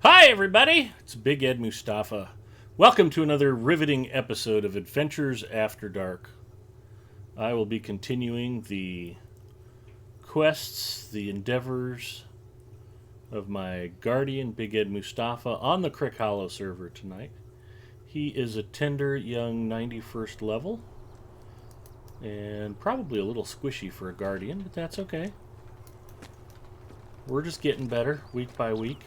Hi, everybody! It's Big Ed Mustafa. Welcome to another riveting episode of Adventures After Dark. I will be continuing the quests, the endeavors of my guardian, Big Ed Mustafa, on the Crick Hollow server tonight. He is a tender young 91st level, and probably a little squishy for a guardian, but that's okay. We're just getting better week by week.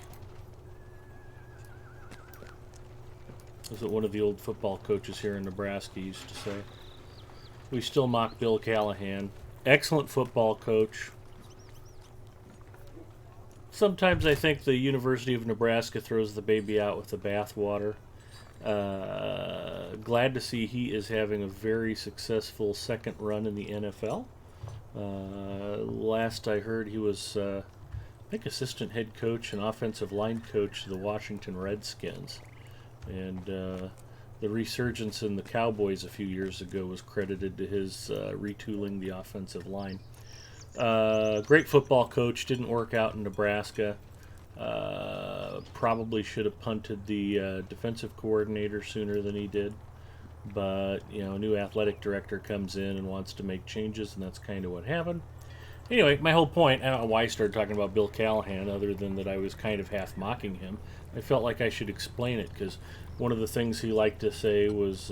That's what one of the old football coaches here in Nebraska used to say. We still mock Bill Callahan. Excellent football coach. Sometimes I think the University of Nebraska throws the baby out with the bathwater. Glad to see he is having a very successful second run in the NFL. Last I heard, he was, I think, assistant head coach and offensive line coach of the Washington Redskins. And the resurgence in the Cowboys a few years ago was credited to his retooling the offensive line. Great football coach, didn't work out in Nebraska. Probably should have punted the defensive coordinator sooner than he did. But, a new athletic director comes in and wants to make changes, and that's kind of what happened. Anyway, my whole point, I don't know why I started talking about Bill Callahan other than that I was kind of half mocking him. I felt like I should explain it because one of the things he liked to say was,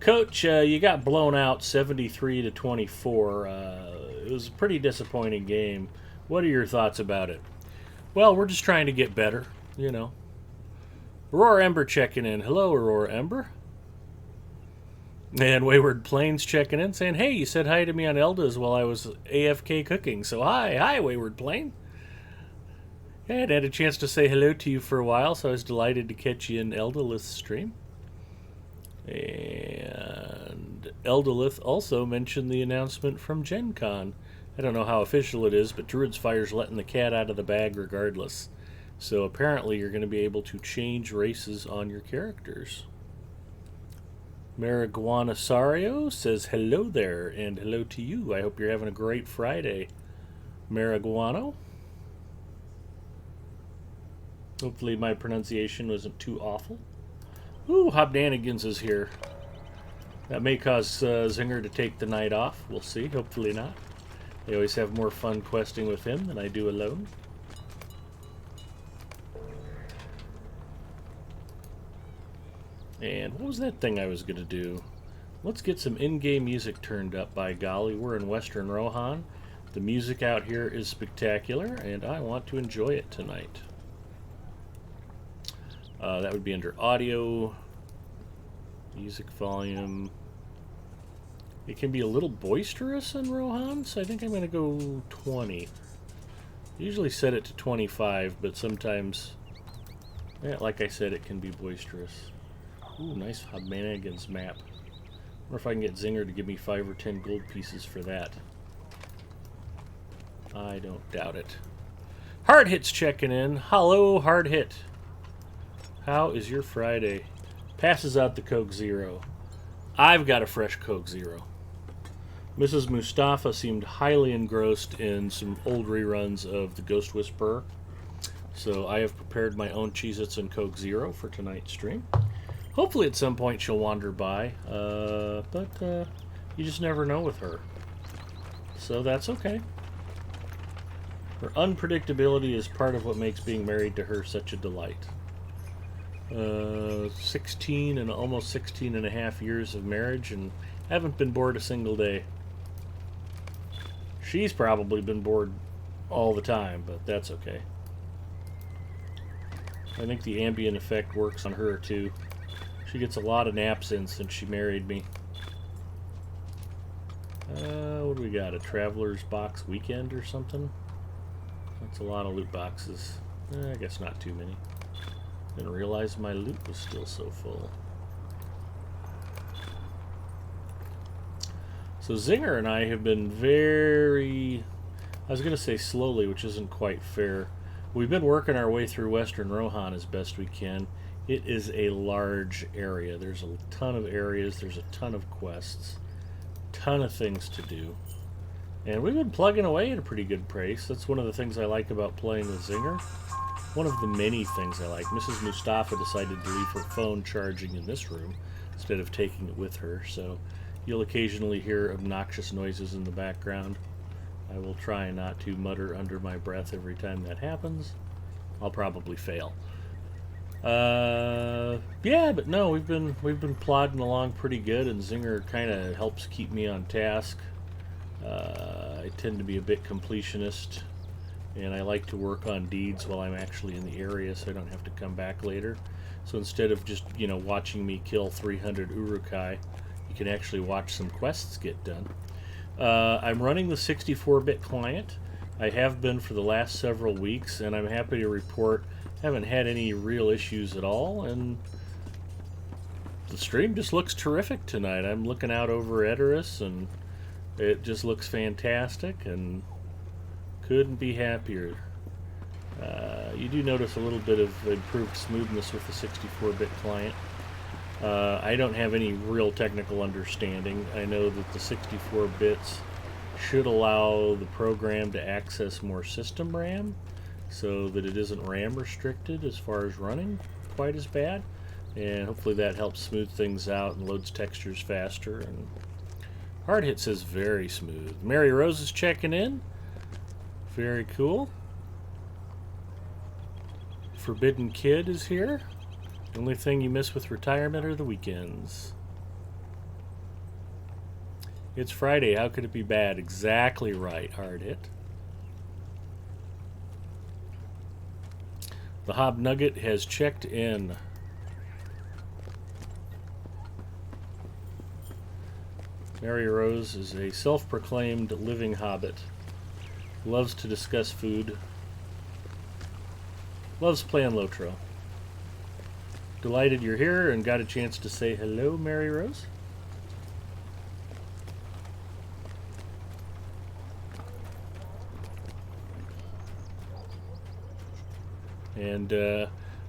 Coach, you got blown out 73-24. It was a pretty disappointing game. What are your thoughts about it? Well, we're just trying to get better, Aurora Ember checking in. Hello, Aurora Ember. And Wayward Plains checking in, saying, hey, you said hi to me on Elda's while I was AFK cooking. So hi, Wayward Plain. I hadn't had a chance to say hello to you for a while, so I was delighted to catch you in Eldalith's stream. And Eldalith also mentioned the announcement from Gen Con. I don't know how official it is, but Druid's Fire's letting the cat out of the bag regardless. So apparently you're going to be able to change races on your characters. Marijuana Sario says hello there, and hello to you. I hope you're having a great Friday, Marijuano. Hopefully my pronunciation wasn't too awful. Ooh, Hobdanigans is here. That may cause Zinger to take the night off. We'll see. Hopefully not. I always have more fun questing with him than I do alone. And what was that thing I was going to do? Let's get some in-game music turned up, by golly. We're in Western Rohan. The music out here is spectacular, and I want to enjoy it tonight. That would be under audio, music volume. It can be a little boisterous in Rohan, so I think I'm going to go 20. I usually set it to 25, but sometimes, like I said, it can be boisterous. Ooh, nice Hobmanigans map. I wonder if I can get Zinger to give me 5 or 10 gold pieces for that. I don't doubt it. Hard Hit's checking in. Hello, Hard Hit. How is your Friday? Passes out the Coke Zero. I've got a fresh Coke Zero. Mrs. Mustafa seemed highly engrossed in some old reruns of The Ghost Whisperer. So I have prepared my own Cheez-Its and Coke Zero for tonight's stream. Hopefully at some point she'll wander by, but you just never know with her. So that's okay. Her unpredictability is part of what makes being married to her such a delight. 16 and almost 16 and a half years of marriage and haven't been bored a single day. She's probably been bored all the time, but that's okay. I think the ambient effect works on her too. She gets a lot of naps in since she married me. What do we got? A Traveler's Box weekend or something? That's a lot of loot boxes. I guess not too many. Didn't realize my loot was still so full. So Zinger and I have been very, I was going to say slowly, which isn't quite fair. We've been working our way through Western Rohan as best we can. It is a large area. There's a ton of areas. There's a ton of quests. Ton of things to do. And we've been plugging away at a pretty good pace. That's one of the things I like about playing with Zinger. one of the many things I like. Mrs. Mustafa decided to leave her phone charging in this room instead of taking it with her, so you'll occasionally hear obnoxious noises in the background. I will try not to mutter under my breath every time that happens. I'll probably fail. Yeah, but no, we've been plodding along pretty good, and Zinger kind of helps keep me on task. I tend to be a bit completionist, and I like to work on deeds while I'm actually in the area, so I don't have to come back later. So instead of just watching me kill 300 Urukai, you can actually watch some quests get done. I'm running the 64-bit client. I have been for the last several weeks, and I'm happy to report I haven't had any real issues at all, and the stream just looks terrific tonight. I'm looking out over Edoras, and it just looks fantastic, and couldn't be happier. You do notice a little bit of improved smoothness with the 64-bit client. I don't have any real technical understanding. I know that the 64 bits should allow the program to access more system RAM so that it isn't RAM restricted as far as running quite as bad, and hopefully that helps smooth things out and loads textures faster. And Hard Hit says very smooth. Mary Rose is checking in. Very cool. Forbidden Kid is here. The only thing you miss with retirement are the weekends. It's Friday. How could it be bad? Exactly right, Hard Hit. The Hob Nugget has checked in. Mary Rose is a self-proclaimed living hobbit. Loves to discuss food. Loves playing Lotro. Delighted you're here and got a chance to say hello, Mary Rose. And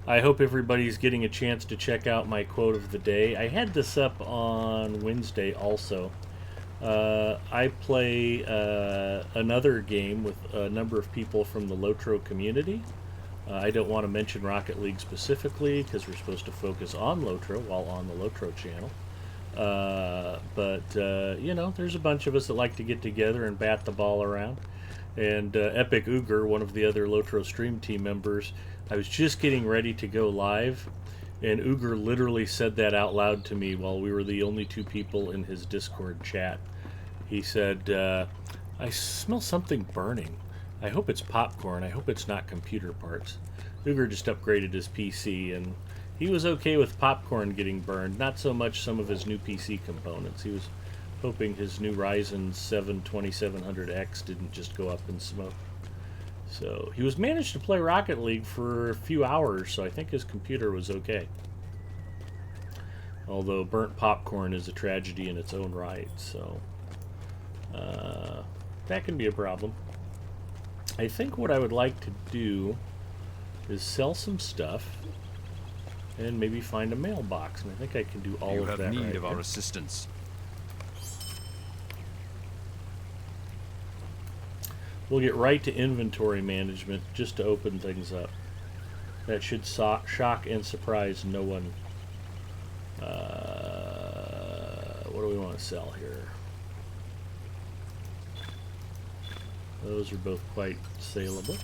I hope everybody's getting a chance to check out my quote of the day. I had this up on Wednesday also. I play another game with a number of people from the Lotro community. I don't want to mention Rocket League specifically because we're supposed to focus on Lotro while on the Lotro channel. But there's a bunch of us that like to get together and bat the ball around. And Epic Uger, one of the other Lotro stream team members, I was just getting ready to go live, and Uger literally said that out loud to me while we were the only two people in his Discord chat. He said, I smell something burning. I hope it's popcorn. I hope it's not computer parts. Uger just upgraded his PC, and he was okay with popcorn getting burned, not so much some of his new PC components. He was hoping his new Ryzen 7 2700X didn't just go up in smoke. So he was managed to play Rocket League for a few hours, so I think his computer was okay. Although burnt popcorn is a tragedy in its own right, so that can be a problem. I think what I would like to do is sell some stuff and maybe find a mailbox, and I think I can do all of that right. You have need of here. our assistance. We'll get right to inventory management just to open things up. That should shock and surprise no one. What do we want to sell here? Those are both quite saleable.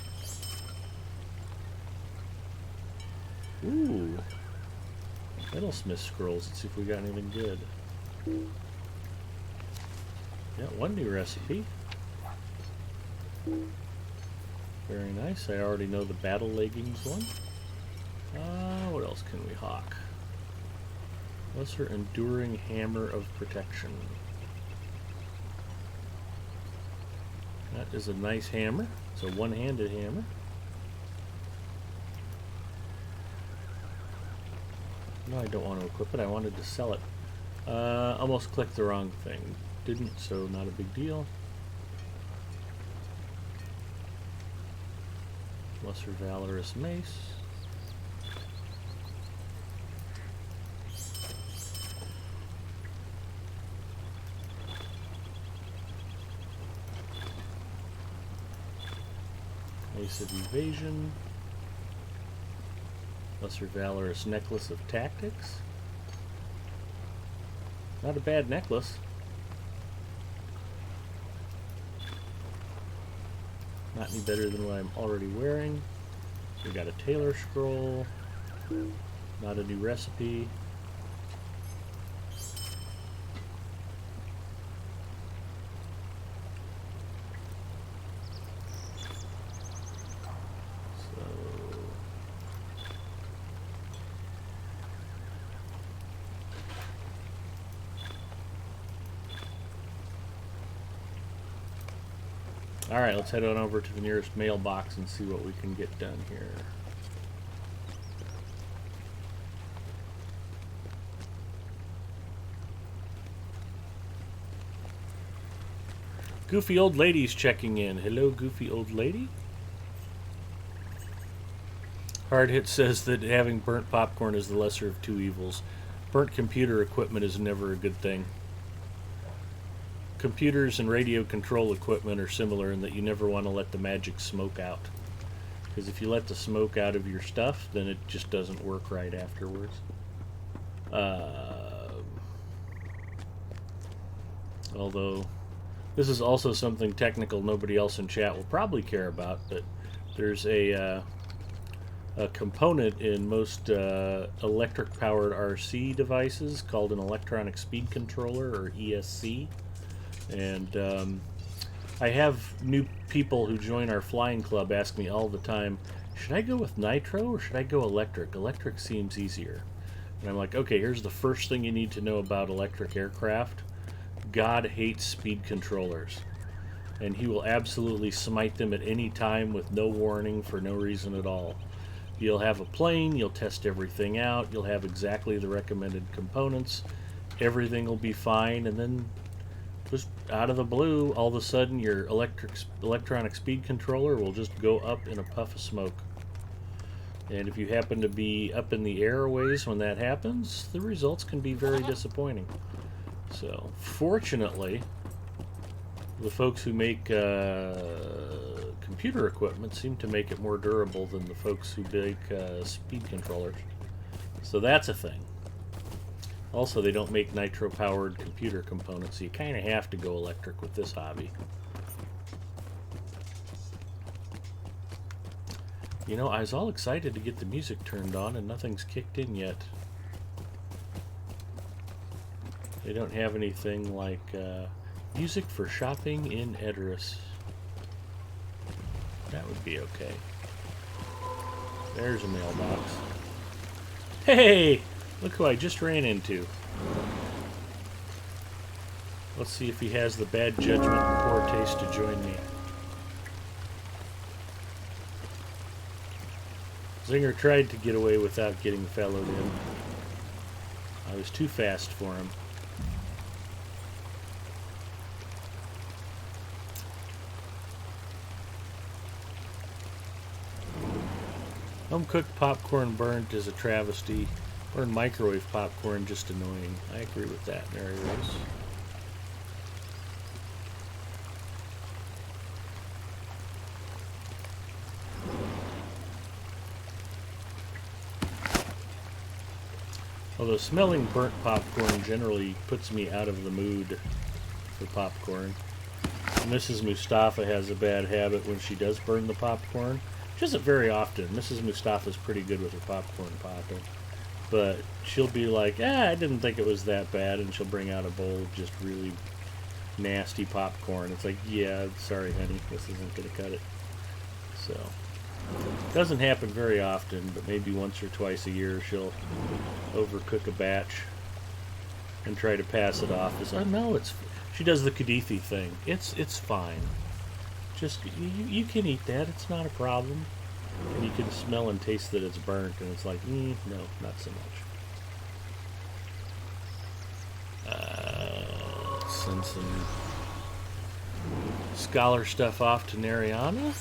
Ooh. Metalsmith scrolls. Let's see if we got anything good. Yeah, one new recipe. Very nice. I already know the battle leggings one. What else can we hawk? Lesser enduring hammer of protection. That is a nice hammer. It's a one-handed hammer. No, I don't want to equip it. I wanted to sell it. Almost clicked the wrong thing. Didn't, so not a big deal. Lesser Valorous Mace. Mace of Evasion. Lesser Valorous Necklace of Tactics. Not a bad necklace. Not any better than what I'm already wearing. We got a Tailor Scroll. Not a new recipe. Alright, let's head on over to the nearest mailbox and see what we can get done here. Goofy old lady's checking in. Hello, goofy old lady. Hard Hit says that having burnt popcorn is the lesser of two evils. Burnt computer equipment is never a good thing. Computers and radio control equipment are similar in that you never want to let the magic smoke out. Because if you let the smoke out of your stuff, then it just doesn't work right afterwards. Although, this is also something technical nobody else in chat will probably care about, but there's a component in most electric-powered RC devices called an electronic speed controller, or ESC. And I have new people who join our flying club ask me all the time, should I go with nitro or should I go electric? Electric seems easier. And I'm like, okay, here's the first thing you need to know about electric aircraft. God hates speed controllers. And he will absolutely smite them at any time with no warning for no reason at all. You'll have a plane, you'll test everything out, you'll have exactly the recommended components, everything will be fine, and then just out of the blue, all of a sudden your electronic speed controller will just go up in a puff of smoke. And if you happen to be up in the airways when that happens, the results can be very disappointing. So, fortunately, the folks who make computer equipment seem to make it more durable than the folks who make speed controllers. So that's a thing. Also, they don't make nitro-powered computer components, so you kind of have to go electric with this hobby. You know, I was all excited to get the music turned on, and nothing's kicked in yet. They don't have anything like music for shopping in Edoras. That would be okay. There's a mailbox. Hey! Look who I just ran into. Let's see if he has the bad judgment and poor taste to join me. Zinger tried to get away without getting fellowed in. I was too fast for him. Home-cooked popcorn burnt is a travesty. Or microwave popcorn, just annoying. I agree with that, Mary Rose. Although smelling burnt popcorn generally puts me out of the mood for popcorn. Mrs. Mustafa has a bad habit when she does burn the popcorn. She does it very often. Mrs. Mustafa's pretty good with her popcorn popping. But she'll be like, I didn't think it was that bad, and she'll bring out a bowl of just really nasty popcorn. It's like, yeah, sorry, honey, this isn't going to cut it. So, it doesn't happen very often, but maybe once or twice a year she'll overcook a batch and try to pass it off as, oh, no, she does the Kadithi thing. It's fine. Just, you can eat that, it's not a problem. And you can smell and taste that it's burnt, and it's like, no, not so much. Send some scholar stuff off to Nariana.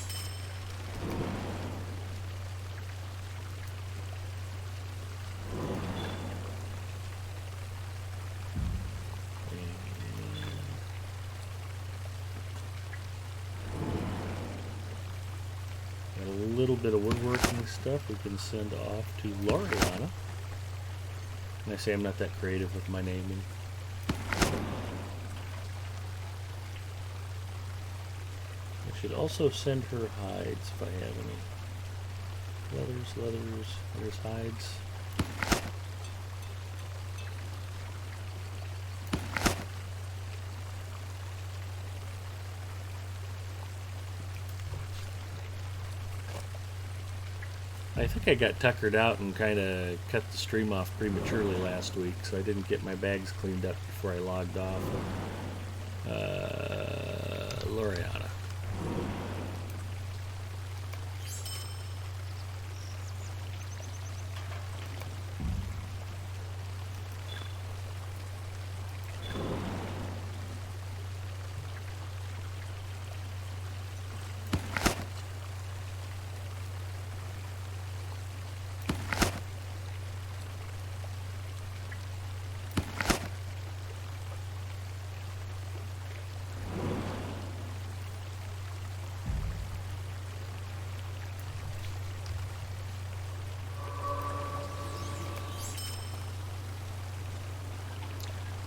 little bit of woodworking stuff we can send off to Loriana. And I say I'm not that creative with my naming. I should also send her hides if I have any. Leathers, there's hides. I think I got tuckered out and kind of cut the stream off prematurely last week, so I didn't get my bags cleaned up before I logged off. Loriana.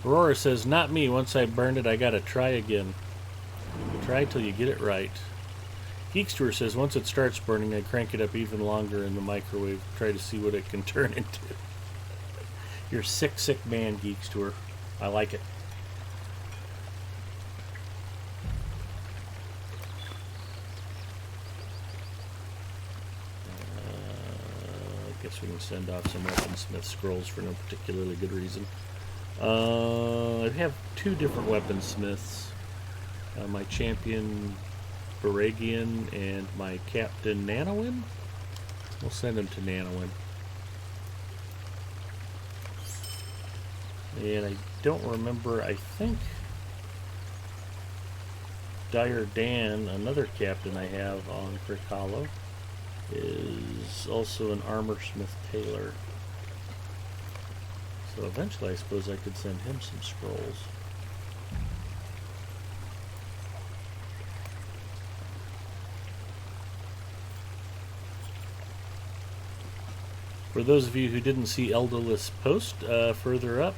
Aurora says, not me. Once I burned it, I gotta try again. Try till you get it right. Geekster says, once it starts burning, I crank it up even longer in the microwave. Try to see what it can turn into. You're a sick, sick man, Geekster. I like it. I guess we can send off some weaponsmith scrolls for no particularly good reason. I have two different weaponsmiths. My champion Baragian and my captain Nanowin. We'll send him to Nanowin. And I don't remember, I think Dire Dan, another captain I have on Crick Hollow, is also an armorsmith tailor. So eventually I suppose I could send him some scrolls. For those of you who didn't see Eldalith's post, further up,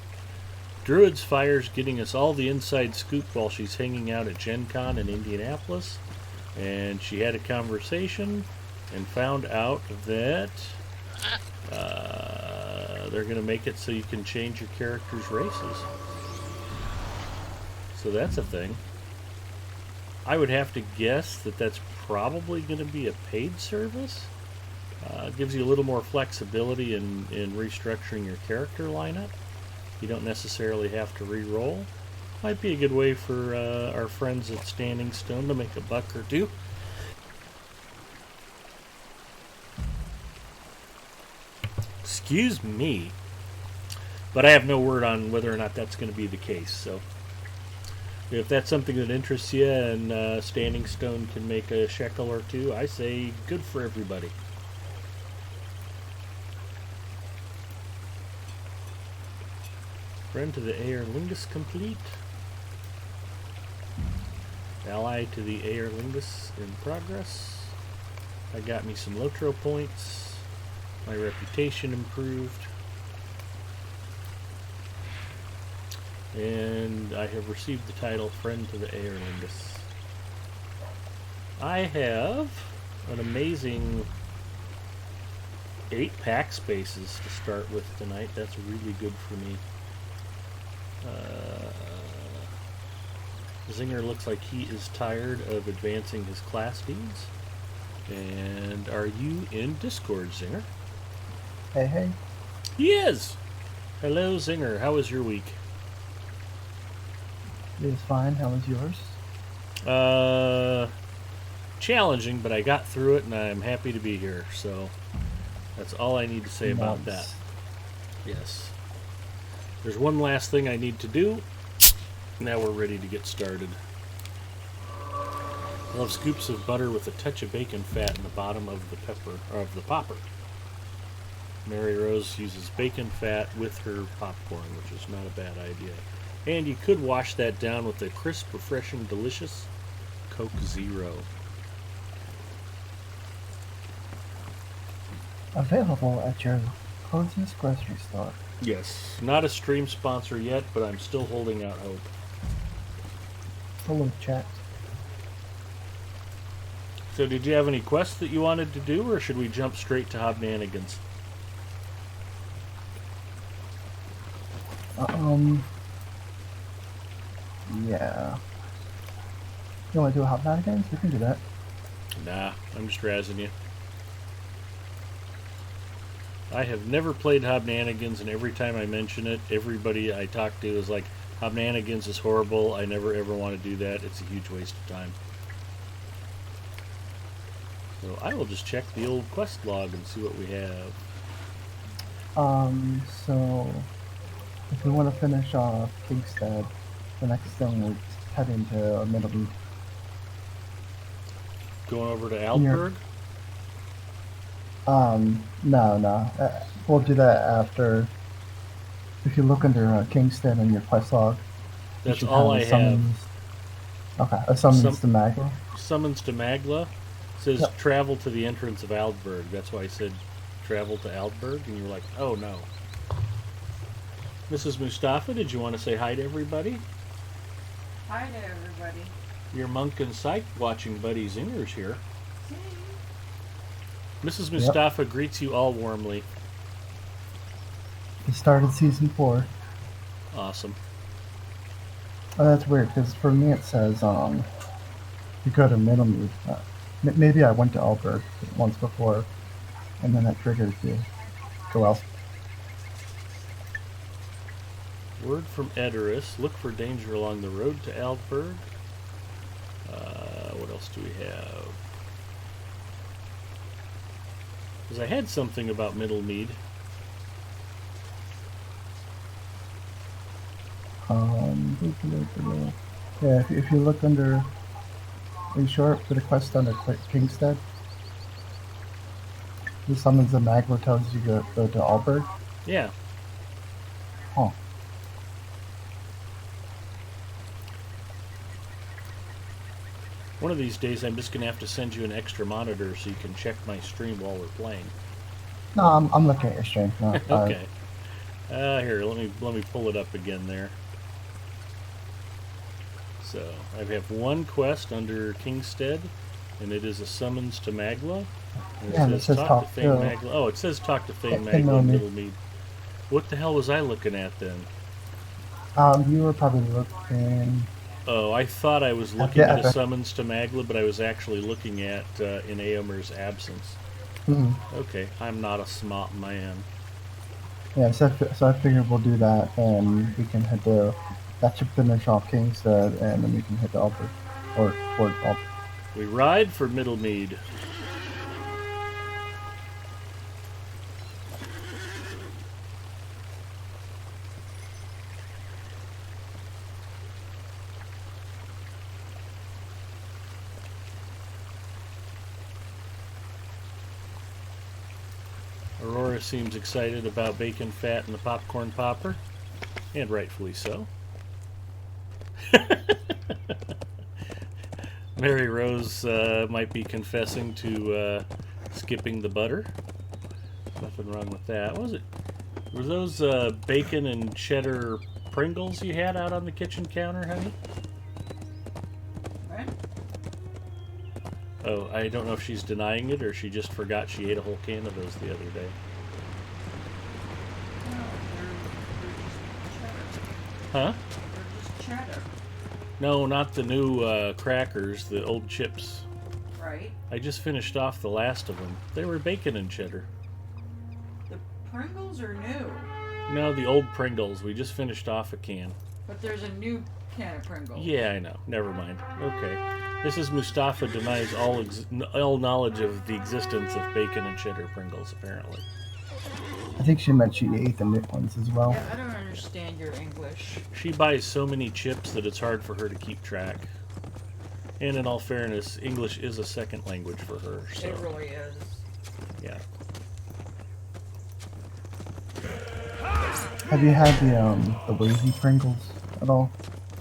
Druid's Fire's getting us all the inside scoop while she's hanging out at Gen Con in Indianapolis. And she had a conversation and found out that they're going to make it so you can change your character's races. So that's a thing. I would have to guess that that's probably going to be a paid service. It gives you a little more flexibility in restructuring your character lineup. You don't necessarily have to re-roll. Might be a good way for our friends at Standing Stone to make a buck or two. Excuse me. But I have no word on whether or not that's going to be the case. So if that's something that interests you and Standing Stone can make a shekel or two, I say good for everybody. Friend to the Aerlingus complete. Ally to the Aerlingus in progress. I got me some Lotro points. My reputation improved. And I have received the title Friend to the Aerlingus. I have an amazing 8 pack spaces to start with tonight. That's really good for me. Zinger looks like he is tired of advancing his class deeds. And are you in Discord, Zinger? Hey, hey. He is! Hello, Zinger. How was your week? It was fine. How was yours? Challenging, but I got through it and I'm happy to be here. So that's all I need to say about that. Yes. There's one last thing I need to do. Now we're ready to get started. I love scoops of butter with a touch of bacon fat in the bottom of the pepper or of the popper. Mary Rose uses bacon fat with her popcorn, which is not a bad idea. And you could wash that down with a crisp, refreshing, delicious Coke Zero. Available at your closest grocery store. Yes. Not a stream sponsor yet, but I'm still holding out hope. Hello, chat. So did you have any quests that you wanted to do, or should we jump straight to Hobnanigans? Um, yeah. You want to do a hot again? We can do that. Nah, I'm just razzing you. I have never played Hobnanigans, and every time I mention it, everybody I talk to is like, Hobnanigans is horrible, I never ever want to do that, it's a huge waste of time. So I will just check the old quest log and see what we have. So if we want to finish off Kingstead, the next thing is head into Middle. Going over to Aldburg? No. We'll do that after. If you look under Kingstead in your quest log, that's all I have. Okay, a summons to Magla. Summons to Magla says travel to the entrance of Aldburg. That's why I said travel to Aldburg, and you were like, oh no. Mrs. Mustafa, did you want to say hi to everybody? Hi to everybody. Your monk and psych watching buddy Zinger's here. Mrs. Mustafa greets you all warmly. He started season 4. Awesome. Oh, that's weird, because for me it says, you go to Middlemead. Maybe I went to Alberg once before, and then that triggers you. Go else. Word from Edoras. Look for danger along the road to Aldburg. What else do we have? Because I had something about Middlemead. Yeah, if you look under, are you sure for the quest under Kingstead? The summons the Magma tells you to go to Alberg? Yeah. Huh. One of these days I'm just going to have to send you an extra monitor so you can check my stream while we're playing. No, I'm looking at your stream. No, okay. Here, let me pull it up again there. So, I have one quest under Kingstead, and it is a summons to Magla. And it says talk to Thane Magla. Oh, it says talk to Thane Magla in Middlemead. What the hell was I looking at then? You were probably looking... Oh, I thought I was looking at a summons to Magla, but I was actually looking at in Eomer's absence. Mm-hmm. Okay, I'm not a smart man. Yeah, so I figured we'll do that, and we can head to... That should finish off Kingstead, and then we can head to Alberg. Or towards Alberg. We ride for Middlemead. Aurora seems excited about bacon fat and the popcorn popper, and rightfully so. Mary Rose might be confessing to skipping the butter. Nothing wrong with that. What was it? Were those bacon and cheddar Pringles you had out on the kitchen counter, honey? What? Oh, I don't know if she's denying it or she just forgot she ate a whole can of those the other day. No, they're just cheddar. Huh? They're just cheddar. No, not the new crackers, the old chips. Right. I just finished off the last of them. They were bacon and cheddar. The Pringles are new. No, the old Pringles. We just finished off a can. But there's a new can of Pringles. Yeah, I know. Never mind. Okay. Mrs. Mustafa denies all knowledge of the existence of bacon and cheddar Pringles, apparently. I think she meant she ate the new ones as well. Yeah, I don't understand your English. She buys so many chips that it's hard for her to keep track. And in all fairness, English is a second language for her. So. It really is. Yeah. Have you had the wavy Pringles at all?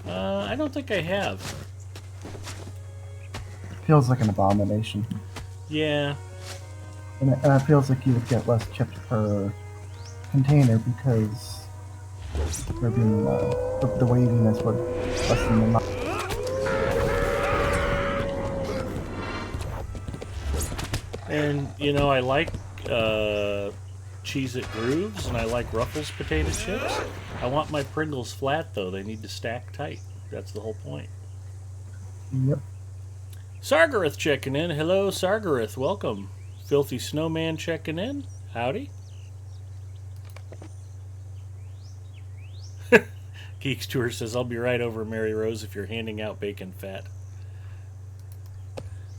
I don't think I have. Feels like an abomination. Yeah. And it feels like you would get less chips per container because there being the weightiness would lessen the amount. And, you know, I like Cheez-It Grooves, and I like Ruffles potato chips. I want my Pringles flat, though. They need to stack tight. That's the whole point. Yep. Sargareth checking in. Hello, Sargareth. Welcome. Filthy Snowman checking in. Howdy. Geeks Tour says, I'll be right over, Mary Rose, if you're handing out bacon fat.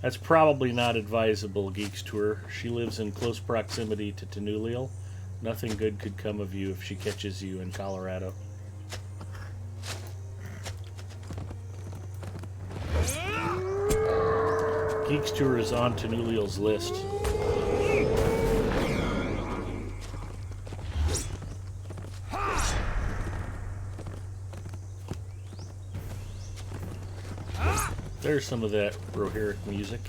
That's probably not advisable, Geeks Tour. She lives in close proximity to Tenulial. Nothing good could come of you if she catches you in Colorado. Geeks Tour is on Tenulial's list. There's some of that Rohirric music.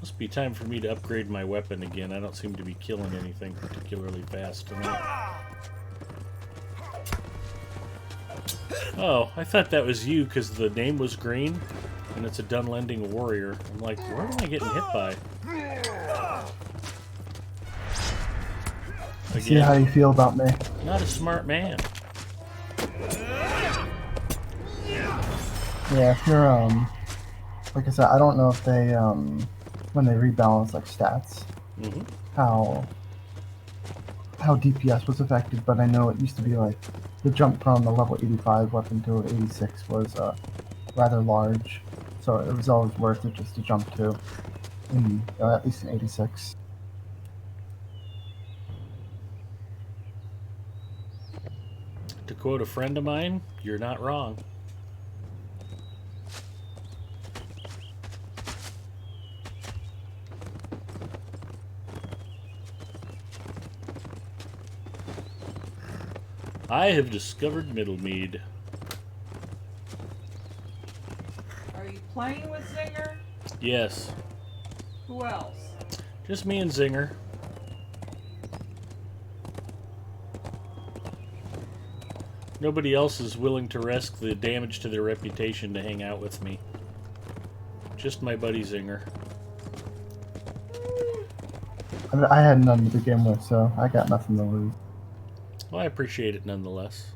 Must be time for me to upgrade my weapon again. I don't seem to be killing anything particularly fast tonight. Oh, I thought that was you because the name was green and it's a Dunlending warrior. I'm like, where am I getting hit by? See how you feel about me. Not a smart man. Yeah, if you're like I said, I don't know if they when they rebalance like stats, how DPS was affected, but I know it used to be like the jump from a level 85 weapon to 86 was rather large, so it was always worth it just to jump to at least an 86. To quote a friend of mine, you're not wrong. I have discovered Middlemead. Are you playing with Zinger? Yes. Who else? Just me and Zinger. Nobody else is willing to risk the damage to their reputation to hang out with me. Just my buddy Zinger. I had none to begin with, so I got nothing to lose. Well, I appreciate it nonetheless.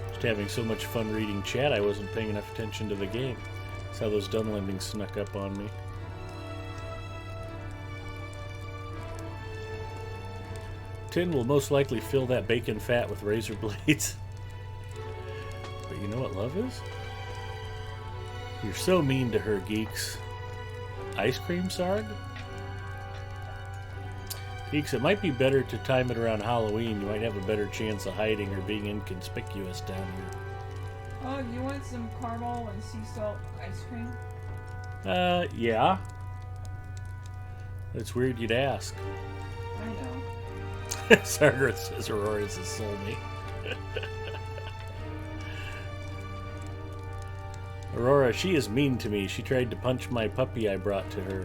Just having so much fun reading chat, I wasn't paying enough attention to the game. That's how those Dunlendings snuck up on me. Tin will most likely fill that bacon fat with razor blades. But you know what love is? You're so mean to her, Geeks. Ice cream, Sarg? Geeks, it might be better to time it around Halloween. You might have a better chance of hiding or being inconspicuous down here. Oh, you want some caramel and sea salt ice cream? Yeah. It's weird you'd ask. I know. Sargert says Aurora is his soulmate. Aurora, she is mean to me. She tried to punch my puppy I brought to her.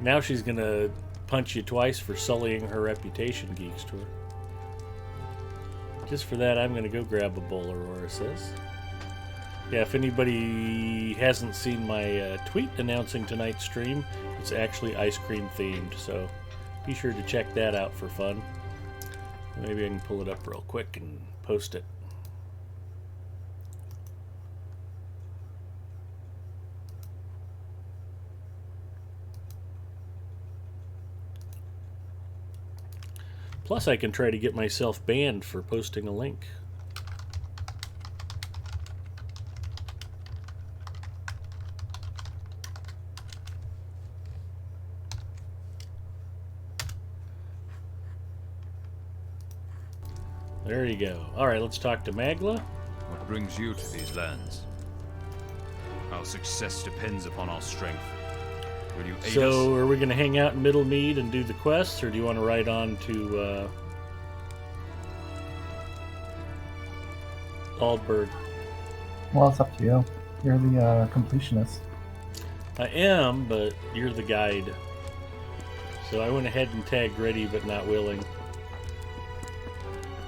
Now she's gonna punch you twice for sullying her reputation, Geeks Tour. Just for that, I'm gonna go grab a bowl, Aurora says. Yeah, if anybody hasn't seen my tweet announcing tonight's stream, it's actually ice cream themed, so be sure to check that out for fun. Maybe I can pull it up real quick and post it. Plus, I can try to get myself banned for posting a link. There you go. Alright, let's talk to Magla. What brings you to these lands? Our success depends upon our strength. Will you aid So, us? are we going to hang out in Middle Mead and do the quests, or do you want to ride on to Aldburg? Well, it's up to you. You're the completionist. I am, but you're the guide. So I went ahead and tagged ready but not willing.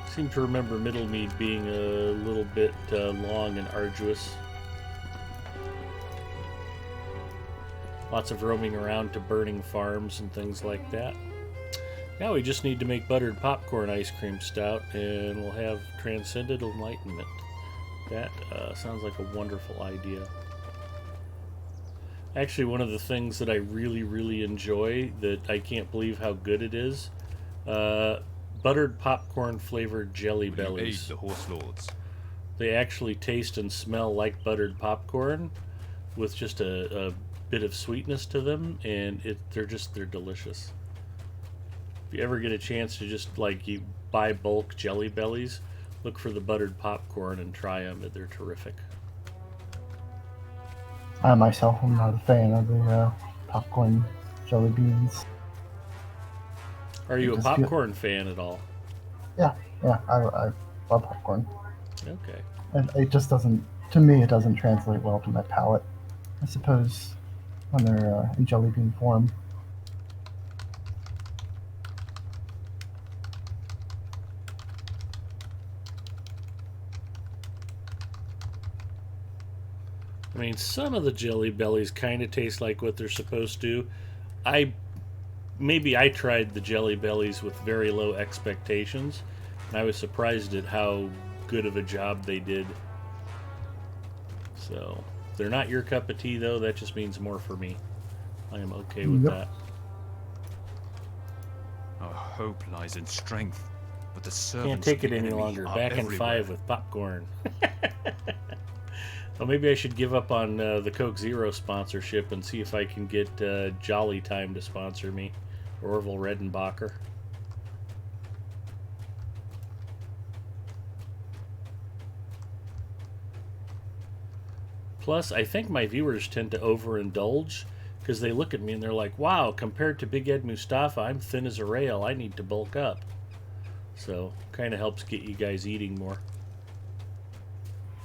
Seem to remember Middlemead being a little bit long and arduous. Lots of roaming around to burning farms and things like that. Now we just need to make buttered popcorn ice cream stout and we'll have transcended enlightenment. That sounds like a wonderful idea. Actually, one of the things that I really, really enjoy that I can't believe how good it is, buttered popcorn flavored jelly Will you aid bellies. the horse lords? They actually taste and smell like buttered popcorn with just a bit of sweetness to them, and they're delicious. If you ever get a chance to just like you buy bulk jelly bellies, look for the buttered popcorn and try them. They're terrific. I myself am not a fan of the popcorn jelly beans. Are you a just feel- popcorn fan at all? Yeah, I love popcorn. Okay. And it just doesn't, to me, it doesn't translate well to my palate. I suppose when they're in jelly bean form. I mean, some of the jelly bellies kind of taste like what they're supposed to. Maybe I tried the jelly bellies with very low expectations, and I was surprised at how good of a job they did. So, if they're not your cup of tea, though, that just means more for me. I am okay with Yep. that. Our hope lies in strength, but the Can't servants take of it the any enemy longer. are Back in everywhere. 5 with popcorn. Well, maybe I should give up on the Coke Zero sponsorship and see if I can get Jolly Time to sponsor me. Orville Redenbacher. Plus, I think my viewers tend to overindulge because they look at me and they're like, wow, compared to Big Ed Mustafa, I'm thin as a rail. I need to bulk up. So, kind of helps get you guys eating more.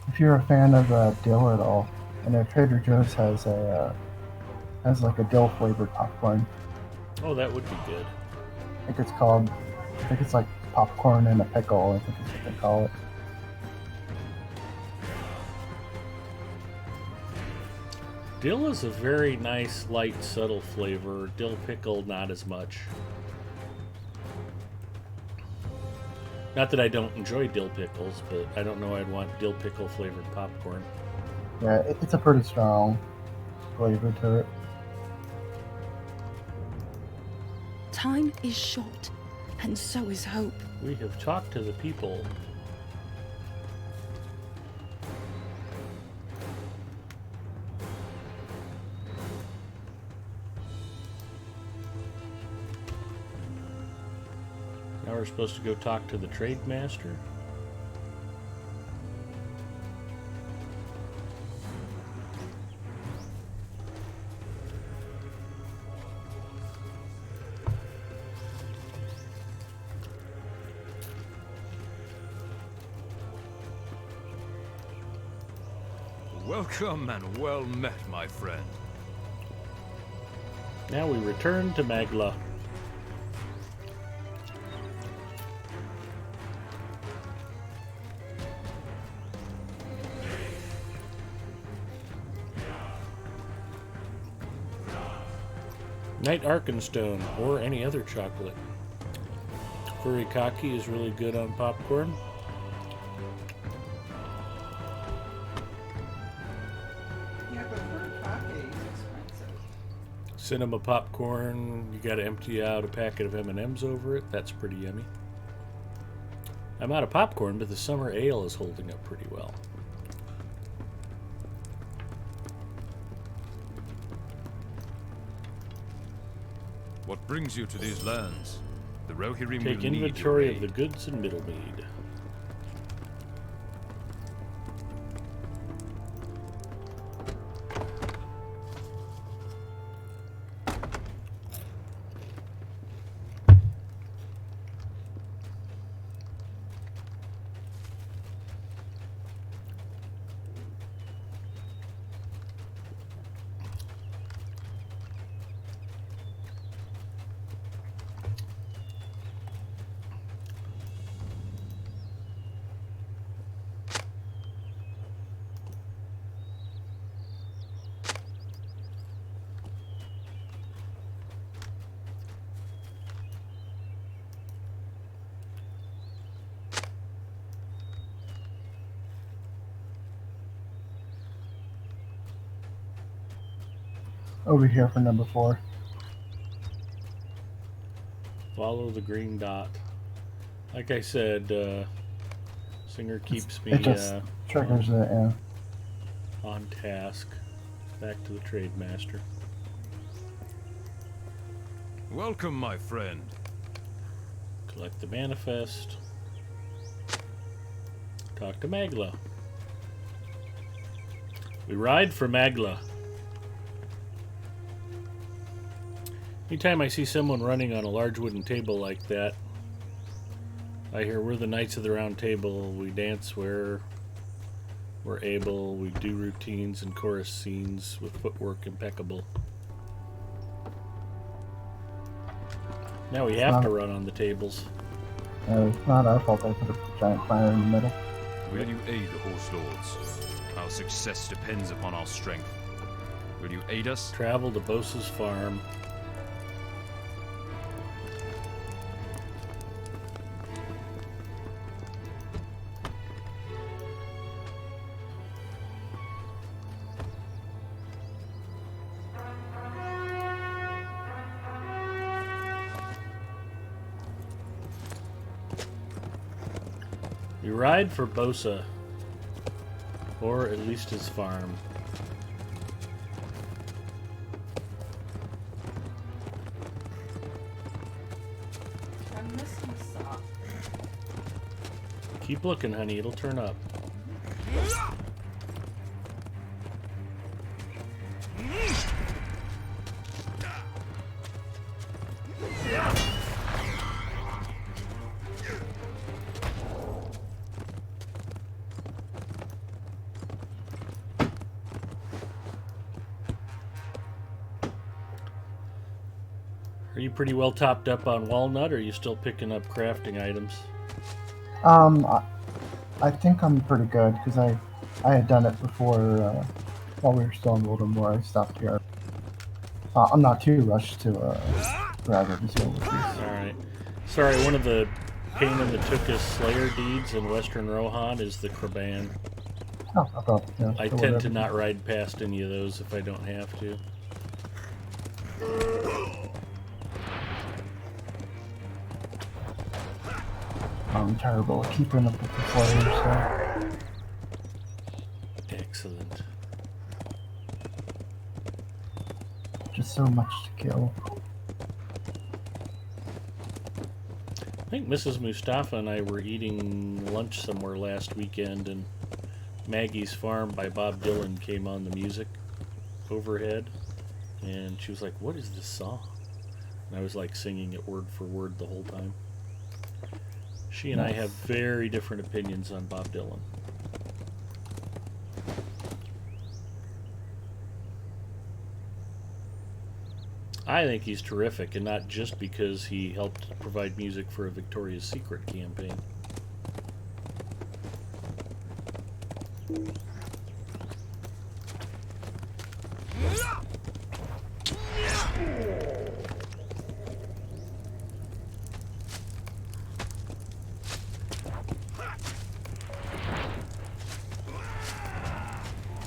If you're a fan of dill at all, I know Trader Joe's has like a dill flavored popcorn. Oh, that would be good. I think it's like popcorn and a pickle. I think is what they call it. Dill is a very nice, light, subtle flavor. Dill pickle, not as much. Not that I don't enjoy dill pickles, but I don't know I'd want dill pickle flavored popcorn. Yeah, it's a pretty strong flavor to it. Time is short, and so is hope. We have talked to the people. Now we're supposed to go talk to the trade master. Welcome and well met, my friend. Now we return to Magla. Night Arkenstone, or any other chocolate. Furikake is really good on popcorn. Yeah, but furikake is expensive. Cinema popcorn, you gotta empty out a packet of M&Ms over it. That's pretty yummy. I'm out of popcorn, but the summer ale is holding up pretty well. What brings you to these lands? The Rohirrim Take will need your inventory of aid. the goods in Middlemead. over here for number 4. Follow the green dot. Like I said, Singer keeps me It just triggers it, yeah. on task. Back to the trade master. Welcome, my friend. Collect the manifest. Talk to Magla. We ride for Magla. Anytime I see someone running on a large wooden table like that, I hear we're the Knights of the Round Table. We dance where we're able. We do routines and chorus scenes with footwork impeccable. Now we have to run on the tables. It's not our fault I put a giant fire in the middle. Will you aid the Horse Lords? Our success depends upon our strength. Will you aid us? Travel to Bosa's farm. You ride for Bosa, or at least his farm. I'm missing sock. Keep looking, honey. It'll turn up. Are you pretty well topped up on walnut, or are you still picking up crafting items? I think I'm pretty good because I had done it before while we were still in Voldemort. I stopped here. I'm not too rushed to grab every single piece. Alright. Sorry, one of the pain in the Tukas Slayer deeds in Western Rohan is the Kraban. Oh, I thought, yeah, I so tend whatever. to not ride past any of those if I don't have to. I'm terrible at keeping up with the Slayers, so. Excellent. Just so much to kill. I think Mrs. Mustafa and I were eating lunch somewhere last weekend, and Maggie's Farm by Bob Dylan came on the music overhead, and she was like, "What is this song?" And I was like singing it word for word the whole time. She and I have very different opinions on Bob Dylan. I think he's terrific, and not just because he helped provide music for a Victoria's Secret campaign.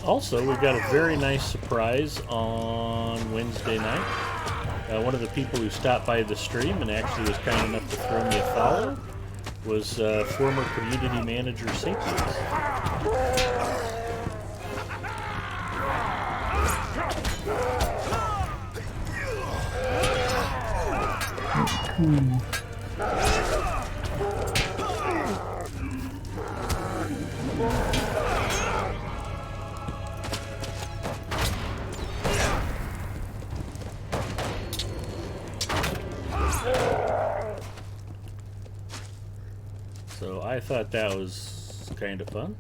Also, we've got a very nice surprise on Wednesday night. One of the people who stopped by the stream and actually was kind enough to throw me a follow was former community manager Sapiens. So I thought that was kind of fun.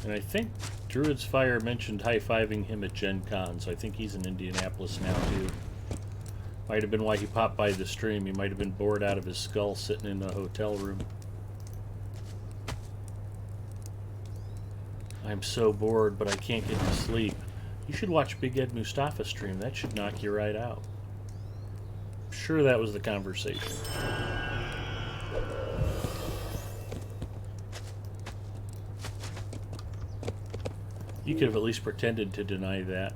And I think Druid's Fire mentioned high-fiving him at Gen Con, so I think he's in Indianapolis now too. Might have been why he popped by the stream. He might have been bored out of his skull sitting in a hotel room. I'm so bored, but I can't get to sleep. You should watch Big Ed Mustafa stream. That should knock you right out. I'm sure that was the conversation. You could have at least pretended to deny that.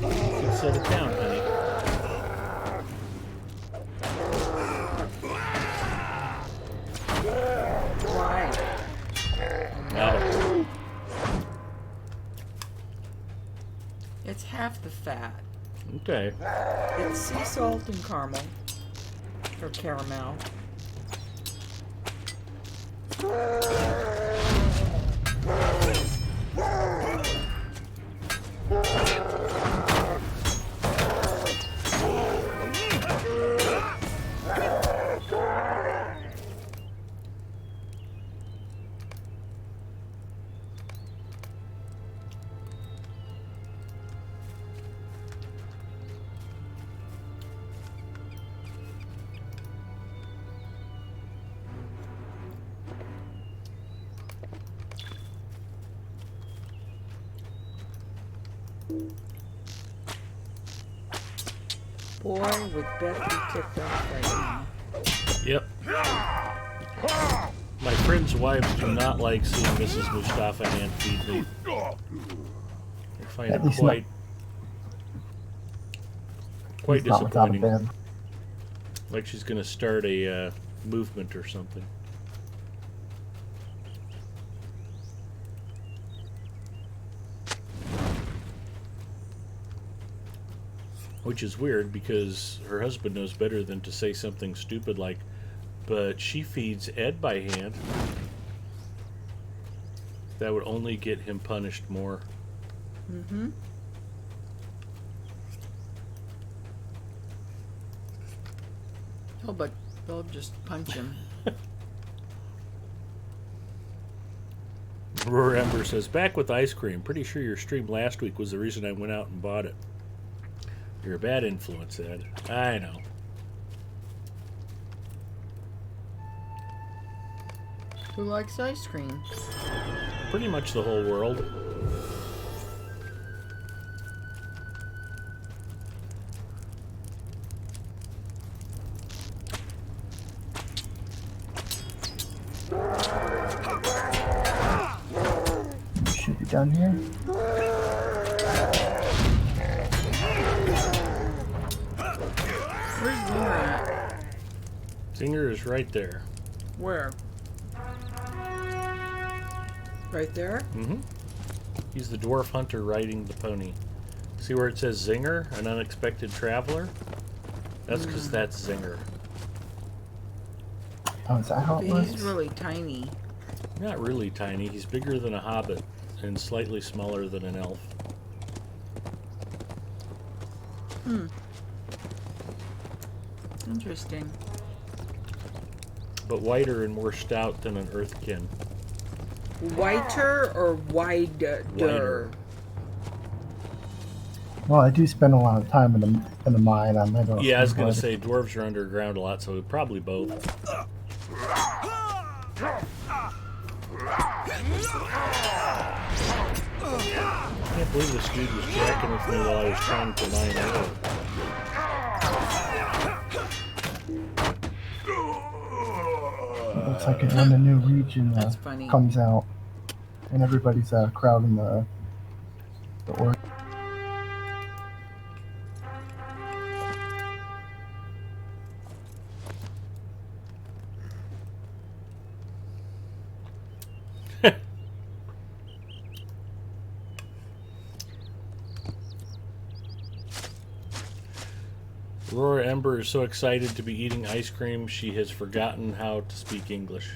Let's settle down, honey. Why? Now, It's half the fat. okay. It's sea salt and caramel. Or caramel. Boy, would Beth be ticked off right now. Yep. My friends' wives do not like seeing Mrs. Mustafa hand feed me. They find At it least quite He's not without a disappointing. bib. Like she's going to start a movement or something. Which is weird because her husband knows better than to say something stupid like, but she feeds Ed by hand. That would only get him punished more. Mm-hmm. Oh, but they'll just punch him. Roar Ember says, back with ice cream. Pretty sure your stream last week was the reason I went out and bought it. You're a bad influence, Ed. I know. Who likes ice cream? Pretty much the whole world. Should be down here. Where's Zinger at? Zinger is right there. Where? Right there? Mm-hmm. He's the dwarf hunter riding the pony. See where it says Zinger, an unexpected traveler? That's because that's Zinger. Oh, is that how it But works? he's really tiny. Not really tiny. He's bigger than a hobbit and slightly smaller than an elf. Hmm. Interesting. But whiter and more stout than an earthkin. Whiter or wider? Wider. Well, I do spend a lot of time in the mine. I might also Yeah, I was going to avoid- say dwarves are underground a lot, so probably both. I can't believe this dude was jacking with me while I was trying to mine ore. It looks like it when a new region That's funny. comes out, and everybody's crowding the ore. Aurora Ember is so excited to be eating ice cream, she has forgotten how to speak English.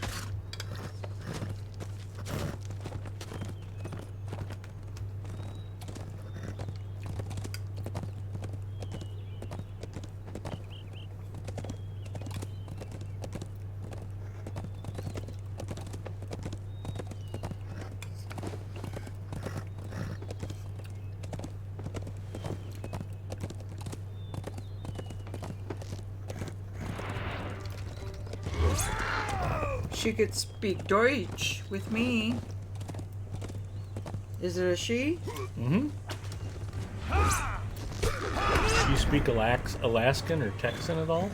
She could speak Deutsch with me. Is it a she? Mm-hmm. Do you speak Alaskan or Texan at all?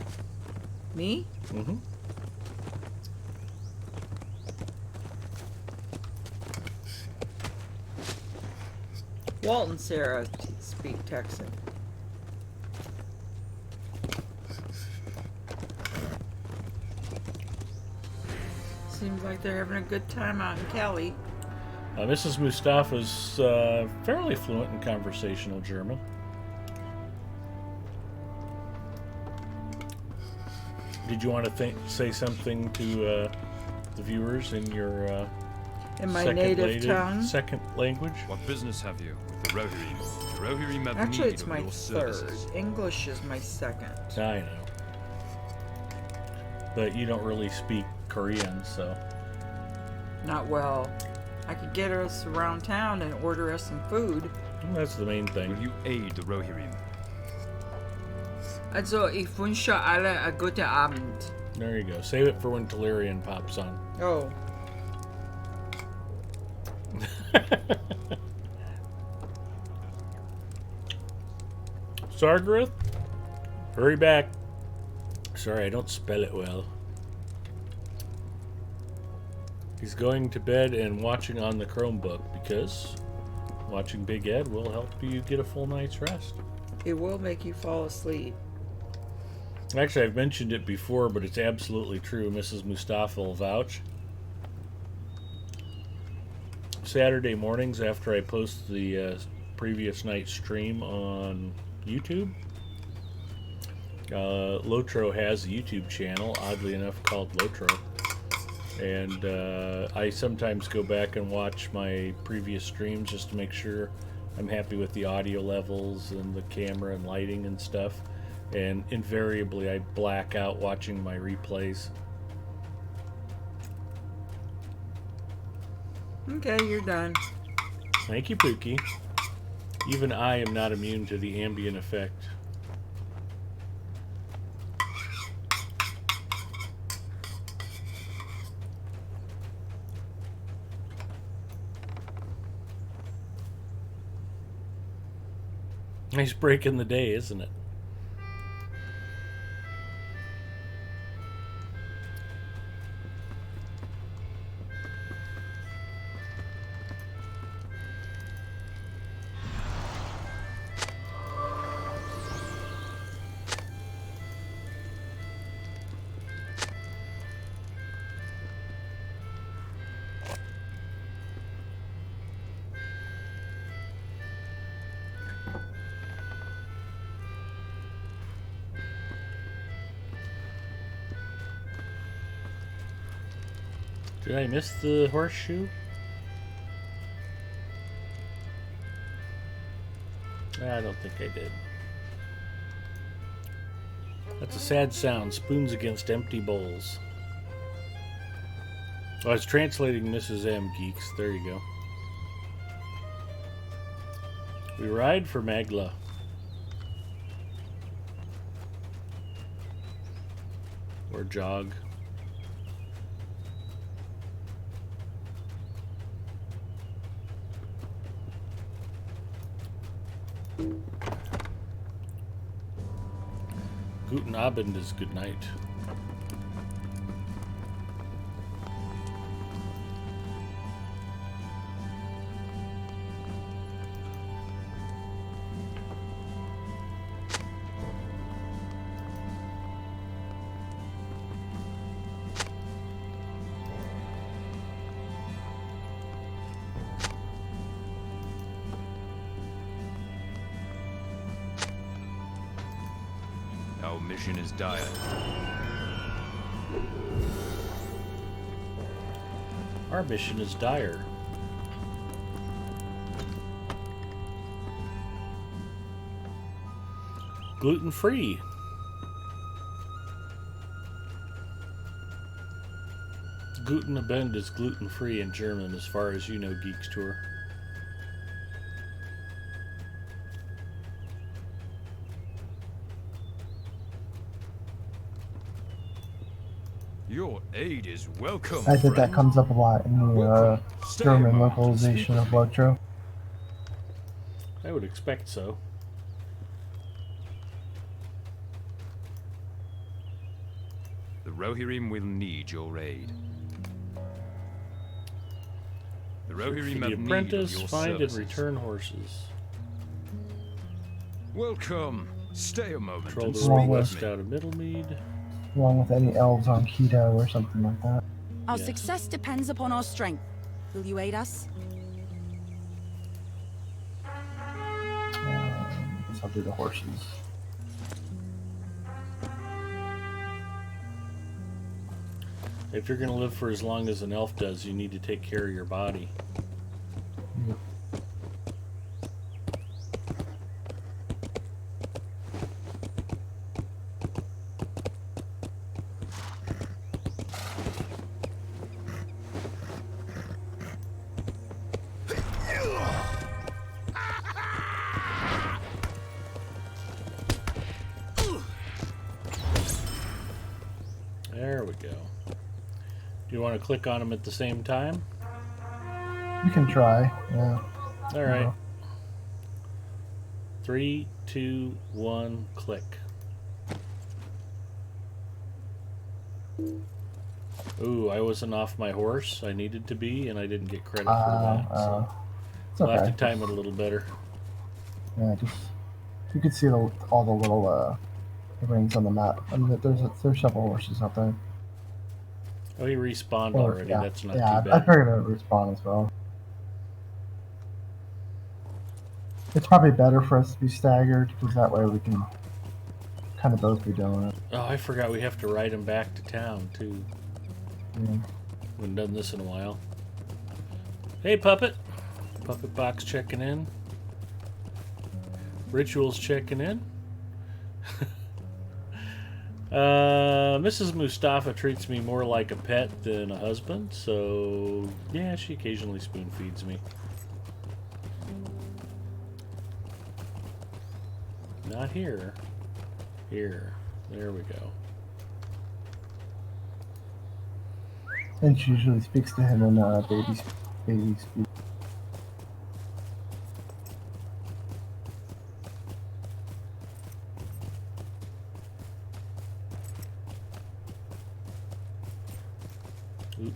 Me? Mm-hmm. Walt and Sarah speak Texan. Seems like they're having a good time out in Cali. Mrs. Mustafa's fairly fluent in conversational German. Did you want to say something to the viewers in your In my native tongue? second language? What business have you with the Rohirrim? The Rohirrim have Actually, need it's of my your third. services. English is my second. I know. But you don't really speak Korean, so... Not well. I could get us around town and order us some food. Well, that's the main thing. Will you aid the Rohirrim? Also, ich wünsche alle a guten Abend. There you go. Save it for when Telerian pops on. Oh. Sargruth? Hurry back. Sorry, I don't spell it well. He's going to bed and watching on the Chromebook because watching Big Ed will help you get a full night's rest. It will make you fall asleep. Actually, I've mentioned it before, but it's absolutely true. Mrs. Mustafa will vouch. Saturday mornings after I post the previous night's stream on YouTube, Lotro has a YouTube channel, oddly enough called Lotro. And I sometimes go back and watch my previous streams just to make sure I'm happy with the audio levels and the camera and lighting and stuff. And invariably I black out watching my replays. Okay, you're done. Thank you, Pookie. Even I am not immune to the ambient effect. Nice break in the day, isn't it? Did I miss the horseshoe? I don't think I did. That's a sad sound. Spoons against empty bowls. Oh, I was translating Mrs. M, geeks. There you go. We ride for Magla. Or jog. Guten Abend is good night. Our mission is dire. Our mission is dire. Gluten-free. Guten Abend is gluten-free in German, as far as you know, Geeks Tour. Your aid is welcome. I bet that friend. comes up a lot in the Welcome. Stay a German moment and localization speak of with me. Lotro. I would expect so. The Rohirrim will need your aid. The For Rohirrim the have need of apprentice, your find services. and return horses. Welcome. Stay a moment Control and the speak Along road with- west with me. out of Middlemead. Along with any elves on keto or something like that. Our Yes. success depends upon our strength. Will you aid us? I guess I'll do the horses. If you're going to live for as long as an elf does, you need to take care of your body. Yep. There we go. Do you want to click on them at the same time? We can try. Yeah. All right. Uh-huh. 3, 2, 1, click. Ooh, I wasn't off my horse. I needed to be, and I didn't get credit for that. So It's I'll have okay. to time it a little better. Yeah, just you can see all the little rings on the map. I mean, there's several horses out there. Oh, he respawned Or- already. yeah, That's not yeah. too I bad. figured it would respawn as well. It's probably better for us to be staggered because that way we can kind of both be doing it. Oh, I forgot we have to ride him back to town, too. Yeah. We haven't done this in a while. Hey, Puppet. Puppet Box checking in. Rituals checking in. Mrs. Mustafa treats me more like a pet than a husband, so yeah, she occasionally spoon feeds me. Not here. Here. There we go. And she usually speaks to him in baby speak. Oop.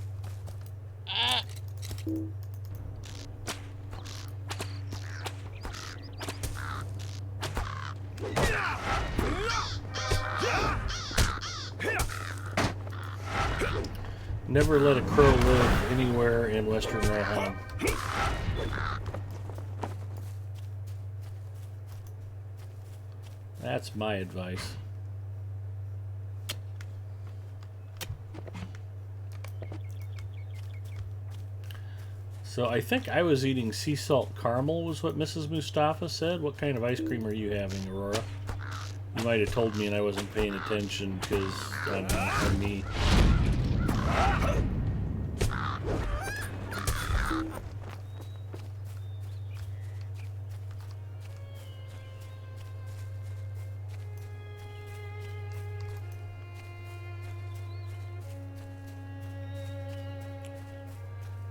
Never let a crow live anywhere in Western Rohan. That's my advice. So I think I was eating sea salt caramel was what Mrs. Mustafa said. What kind of ice cream are you having, Aurora? You might have told me and I wasn't paying attention because I'm me.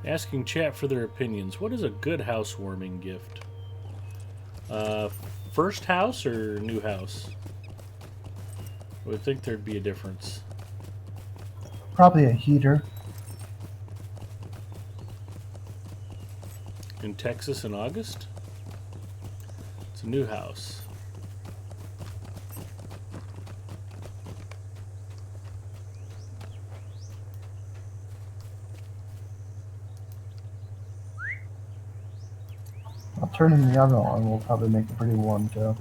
Asking chat for their opinions. What is a good housewarming gift? First house or new house? I would think there'd be a difference. Probably a heater. In Texas in August? It's a new house. I'll turn in the other one. We'll probably make it pretty warm too.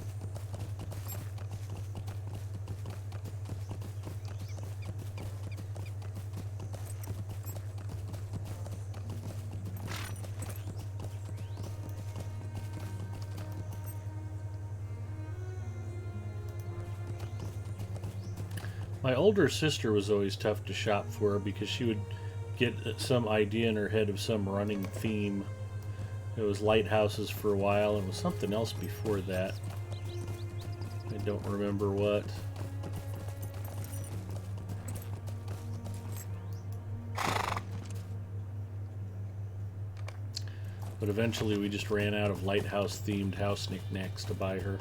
My older sister was always tough to shop for because she would get some idea in her head of some running theme. It was lighthouses for a while and it was something else before that. I don't remember what. But eventually we just ran out of lighthouse-themed house knickknacks to buy her.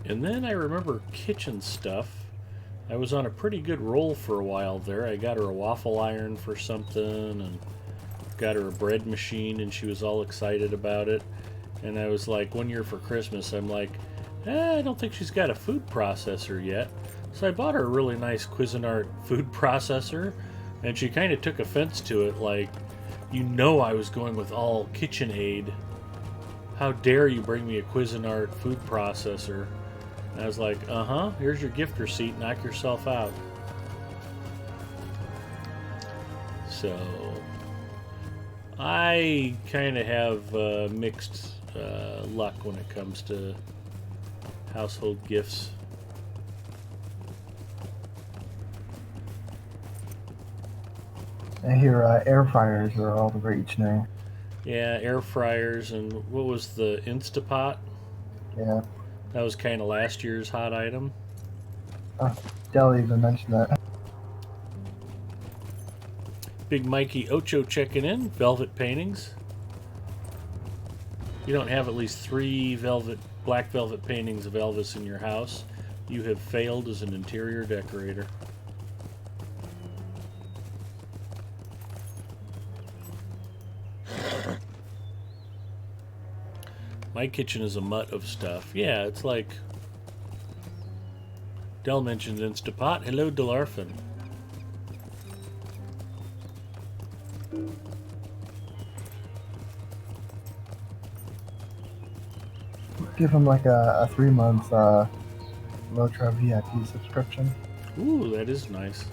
And then I remember kitchen stuff. I was on a pretty good roll for a while there. I got her a waffle iron for something, and got her a bread machine, and she was all excited about it. And I was like, one year for Christmas, I'm like, I don't think she's got a food processor yet. So I bought her a really nice Cuisinart food processor, and she kind of took offense to it, like, you know I was going with all KitchenAid. How dare you bring me a Cuisinart food processor? And I was like, here's your gift receipt, knock yourself out. So, I kind of have mixed luck when it comes to household gifts. I hear air fryers are all the rage now. Yeah, air fryers, and what was the Instapot? Yeah. That was kind of last year's hot item. Dell even mentioned that. Big Mikey Ocho checking in. Velvet paintings. You don't have at least 3 black velvet paintings of Elvis in your house. You have failed as an interior decorator. My kitchen is a mutt of stuff. Yeah, it's like... Dell mentioned Instapot. Hello, Delarfin. Give him like a 3-month Lotro VIP subscription. Ooh, that is nice.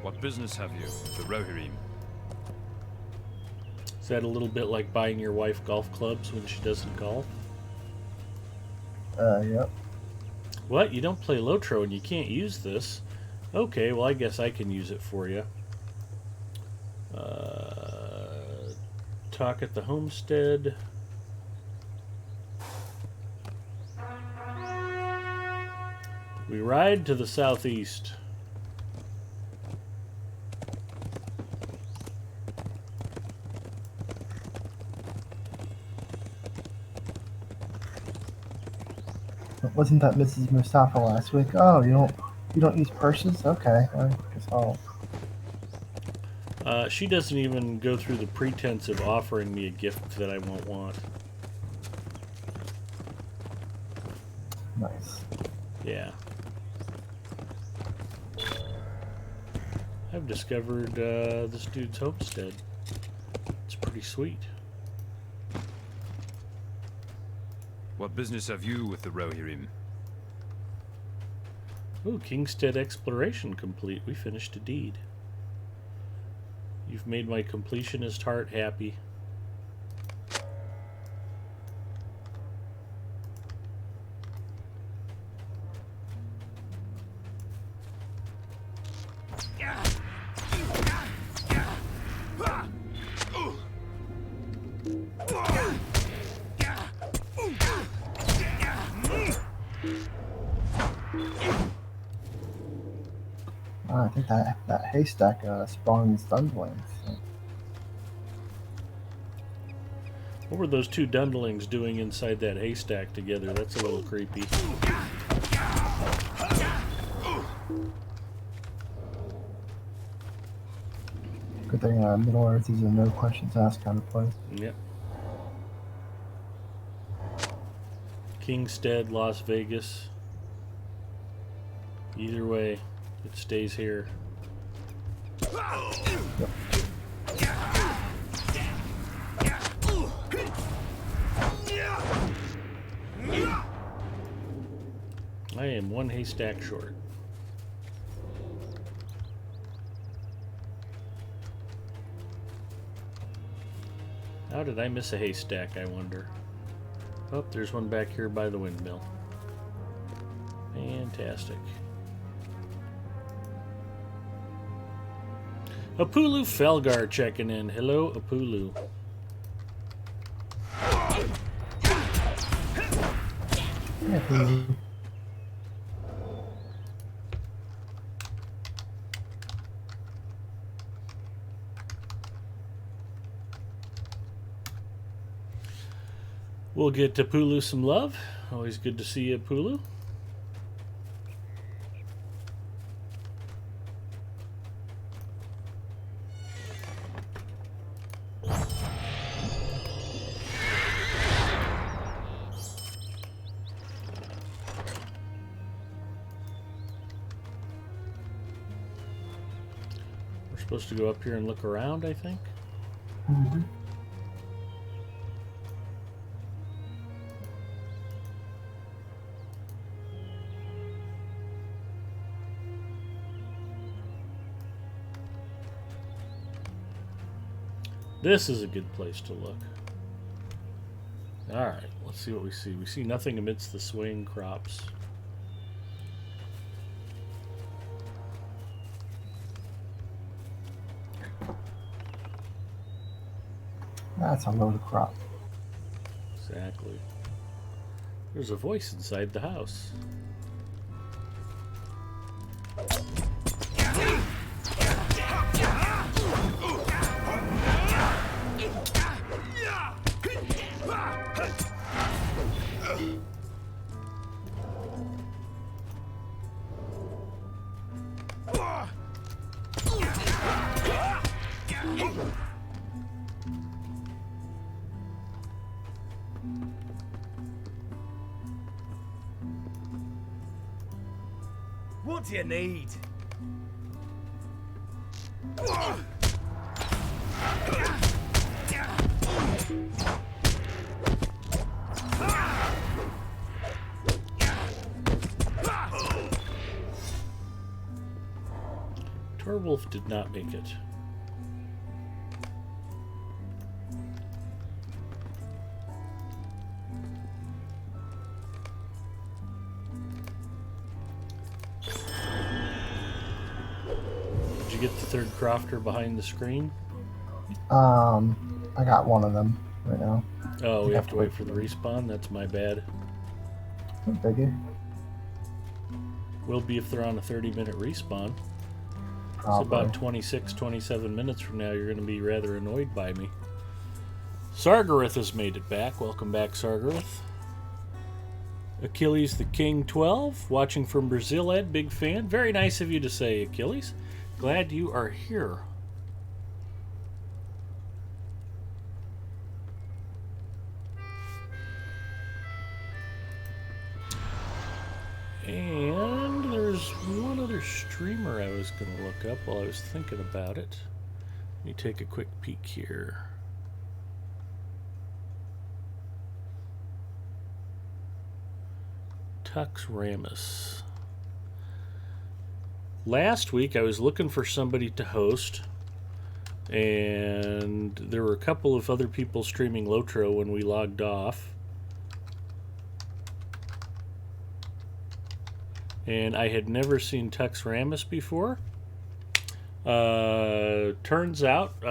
What business have you with the Rohirrim? Is that a little bit like buying your wife golf clubs when she doesn't golf? Yep. What? You don't play Lotro and you can't use this? Okay, well I guess I can use it for you. Talk at the homestead. We ride to the southeast. Wasn't that Mrs. Mustafa last week? Oh, you don't use purses? Okay, I guess I'll. She doesn't even go through the pretense of offering me a gift that I won't want. Nice. Yeah. I've discovered this dude's homestead. It's pretty sweet. What business have you with the Rohirrim? Ooh, Kingstead exploration complete. We finished a deed. You've made my completionist heart happy. I think that haystack spawns Dunblings. What were those 2 Dundlings doing inside that haystack together? That's a little creepy. Good thing Middle Earth is a no questions asked kind of place. Yep. Kingstead, Las Vegas. Either way, it stays here. Yep. I am 1 haystack short. How did I miss a haystack, I wonder? Oh, there's one back here by the windmill. Fantastic. Apulu Felgar checking in. Hello, Apulu. Yeah, please. We'll get Apulu some love. Always good to see you, Apulu. We're supposed to go up here and look around, I think. Mm-hmm. This is a good place to look. Alright, let's see what we see. We see nothing amidst the swaying crops. That's a load of crop. Exactly. There's a voice inside the house. What do you need? Torwolf did not make it. Did you get the third crofter behind the screen? I got one of them right now. Oh, we have to wait for the respawn? That's my bad. No biggie. Will be if they're on a 30-minute respawn. It's Probably. about 26, 27 minutes from now. You're going to be rather annoyed by me. Sargareth has made it back. Welcome back, Sargareth. Achilles the King 12, watching from Brazil, Ed. Big fan. Very nice of you to say, Achilles. Glad you are here. And there's one other streamer I was going to look up while I was thinking about it. Let me take a quick peek here. Tux Ramus. Last week I was looking for somebody to host, and there were a couple of other people streaming Lotro when we logged off. And I had never seen Tux Ramus before. Turns out,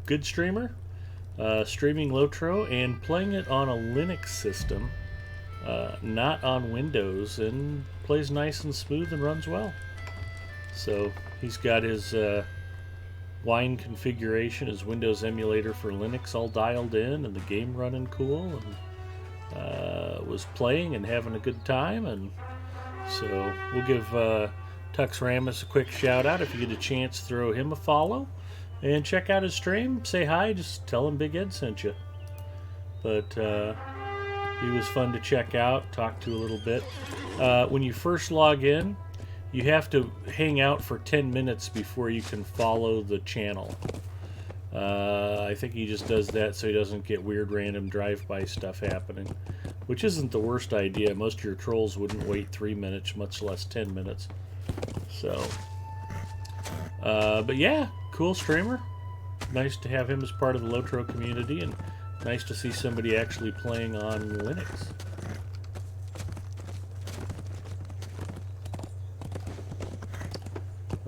good streamer, streaming Lotro and playing it on a Linux system, not on Windows, and plays nice and smooth and runs well. So he's got his wine configuration, his Windows emulator for Linux all dialed in, and the game running cool, and was playing and having a good time. And so we'll give Tux Ramus a quick shout out. If you get a chance, throw him a follow and check out his stream. Say hi, just tell him Big Ed sent you. But he was fun to check out, talk to a little bit. When you first log in, you have to hang out for 10 minutes before you can follow the channel. I think he just does that so he doesn't get weird random drive-by stuff happening, which isn't the worst idea. Most of your trolls wouldn't wait 3 minutes, much less 10 minutes. So, but yeah, cool streamer. Nice to have him as part of the Lotro community, and nice to see somebody actually playing on Linux.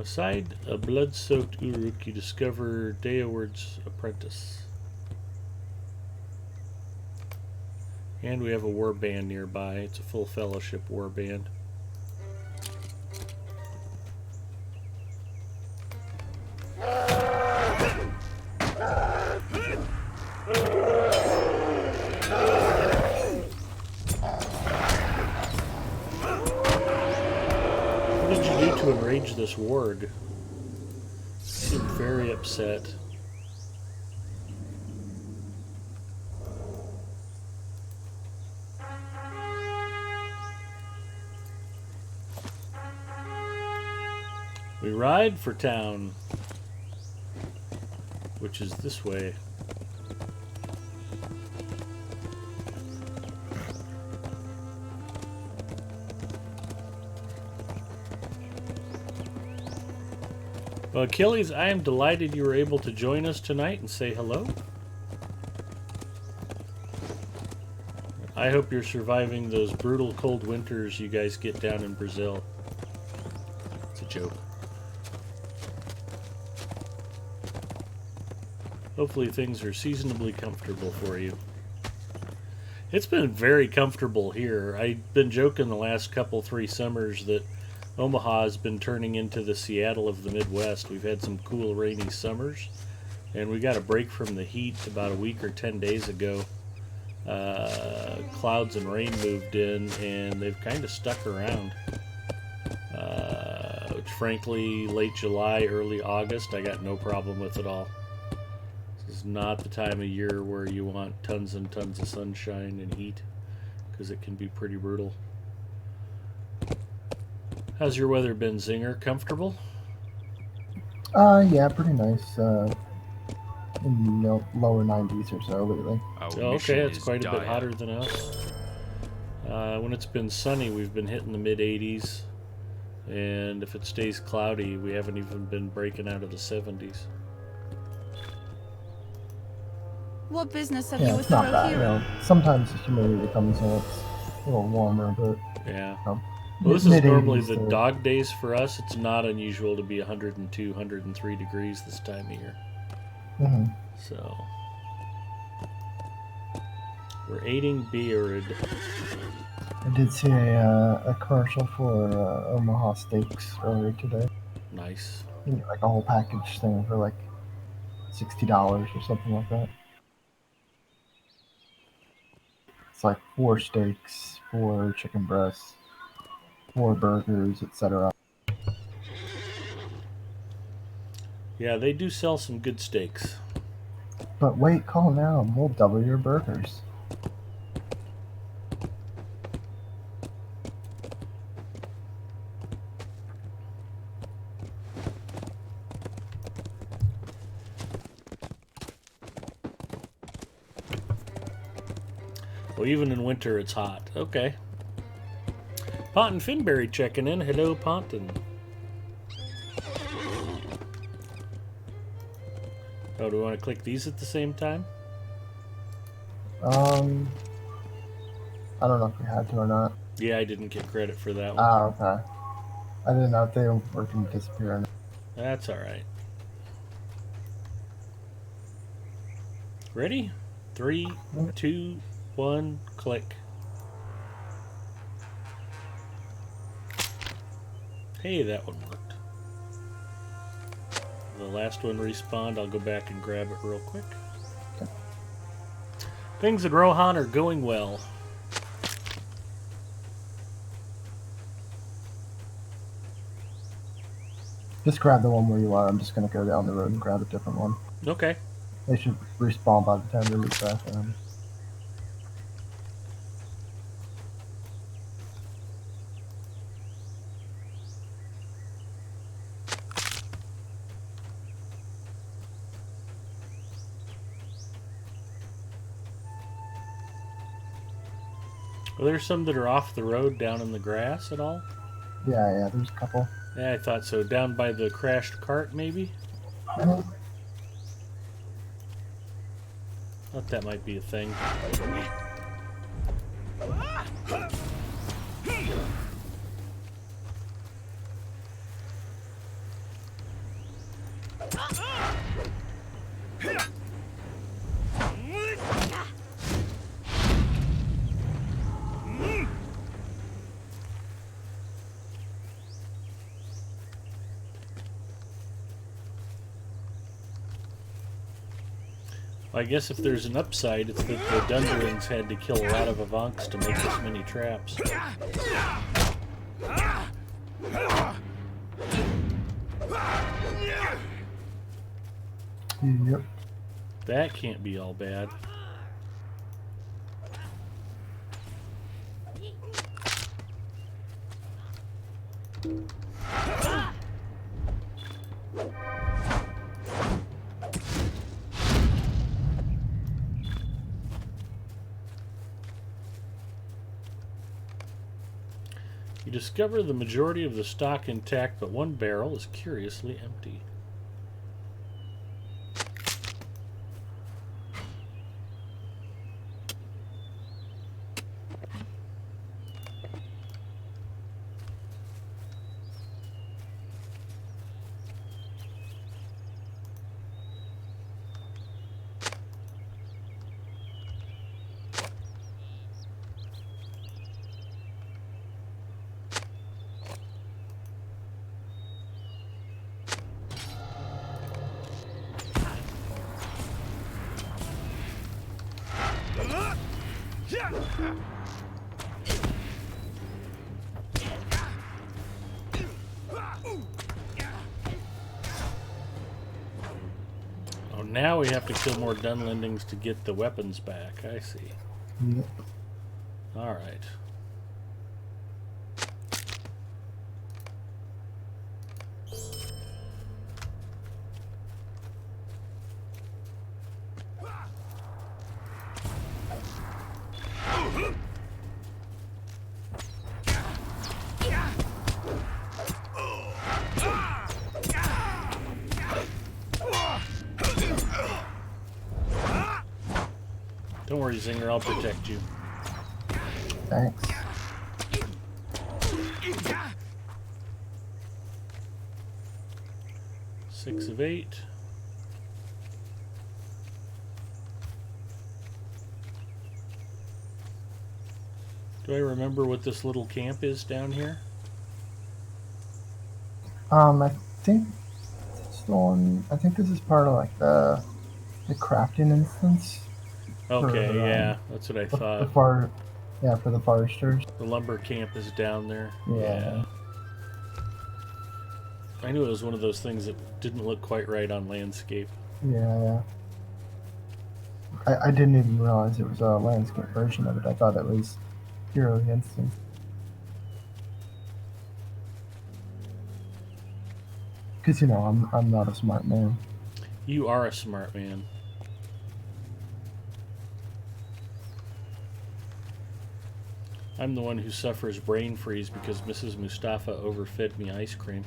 Alongside a blood-soaked Uruk, you discover Daeward's apprentice. And we have a war band nearby. It's a full fellowship war band. What did you do to enrage this warg? You seem very upset. We ride for town, which is this way. Well, Achilles, I am delighted you were able to join us tonight and say hello. I hope you're surviving those brutal cold winters you guys get down in Brazil. It's a joke. Hopefully things are seasonably comfortable for you. It's been very comfortable here. I've been joking the last three summers that Omaha has been turning into the Seattle of the Midwest. We've had some cool rainy summers, and we got a break from the heat about a week or 10 days ago. Clouds and rain moved in, and they've kind of stuck around. Which frankly, late July, early August, I got no problem with at all. This is not the time of year where you want tons and tons of sunshine and heat, because it can be pretty brutal. How's your weather been, Zinger? Comfortable? Yeah, pretty nice. In the lower 90s or so lately. Oh, okay, that's quite a bit hotter than us. When it's been sunny, we've been hitting the mid-80s. And if it stays cloudy, we haven't even been breaking out of the 70s. What business have Yeah, you with it's the not bad. You know, sometimes the humidity comes in, it's a little warmer, but yeah. Well, This is normally the to... dog days for us. It's not unusual to be 102, 103 degrees this time of year. Mm-hmm. So we're eating beard. I did see a commercial for Omaha Steaks earlier today. Nice. You get like a whole package thing for like $60 or something like that. It's like 4 steaks, 4 chicken breasts, 4 burgers, etc. Yeah, they do sell some good steaks. But wait, call now and we'll double your burgers. Well, even in winter, it's hot. Okay. Ponton Finberry checking in. Hello, Ponton. Oh, do we want to click these at the same time? I don't know if we had to or not. Yeah, I didn't get credit for that one. Ah, okay. I didn't know if they were going to disappear or not. That's alright. Ready? 3, 2, 1, click. Hey, that one worked. The last one respawned. I'll go back and grab it real quick. Okay. Things in Rohan are going well. Just grab the one where you are. I'm just going to go down the road and grab a different one. Okay. They should respawn by the time we reach back. Are there some that are off the road down in the grass at all? Yeah, there's a couple. Yeah, I thought so. Down by the crashed cart, maybe? Mhm. Thought that might be a thing. I guess if there's an upside, it's that the Dunderlings had to kill a lot of Avanks to make this many traps. Yep. That can't be all bad. You discover the majority of the stock intact, but one barrel is curiously empty. Oh, now we have to kill more Dunlendings to get the weapons back. I see. Yep. Alright. Don't worry, Zinger, I'll protect you. Thanks. Six of 8. Do I remember what this little camp is down here? I think it's the one. I think this is part of like the crafting instance. Okay, For, yeah, that's what I thought. Yeah, for the foresters. The lumber camp is down there. Yeah. I knew it was one of those things that didn't look quite right on landscape. Yeah. I didn't even realize it was a landscape version of it. I thought it was Hero Instance. Because, you know, I'm not a smart man. You are a smart man. I'm the one who suffers brain freeze because Mrs. Mustafa overfed me ice cream.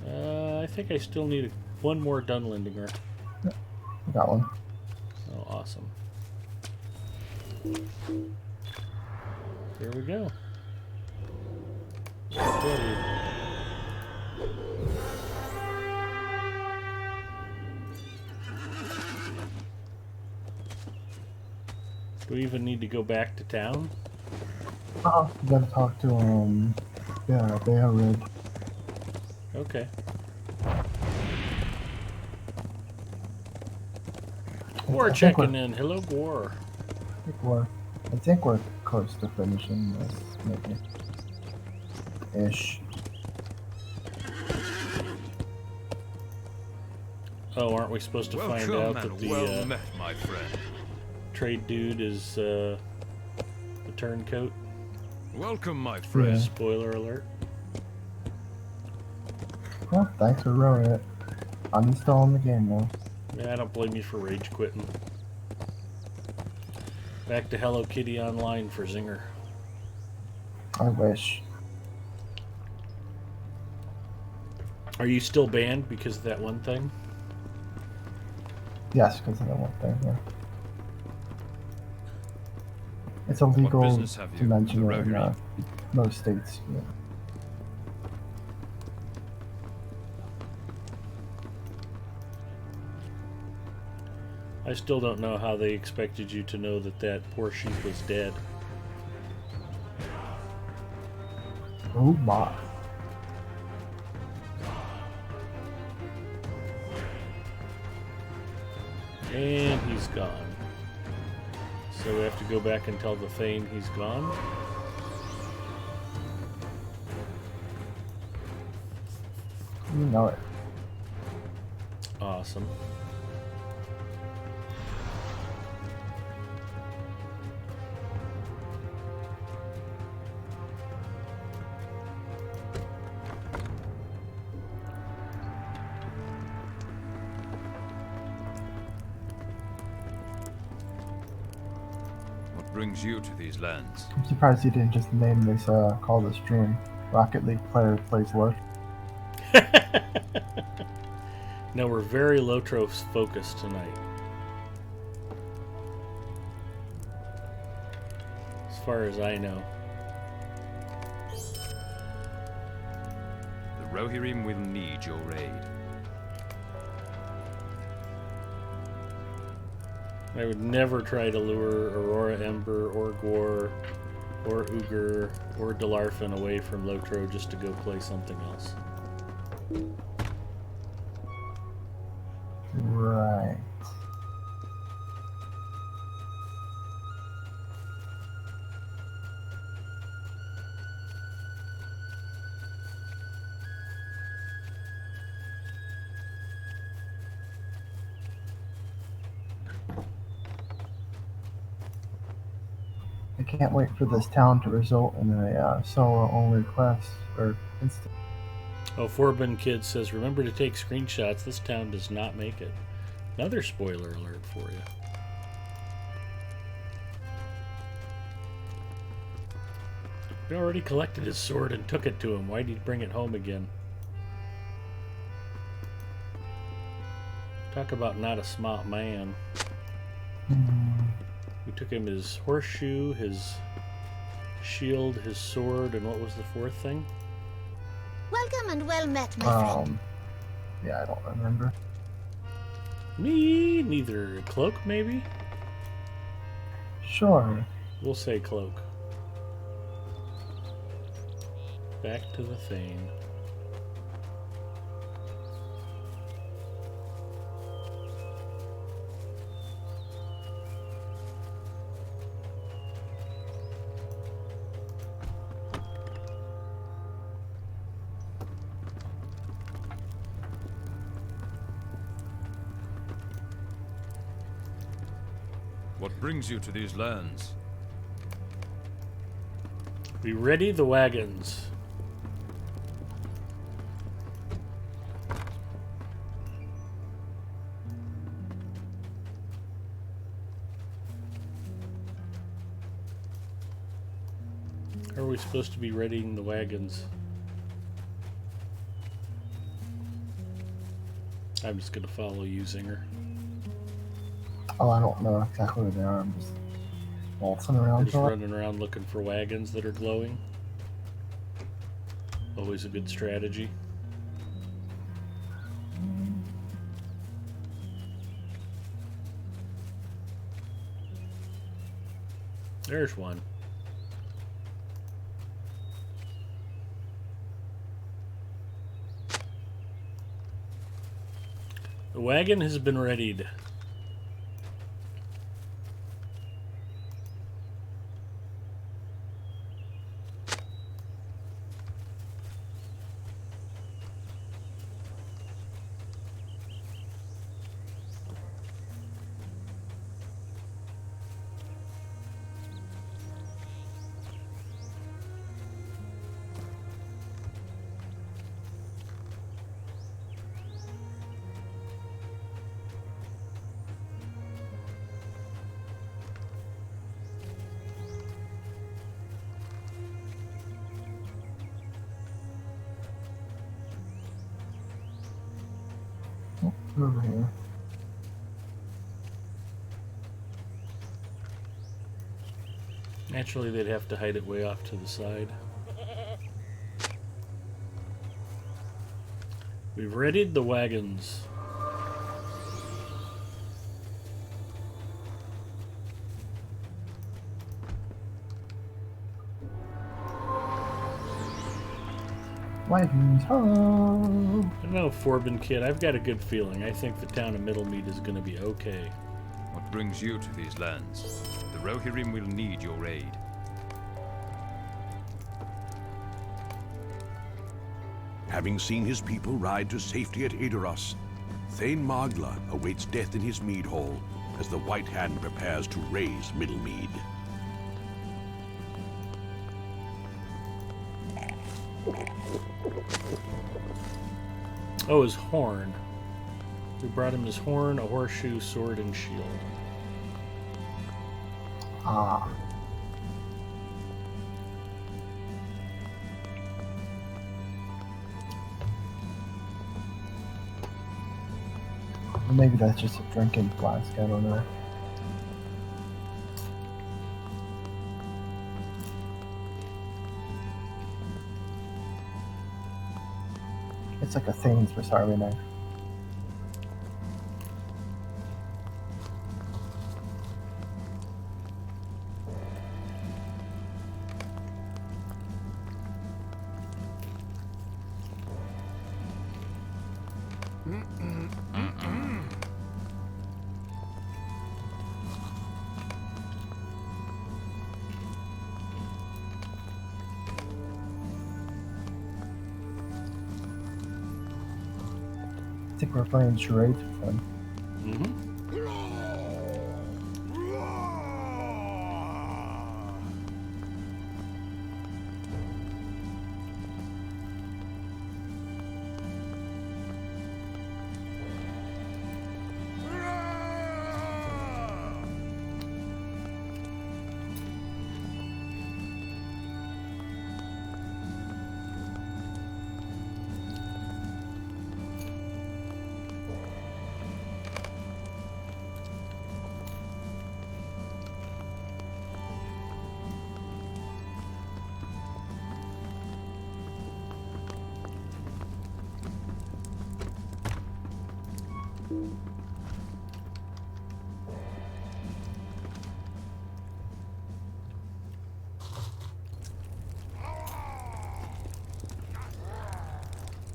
I think I still need one more Dunlendinger. I got one. Oh, awesome. There we go. Ready. Do we even need to go back to town? You gotta talk to, yeah, Bear Red. Okay. War checking in. Hello, War. I think we're close to finishing this, maybe. Ish. Oh, aren't we supposed to find out that the well met, my friend. trade dude is the turncoat? Welcome, my friend. Spoiler alert. Well, thanks for ruining it. I'm installing the game now. Yeah, I don't blame you for rage quitting. Back to Hello Kitty Online for Zinger. I wish. Are you still banned because of that one thing? Yes, because of that one thing, yeah. It's illegal business have to you, mention the it in Rotary? most states. Yeah. I still don't know how they expected you to know that that poor sheep was dead. Oh my. And he's gone. So we have to go back and tell the Thane he's gone. You know it. Awesome. What brings you to these lands? I'm surprised you didn't just name this call this stream Rocket League player plays Lurk. Now we're very Lotros focused tonight. As far as I know. The Rohirrim will need your aid. I would never try to lure Aurora Ember or Gwar or Uger or Delarfin away from Lotro just to go play something else. Right. I can't wait for this town to result in a solo-only quest or instant. Oh, Forbin Kid says, remember to take screenshots. This town does not make it. Another spoiler alert for you. We already collected his sword and took it to him. Why'd he bring it home again? Talk about not a smart man. We took him his horseshoe, his shield, his sword, and what was the fourth thing? Welcome and well met, my friend. Yeah, I don't remember. Me neither. A cloak, maybe? Sure. We'll say cloak. Back to the Thane. What brings you to these lands? We ready the wagons. How are we supposed to be readying the wagons? I'm just gonna follow you, Zinger. Oh, I don't know exactly where they are. I'm just waltzing We're around. just running around looking for wagons that are glowing. Always a good strategy. There's one. The wagon has been readied. Over here. Naturally, they'd have to hide it way off to the side. We've readied the wagons. Wagons, ho! I don't know, Forbin Kid. I've got a good feeling. I think the town of Middlemead is going to be okay. What brings you to these lands? The Rohirrim will need your aid. Having seen his people ride to safety at Aedoros, Thane Magla awaits death in his mead hall as the White Hand prepares to raise Middlemead. Oh, his horn. We brought him his horn, a horseshoe, sword, and shield. Ah. Or maybe that's just a drinking flask, I don't know. It's like a Thane's for Sarvi knife. I think we're playing charades with them. Mm-hmm.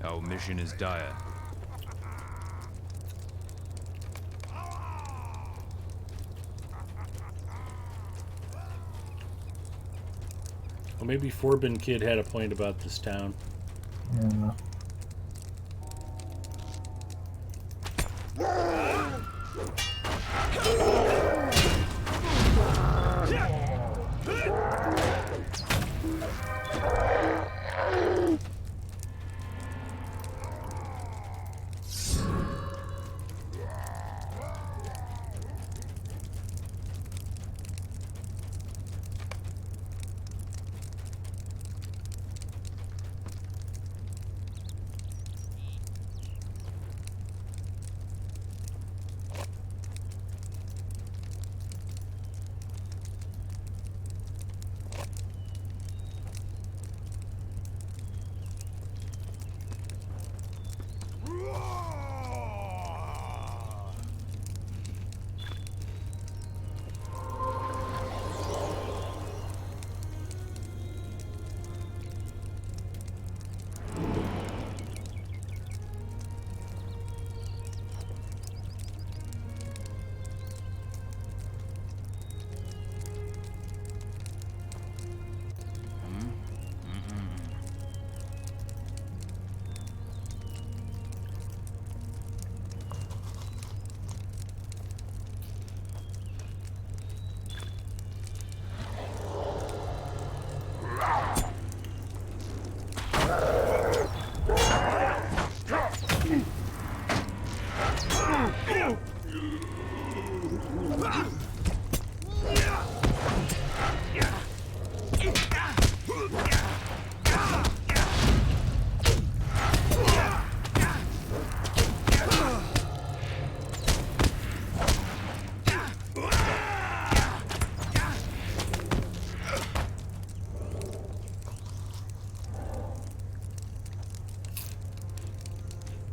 Our mission is dire. Well, maybe Forbin Kid had a point about this town. Yeah.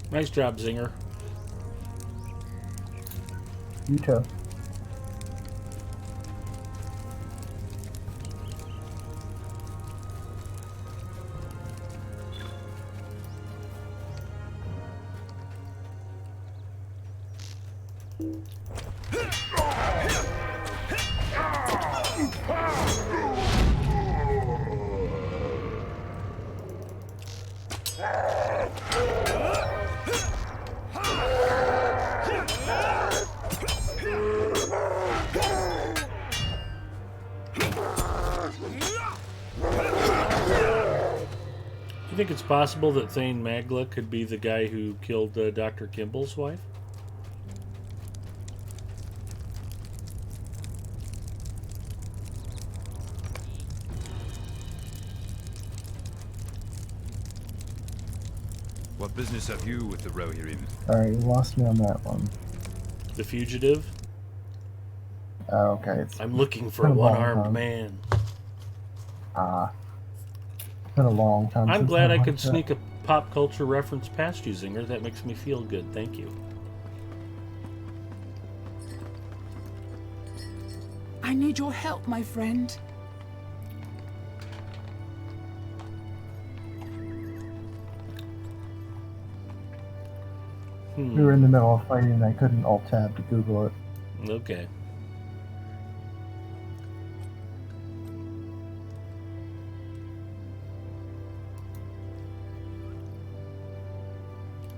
Nice job, Zinger. You too. You think it's possible that Thane Magla could be the guy who killed Dr. Kimball's wife? What business have you with the Rohirrim? Alright, you lost me on that one. The fugitive? Oh, okay. I'm looking for been a a long one-armed time. man. It's been a long time I'm since glad I watched could that. sneak a pop culture reference past you, Zinger. That makes me feel good. Thank you. I need your help, my friend. We were in the middle of fighting and I couldn't alt-tab to Google it. Okay.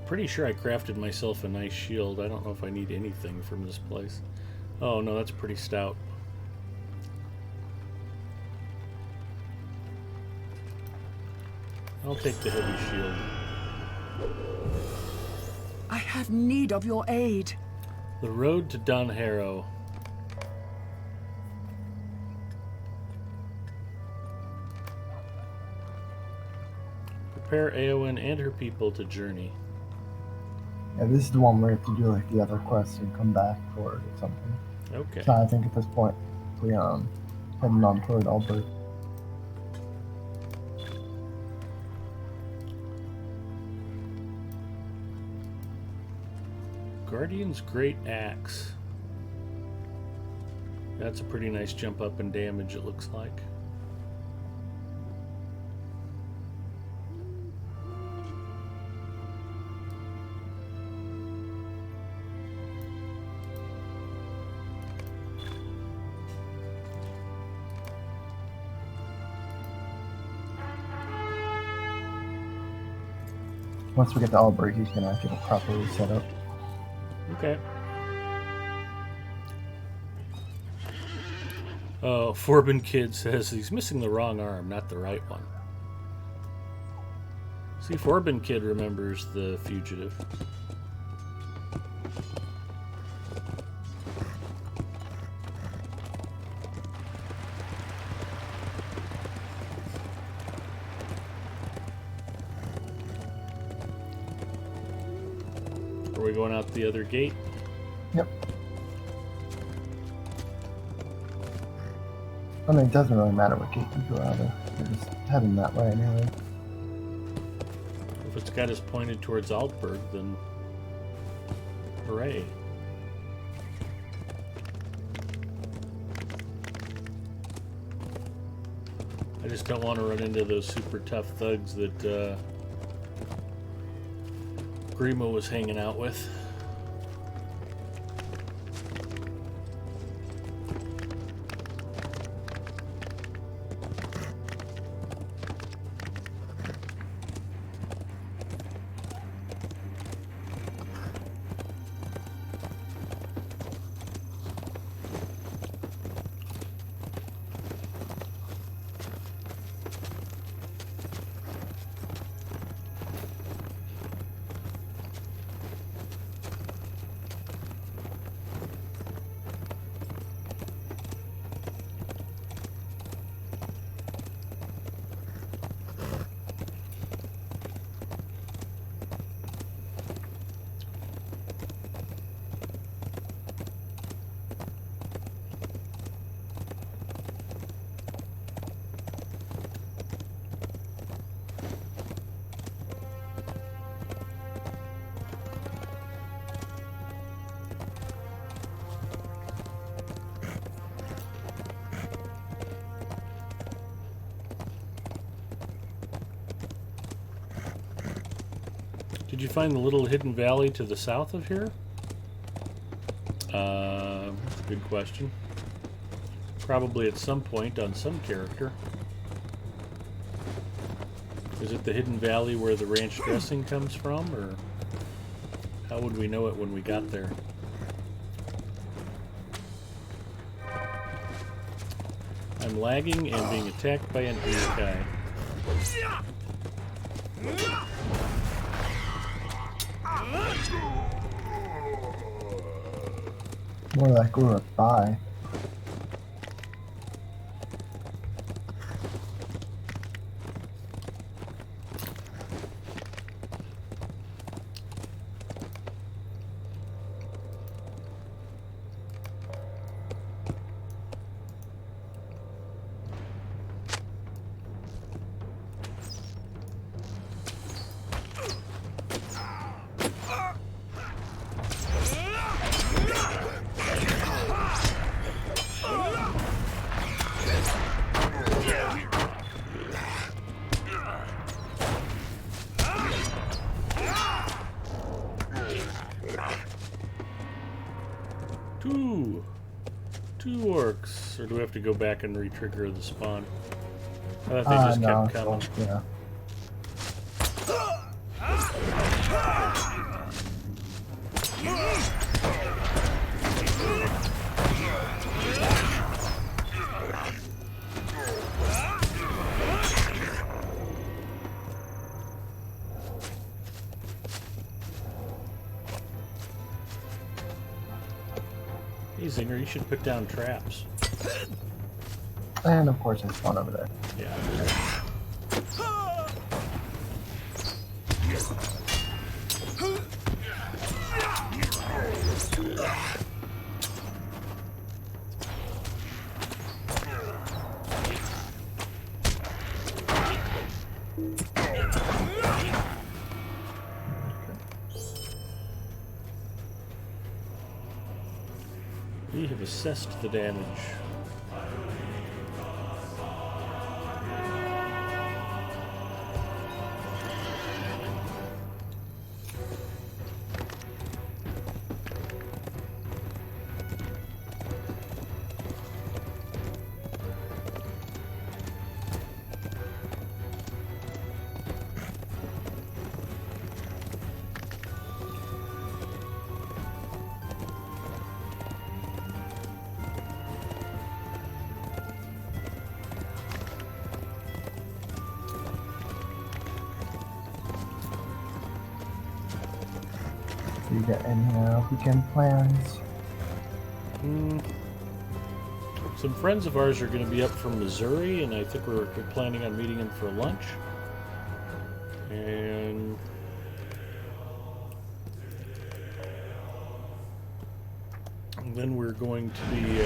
Pretty sure I crafted myself a nice shield. I don't know if I need anything from this place. Oh no, that's pretty stout. I'll take the heavy shield. I have need of your aid. The road to Dunharrow. Prepare Eowyn and her people to journey. Yeah, this is the one where you have to do like the other quests and come back for it or something. Okay. So I think at this point we heading on toward Albert. Guardian's Great Axe. That's a pretty nice jump up in damage, it looks like. Once we get to Albert, he's gonna get it properly set up. Okay. Oh, Forbin Kid says he's missing the wrong arm, not the right one. See, Forbin Kid remembers the fugitive. Are we going out the other gate? Yep. I mean, it doesn't really matter what gate you go out of. We're just heading that way anyway. If it's got us pointed towards Altberg, then hooray. I just don't want to run into those super tough thugs that Grima was hanging out with. Did you find the little hidden valley to the south of here? That's a good question. Probably at some point on some character. Is it the hidden valley where the ranch dressing comes from, or how would we know it when we got there? I'm lagging and being attacked by an Urukai. More like we were by. Two orcs. Or do we have to go back and re-trigger the spawn? I thought they just no, kept coming. so, yeah. Hey Zinger, you should put down traps. And of course there's one over there. Yeah. We have assessed the damage. Do you got any weekend plans? Some friends of ours are going to be up from Missouri, and I think we're planning on meeting them for lunch. And then we're going to be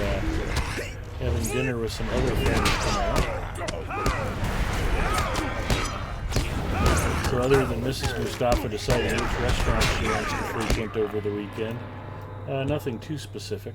having dinner with some other friends tomorrow. So other than Mrs. Mustafa deciding which restaurant she wants to frequent over the weekend, nothing too specific.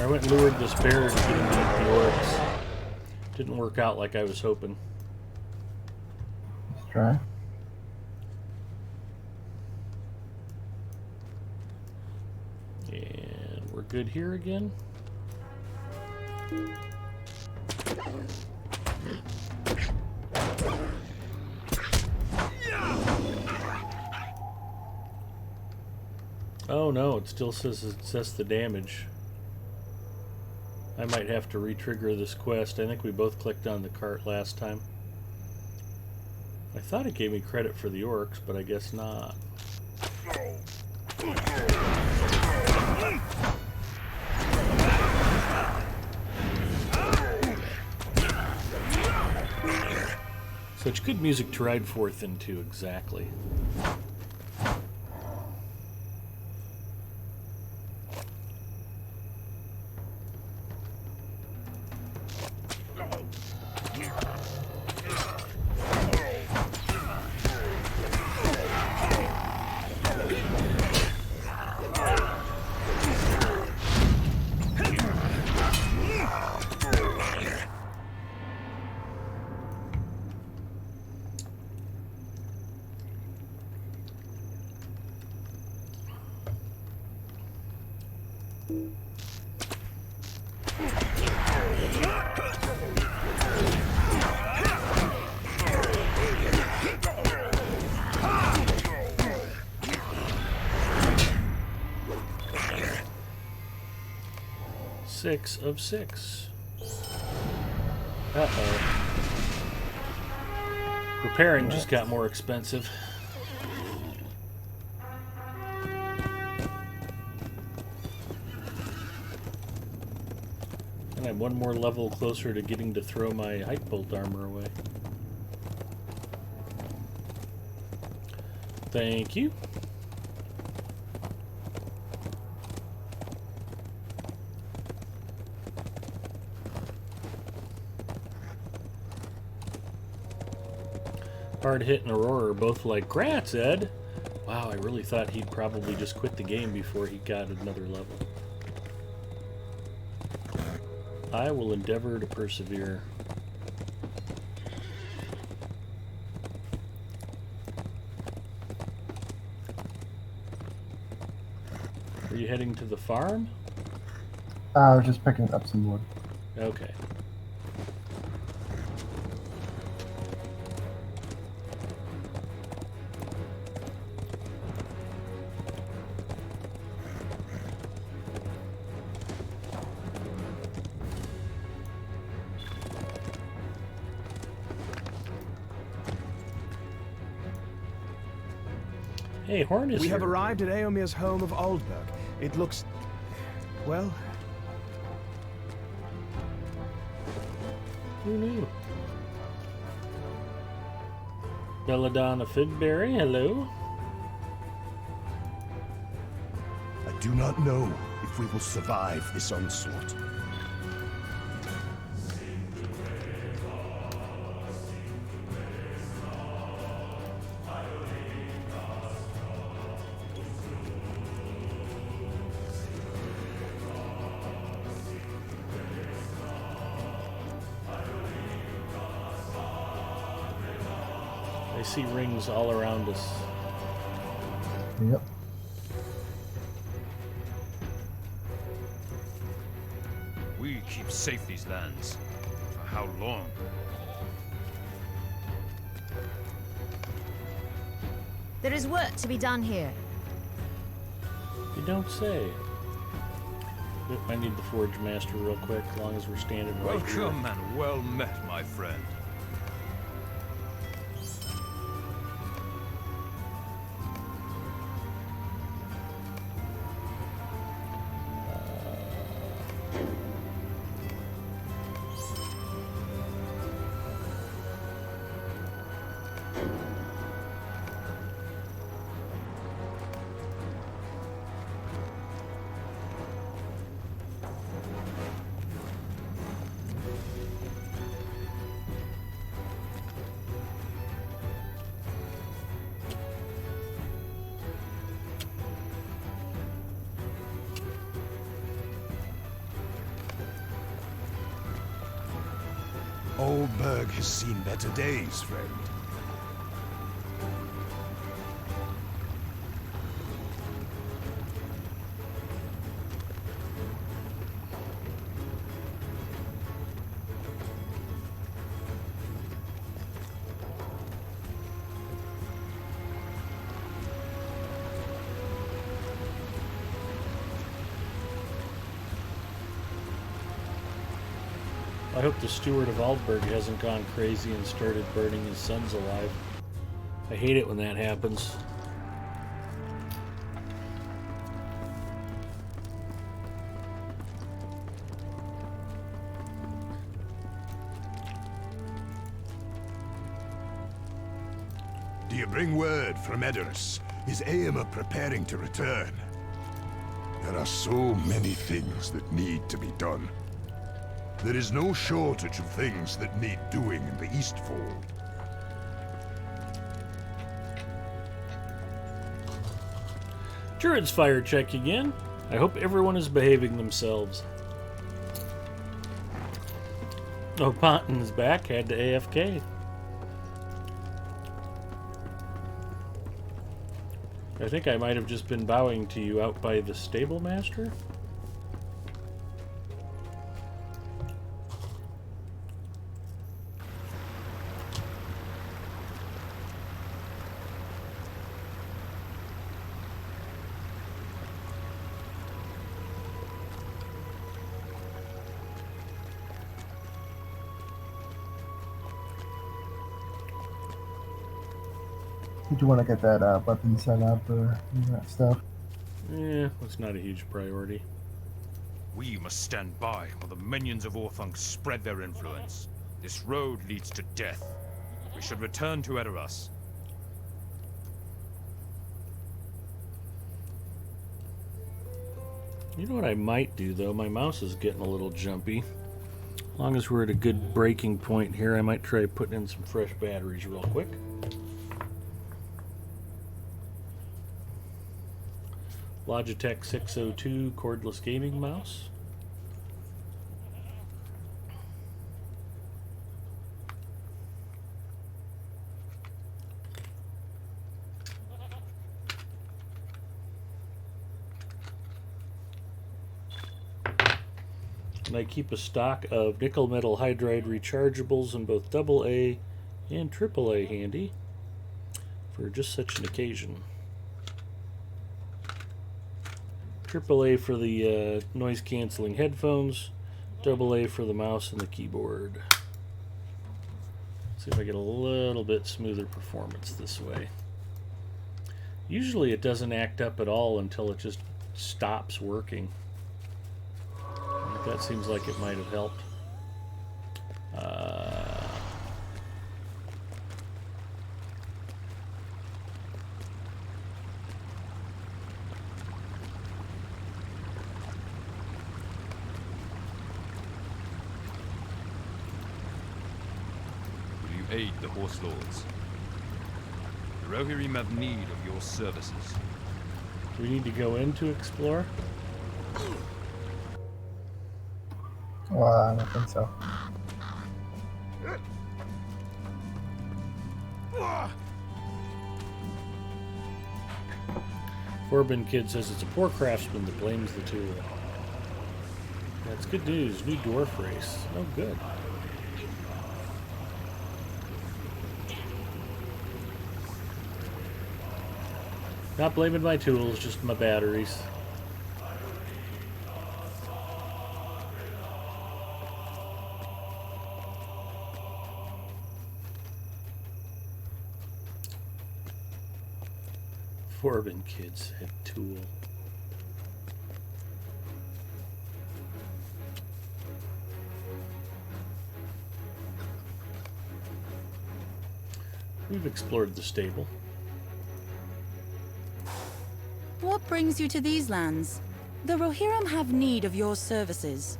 I went and lured this bear to get him to eat the orcs. Didn't work out like I was hoping. Let's try. And we're good here again. Oh no, it still says assess the damage. I might have to re-trigger this quest. I think we both clicked on the cart last time. I thought it gave me credit for the orcs, but I guess not. Such good music to ride forth into, exactly. Six of 6. Uh-oh. Repairing just got more expensive. And I'm one more level closer to getting to throw my height bolt armor away. Thank you. Hard Hit and Aurora are both like, "Grats, Ed!" Wow, I really thought he'd probably just quit the game before he got another level. I will endeavor to persevere. Are you heading to the farm? I was just picking up some wood. Okay. Hey, Horn is We have here. arrived at Eomir's home of Aldberg. It looks... well... Who knew? Belladonna Figberry, hello. I do not know if we will survive this onslaught. I see rings all around us. Yep. We keep safe these lands. For how long? There is work to be done here. You don't say. Yep, I need the Forge Master real quick, as long as we're standing right here. Welcome and well met, my friend. Aldberg has seen better days, friend. I hope the steward of Aldberg hasn't gone crazy and started burning his sons alive. I hate it when that happens. Do you bring word from Edoras? Is Aema preparing to return? There are so many things that need to be done. There is no shortage of things that need doing in the Eastfold. Druid's fire check again. I hope everyone is behaving themselves. Oh, Ponton's back. Had to AFK. I think I might have just been bowing to you out by the stable master. Did you want to get that weapon set up or any of that stuff? It's not a huge priority. We must stand by while the minions of Orthunk spread their influence. This road leads to death. We should return to Edoras. You know what I might do, though? My mouse is getting a little jumpy. As long as we're at a good breaking point here, I might try putting in some fresh batteries real quick. Logitech 602 cordless gaming mouse. And I keep a stock of nickel metal hydride rechargeables in both AA and AAA handy for just such an occasion. AAA for the noise cancelling headphones, AA for the mouse and the keyboard. See if I get a little bit smoother performance this way. Usually it doesn't act up at all until it just stops working. That seems like it might have helped. Will you aid the Horse Lords? The Rohirrim have need of your services. Do we need to go in to explore? Well, I don't think so. Corbin Kid says it's a poor craftsman that blames the tool. That's good news. New dwarf race. Oh, good. Not blaming my tools, just my batteries. Corbin Kid said tool. We've explored the stable. What brings you to these lands? The Rohirrim have need of your services.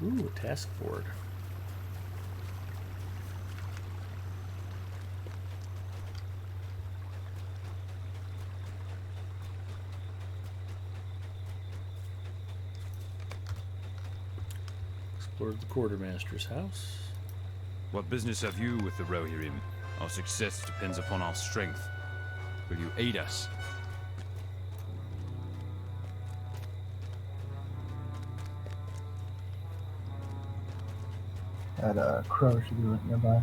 Ooh, a task board. Explored the quartermaster's house. What business have you with the Rohirrim? Our success depends upon our strength. Will you aid us? That crow should be right nearby.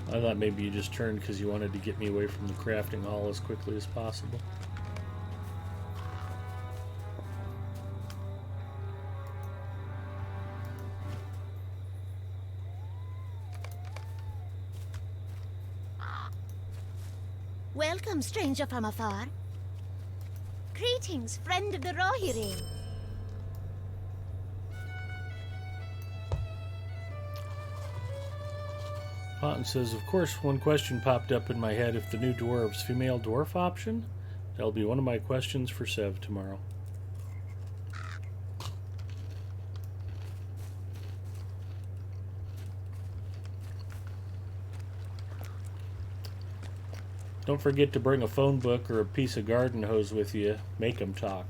I thought maybe you just turned because you wanted to get me away from the crafting hall as quickly as possible. Welcome, stranger from afar. Greetings, friend of the Rohirrim. Cotton says, of course, one question popped up in my head. If the new dwarves female dwarf option? That'll be one of my questions for Sev tomorrow. Don't forget to bring a phone book or a piece of garden hose with you. Make them talk.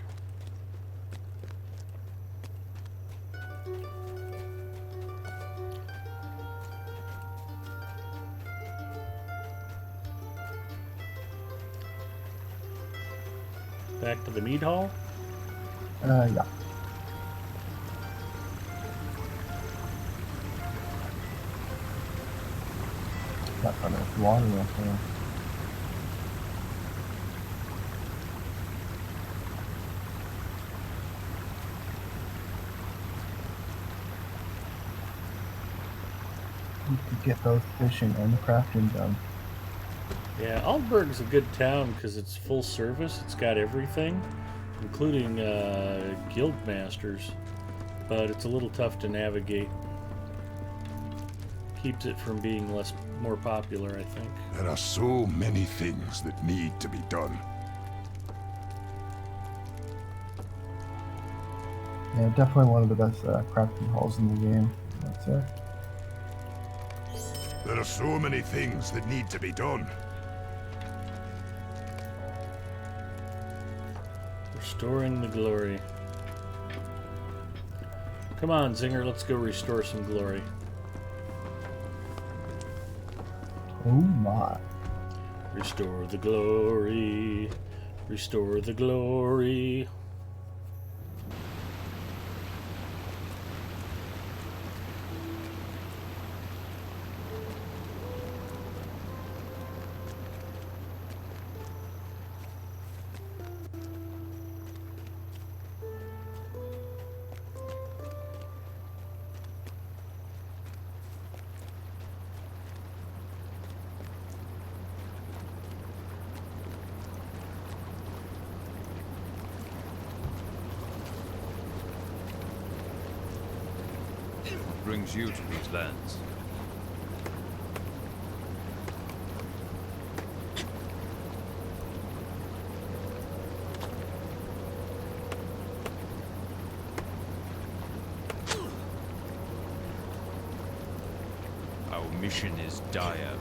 Back to the mead hall? Yeah. Got enough water up there. You could get both fishing and crafting done. Yeah, Aldburg's a good town because it's full service. It's got everything, including guild masters, but it's a little tough to navigate. Keeps it from being more popular, I think. There are so many things that need to be done. Yeah, definitely one of the best crafting halls in the game, I'd say. There are so many things that need to be done. Restoring the glory. Come on, Zinger, let's go restore some glory. Oh my. Restore the glory. Restore the glory. Brings you to these lands? Our mission is dire.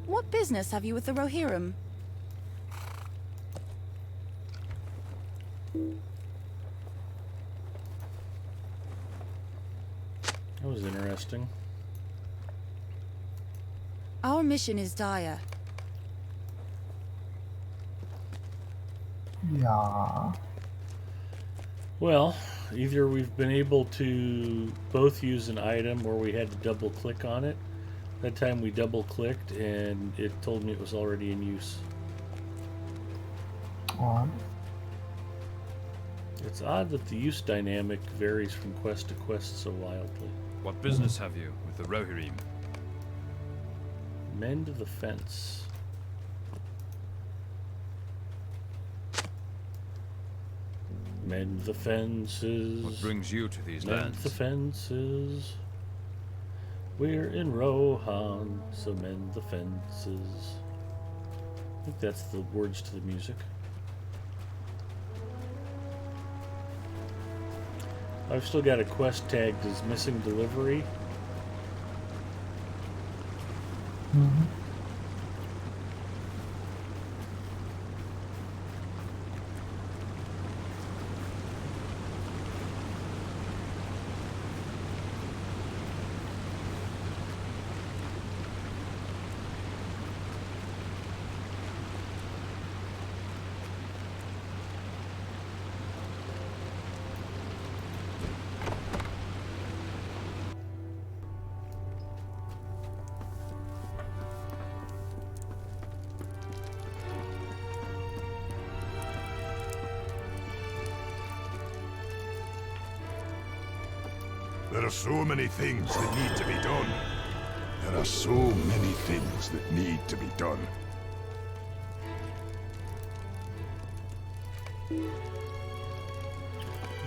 What business have you with the Rohirrim? That was interesting. Our mission is dire. Yeah. Well, either we've been able to both use an item or we had to double click on it. That time we double clicked and it told me it was already in use. Odd. It's odd that the use dynamic varies from quest to quest so wildly. What business have you with the Rohirrim? Mend the fence. Mend the fences. What brings you to these Mend lands? the fences. We're in Rohan, so mend the fences. I think that's the words to the music. I've still got a quest tagged as missing delivery. Mm-hmm. There are so many things that need to be done. There are so many things that need to be done.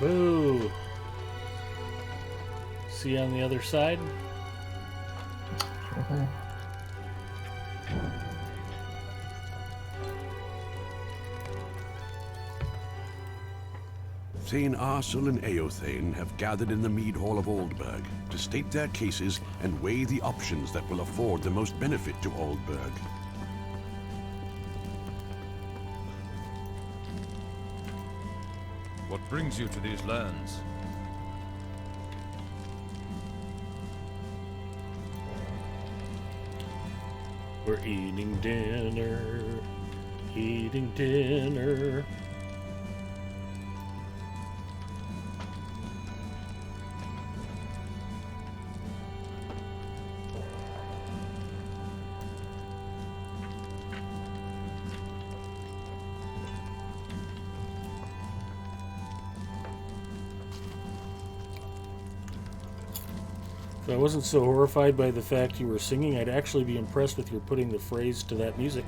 Boo. See you on the other side? Sure thing. Thane Arsel and Eothane have gathered in the Mead Hall of Oldburg to state their cases and weigh the options that will afford the most benefit to Oldburg. What brings you to these lands? We're eating dinner. Eating dinner. If I wasn't so horrified by the fact you were singing, I'd actually be impressed with your putting the phrase to that music.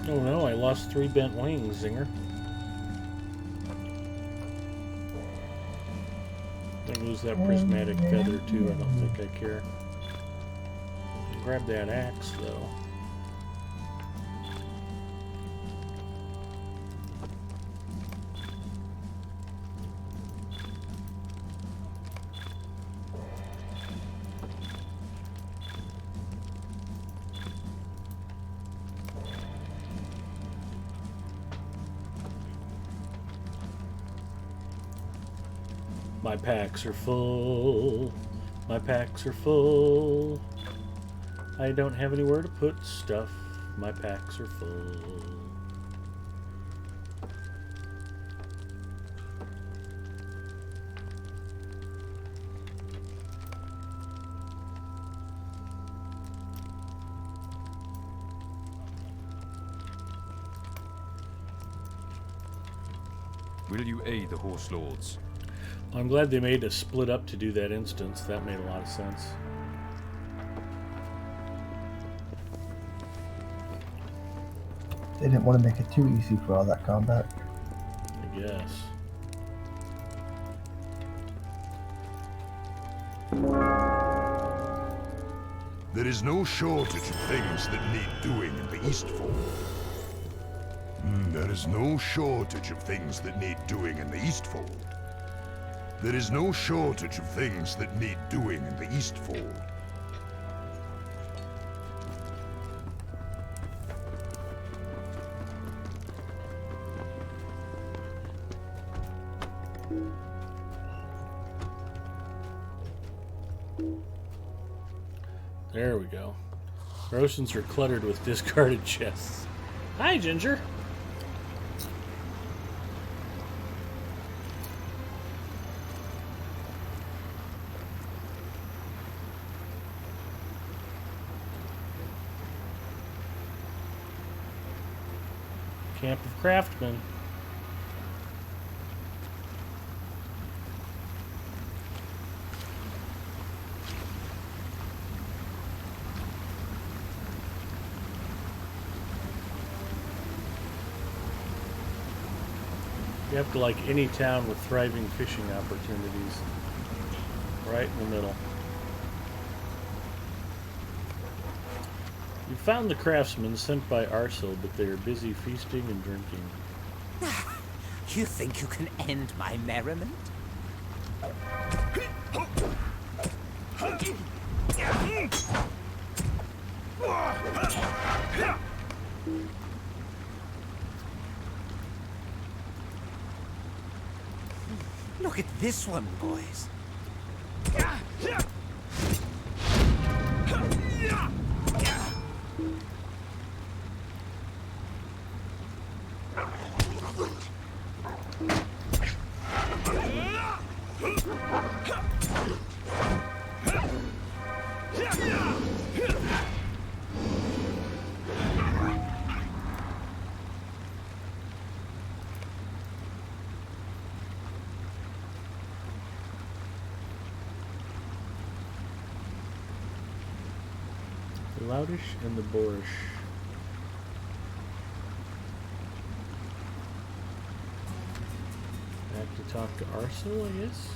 Oh no, I lost 3 bent wings, Zinger. I lose that prismatic feather too, I don't think I care. Grab that axe though. My packs are full. My packs are full. I don't have anywhere to put stuff. My packs are full. Will you aid the Horse Lords? I'm glad they made us split up to do that instance. That made a lot of sense. They didn't want to make it too easy for all that combat. I guess. There is no shortage of things that need doing in the Eastfold. There is no shortage of things that need doing in the Eastfold. There is no shortage of things that need doing in the Eastfold. There we go. Our oceans are cluttered with discarded chests. Hi, Ginger. Camp of Craftsmen. You have to like any town with thriving fishing opportunities. Right in the middle. You found the craftsmen sent by Arsel, but they are busy feasting and drinking. You think you can end my merriment? Look at this one, boys. The Loudish and the Boorish. Back to talk to Arsenal, I guess.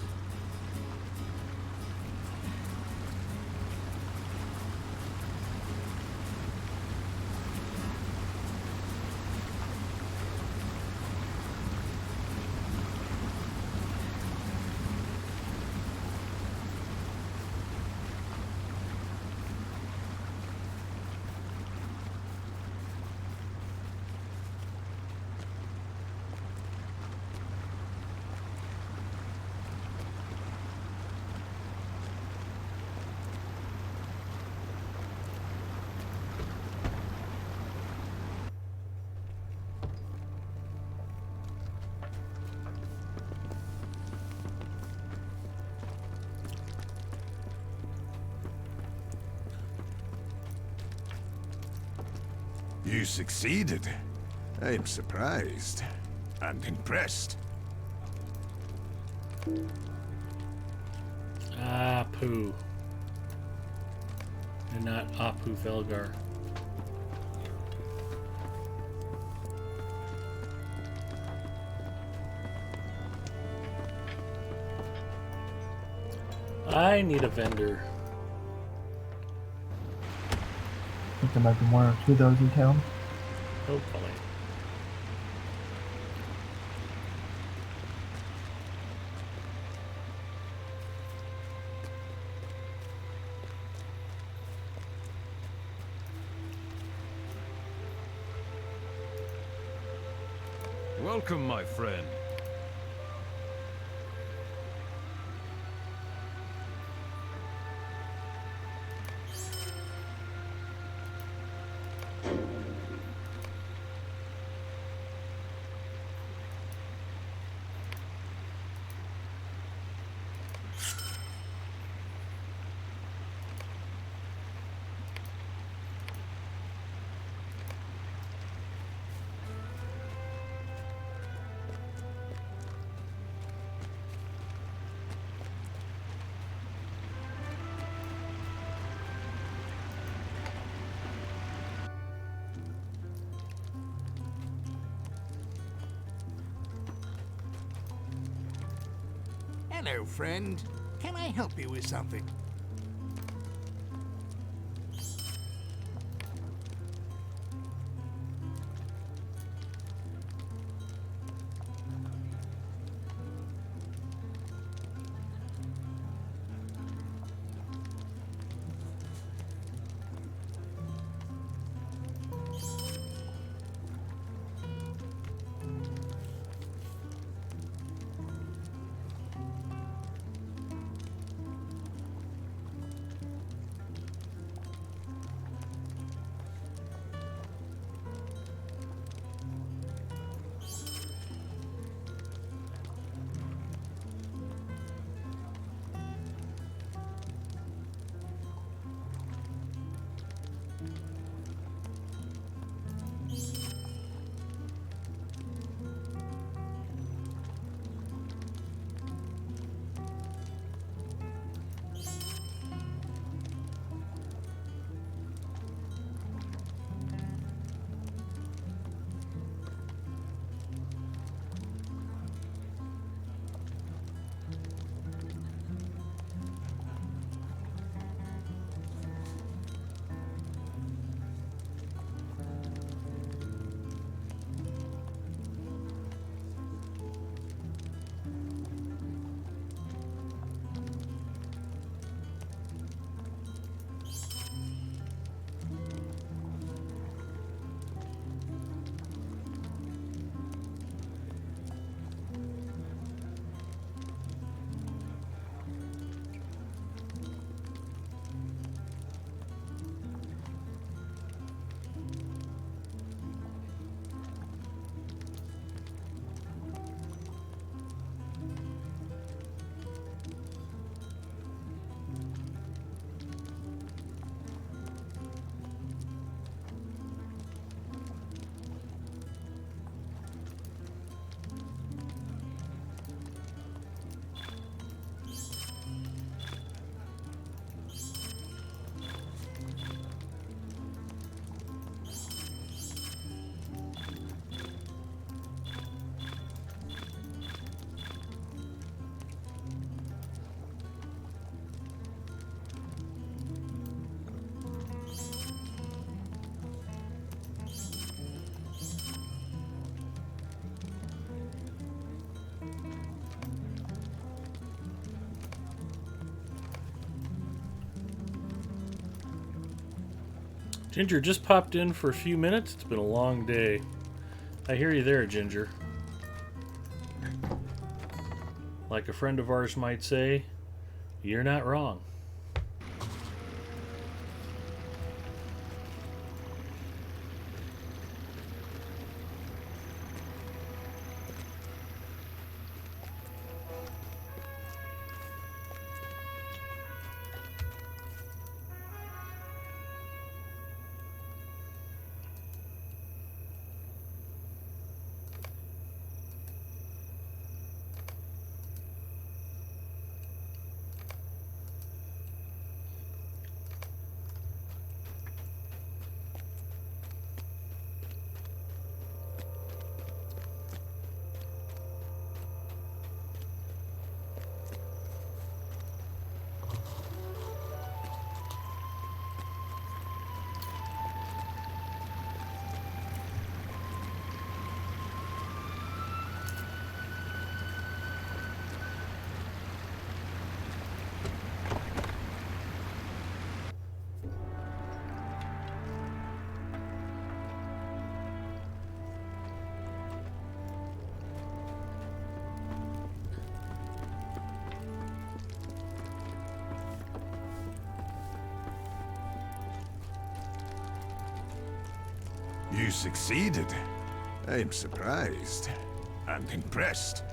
You succeeded. I am surprised and impressed. Apu. And not Apu Felgar. I need a vendor. I think there might be one or two of those in town. Hopefully. Welcome, my friend. Hello, friend. Can I help you with something? Ginger just popped in for a few minutes. It's been a long day. I hear you there, Ginger. Like a friend of ours might say, you're not wrong. You succeeded. I'm surprised and impressed.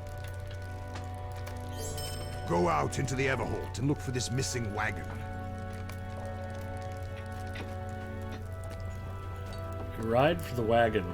Go out into the Everholt and look for this missing wagon. Ride for the wagon.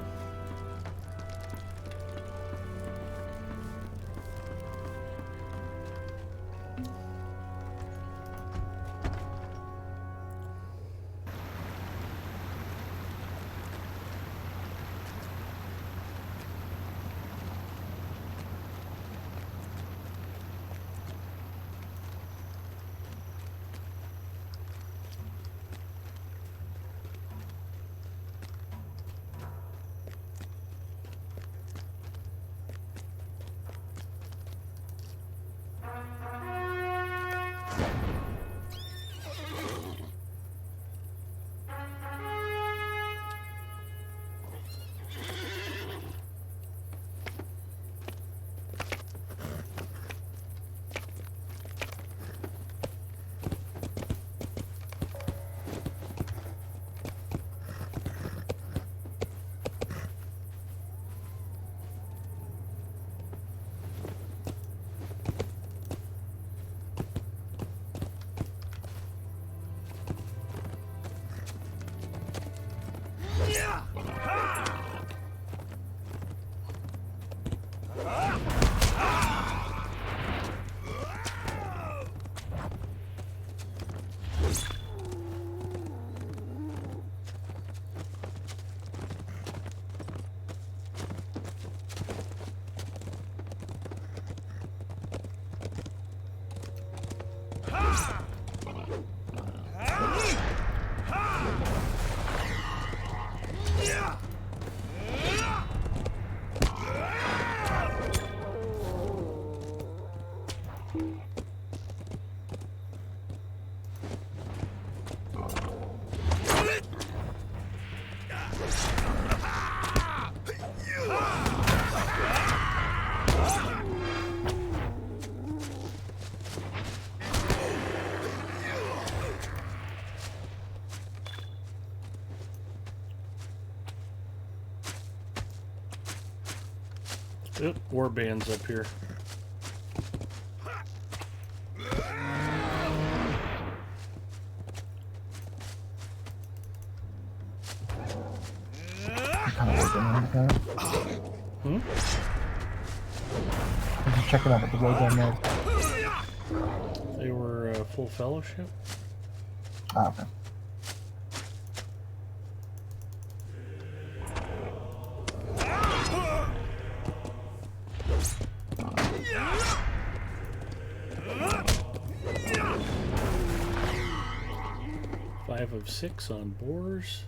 Oop, warbands up here. Kind of working on that. Hmm? I'm just checking out what the roads on there. They were full fellowship. Ah, okay. Five of 6 on boars.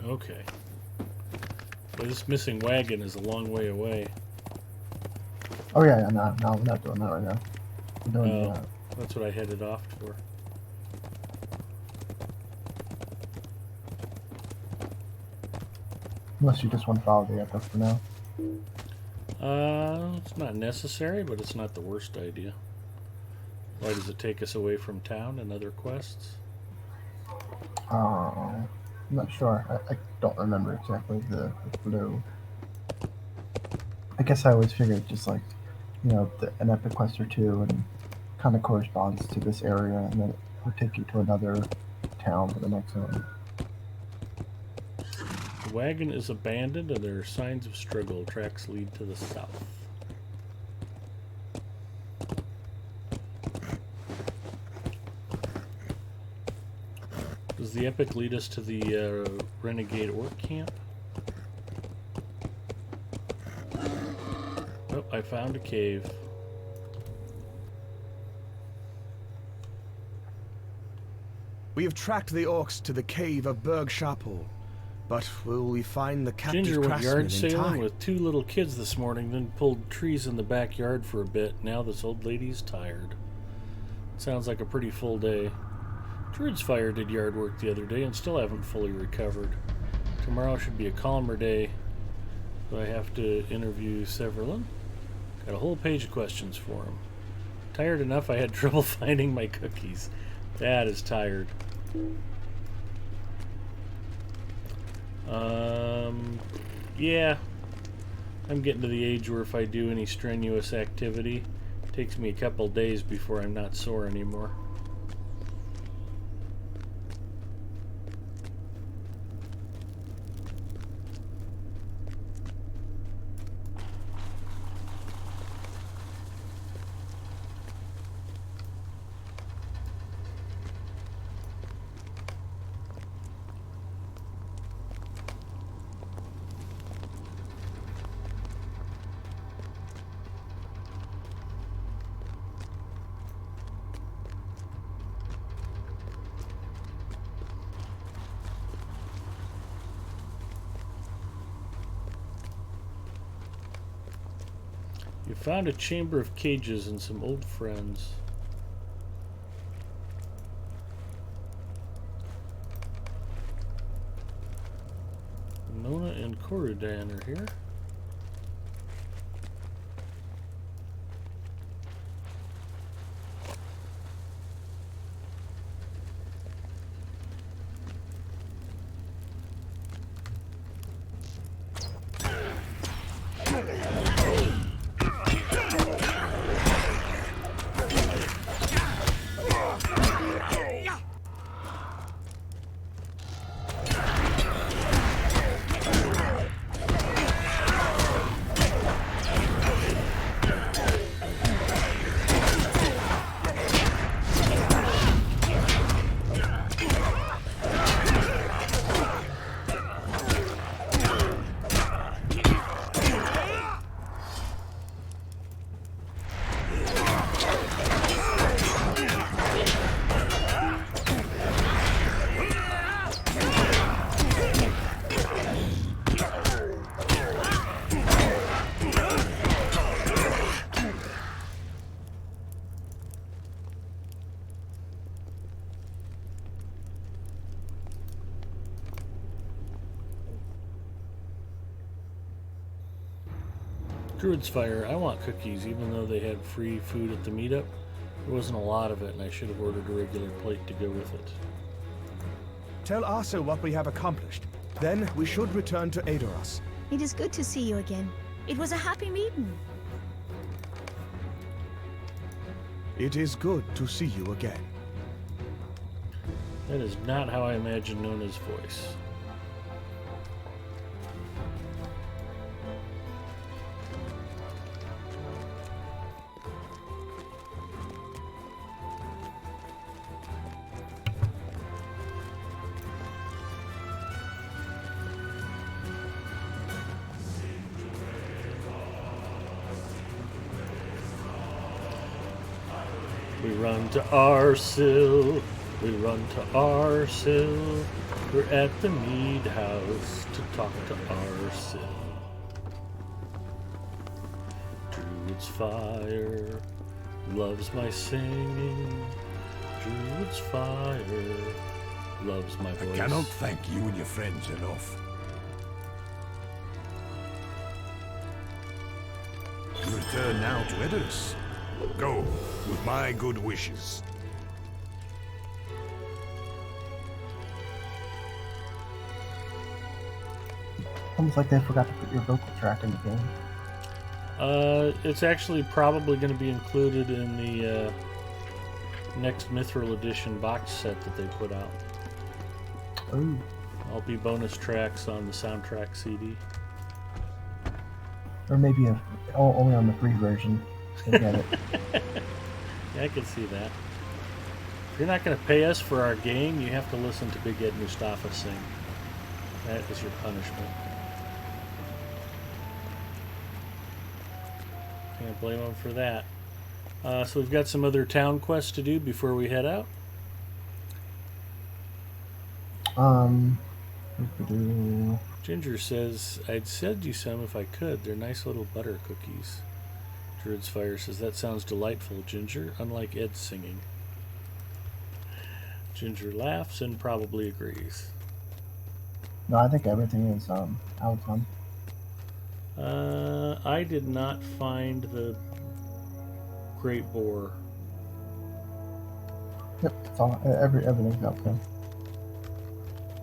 Okay. But this missing wagon is a long way away. Oh yeah, no, we're not doing that right now. We're doing Oh, that's what I headed off for. unless you just want to follow the epic for now. It's not necessary, but it's not the worst idea. Why does it take us away from town and other quests? I'm not sure. I don't remember exactly the clue. I guess I always figured just like, an epic quest or two and kind of corresponds to this area, and then it would take you to another town for the next one. The wagon is abandoned and there are signs of struggle. Tracks lead to the south. Does the epic lead us to the renegade orc camp? Oh, I found a cave. We have tracked the orcs to the cave of Berg Shapol, but will we find the captive Ginger went craftsman yard in sailing time? with 2 little kids this morning, then pulled trees in the backyard for a bit. Now this old lady's tired. Sounds like a pretty full day. Druid's Fire did yard work the other day and still haven't fully recovered. Tomorrow should be a calmer day, so I have to interview Severlin. Got a whole page of questions for him. Tired enough I had trouble finding my cookies. That is tired. Yeah. I'm getting to the age where if I do any strenuous activity, it takes me a couple days before I'm not sore anymore. You found a chamber of cages and some old friends. Nona and Korudan are here. Druid's Fire, I want cookies, even though they had free food at the meetup. There wasn't a lot of it, and I should have ordered a regular plate to go with it. Tell Asa what we have accomplished. Then we should return to Aedoras. It is good to see you again. It was a happy meeting. It is good to see you again. That is not how I imagined Nona's voice. We run to Arsil, We run to Arsil. We're at the Mead House to talk to Arsil. Druid's fire loves my singing. Druid's fire loves my voice. I cannot thank you and your friends enough. You return now to Edoras. Go, with my good wishes. Almost like they forgot to put your vocal track in the game. It's actually probably going to be included in the next Mithril Edition box set that they put out. Ooh. All be bonus tracks on the soundtrack CD. Or maybe only on the free version. They get it. Yeah, I can see that. If you're not going to pay us for our game, you have to listen to Big Ed Mustafa sing. That is your punishment. Can't blame him for that. So we've got some other town quests to do before we head out. Ginger says, I'd send you some if I could. They're nice little butter cookies. Druid's Fire says, that sounds delightful, Ginger, unlike Ed's singing. Ginger laughs and probably agrees. No, I think everything is outcome. I did not find the Great Boar. Yep, it's all everything's outcome.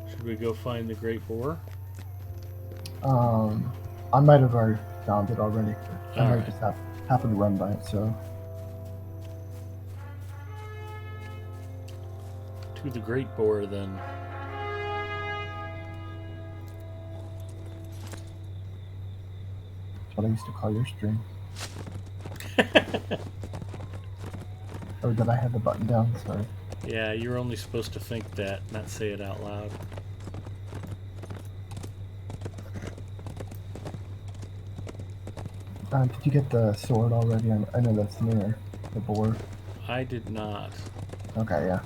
Should we go find the Great Boar? I might have already found it already. I might just happen to run by it, so. To the Great Boar, then. That's what I used to call your stream. Or did I have the button down? Sorry. Yeah, you're only supposed to think that, not say it out loud. Did you get the sword already? I know that's near the boar. I did not. Okay, yeah,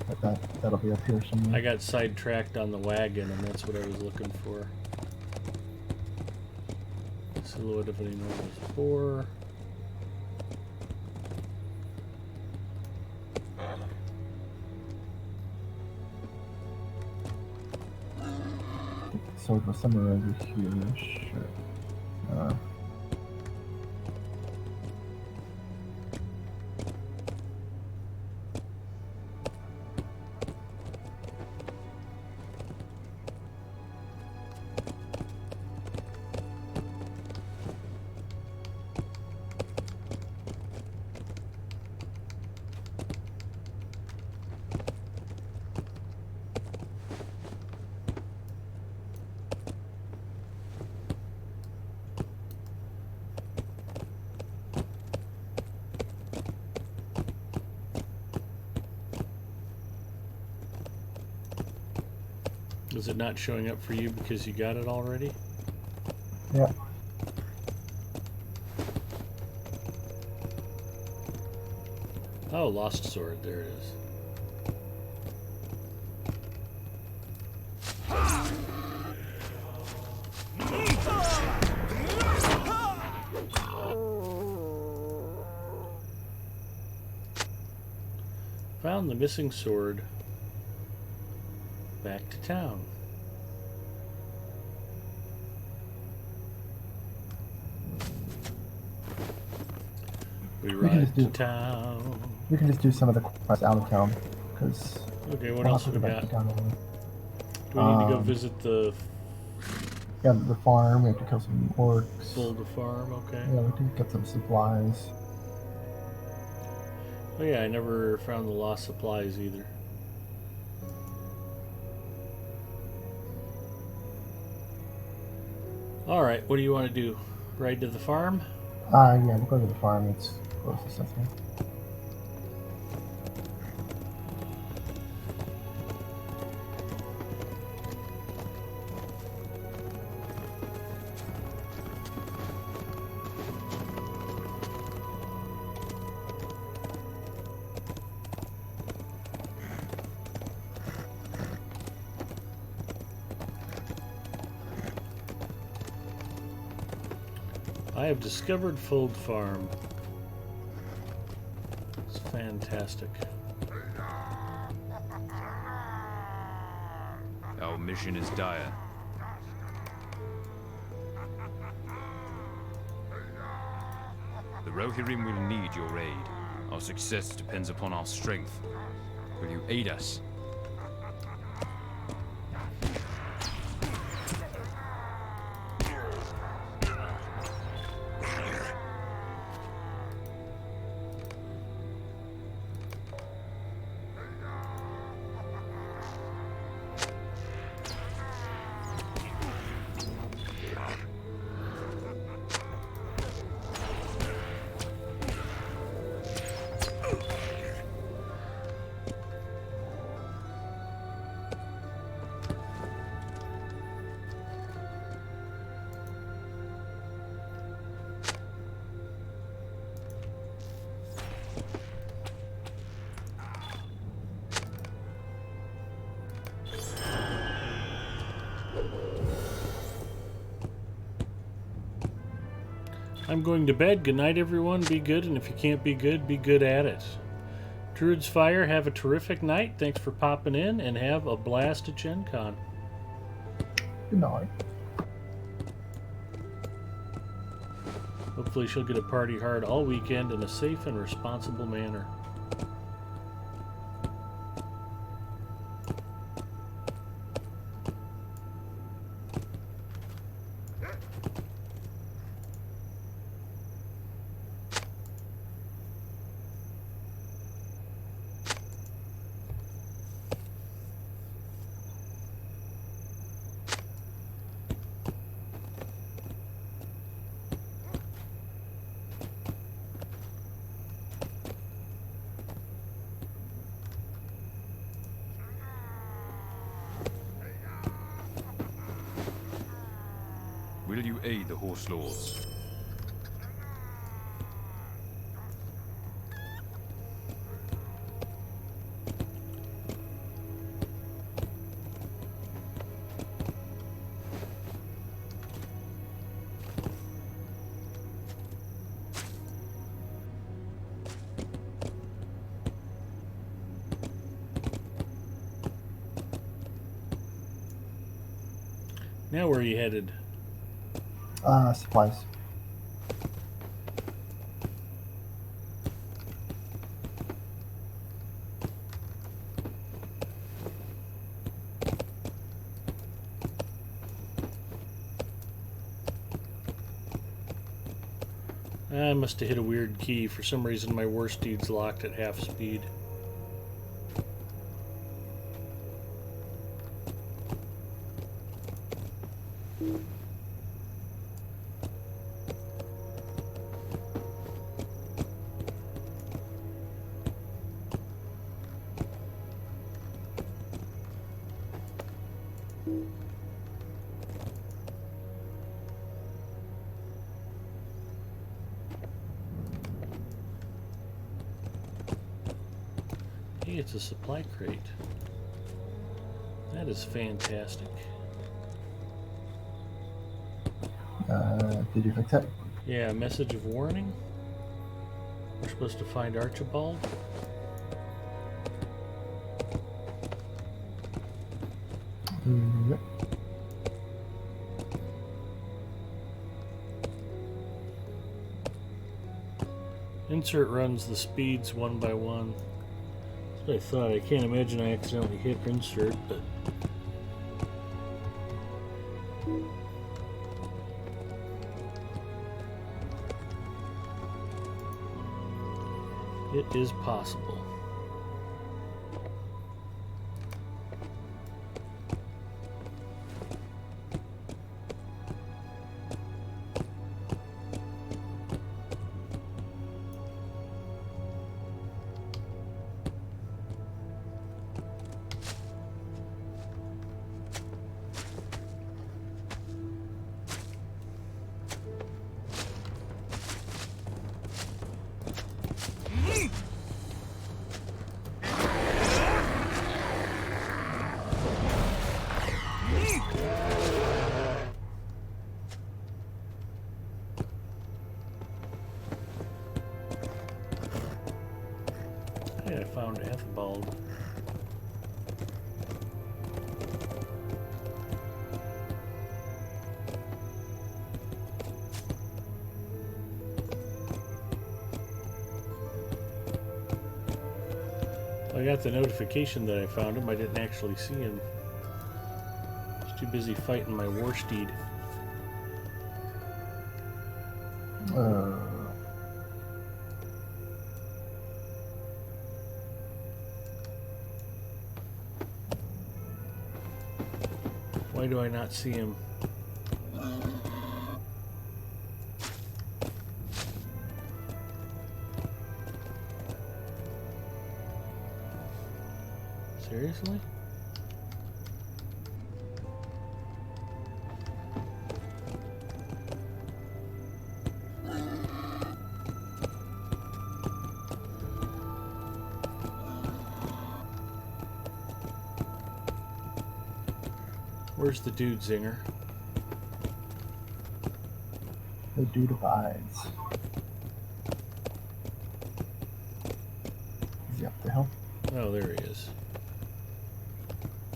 that'll be up here somewhere. I got sidetracked on the wagon, and that's what I was looking for. Silhouette of an enormous boar. The sword was somewhere over here. Sure. Is it not showing up for you because you got it already? Yeah. Oh, lost sword. There it is. Found the missing sword. Back to town. We ride to town. We can just do some of the quests out of town, because. Okay, what else we got? Do we need to go visit the? Yeah, the farm. We have to kill some orcs. Build a farm. Okay. Yeah, we can get some supplies. Oh yeah, I never found the lost supplies either. Alright, what do you want to do? Ride to the farm? Yeah, we'll go to the farm. It's closest, I think. I have discovered Fold Farm. It's fantastic. Our mission is dire. The Rohirrim will need your aid. Our success depends upon our strength. Will you aid us? I'm going to bed. Good night, everyone. Be good, and if you can't be good at it. Druid's Fire, have a terrific night. Thanks for popping in, and have a blast at Gen Con. Good night. Hopefully she'll get a party hard all weekend in a safe and responsible manner. Will you aid the Horse Lords? Now where are you headed? Supplies. I must have hit a weird key. For some reason my worst deed's locked at half speed. Hey, it's a supply crate. That is fantastic. Did you fix it? Yeah, message of warning. We're supposed to find Archibald. Yep. Insert runs the speeds one by one. That's what I thought. I can't imagine I accidentally hit insert, but it is possible. Hey, I found Athbald. I got the notification that I found him. I didn't actually see him. I was too busy fighting my war steed. Why do I not see him? Seriously? Where's the dude, Zinger? The dude abides. Is he up the hill? Oh, there he is.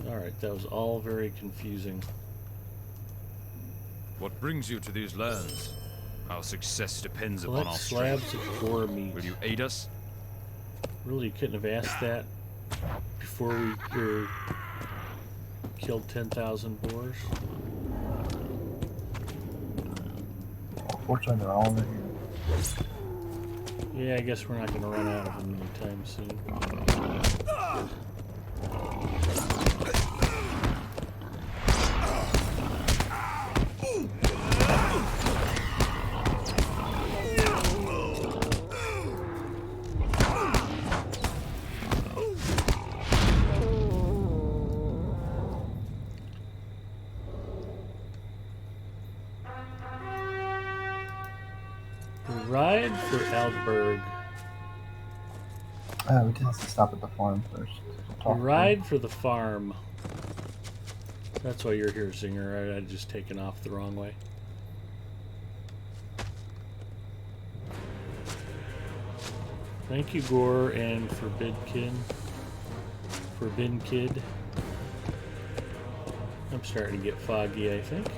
Alright, that was all very confusing. What brings you to these lands? Our success depends upon Collect our slabs strength. of boar meat. Will you aid us? Really, you couldn't have asked that before we killed 10,000 boars? Fortunately, they're all over here. Yeah, I guess we're not going to run out of them anytime soon. Ride for Alberg. We just have to stop at the farm first. Ride for the farm. That's why you're here, Zinger. I'd just taken off the wrong way. Thank you, Gore and Forbidden Kid. I'm starting to get foggy, I think.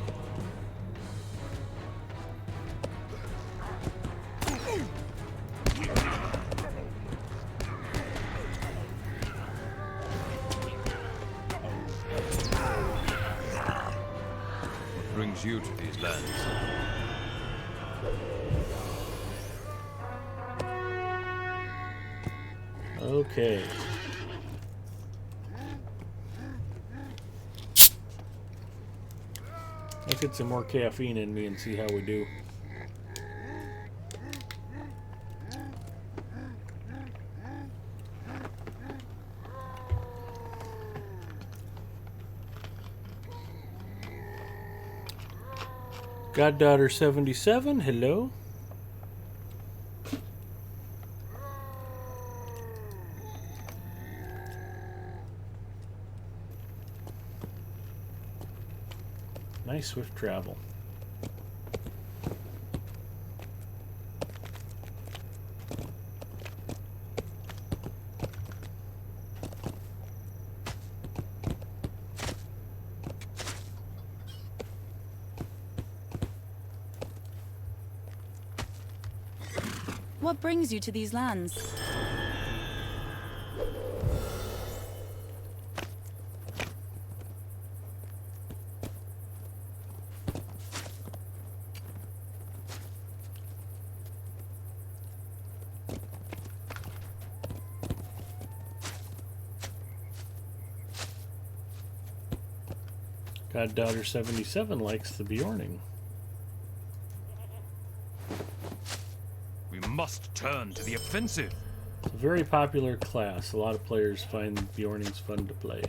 What brings you to these lands? Okay. I'll get some more caffeine in me and see how we do. Goddaughter 77, hello. Nice swift travel. What brings you to these lands? Goddaughter 77 likes the Bjorning. We must turn to the offensive. It's a very popular class. A lot of players find Bjornings fun to play.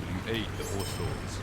Will you aid the horse lords?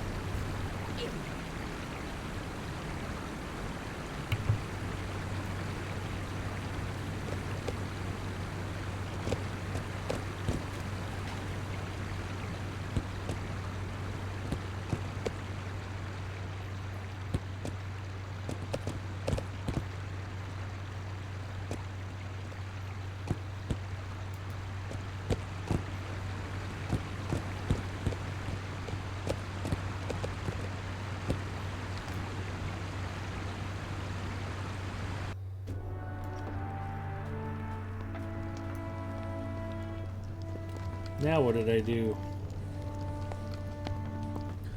Now what did I do?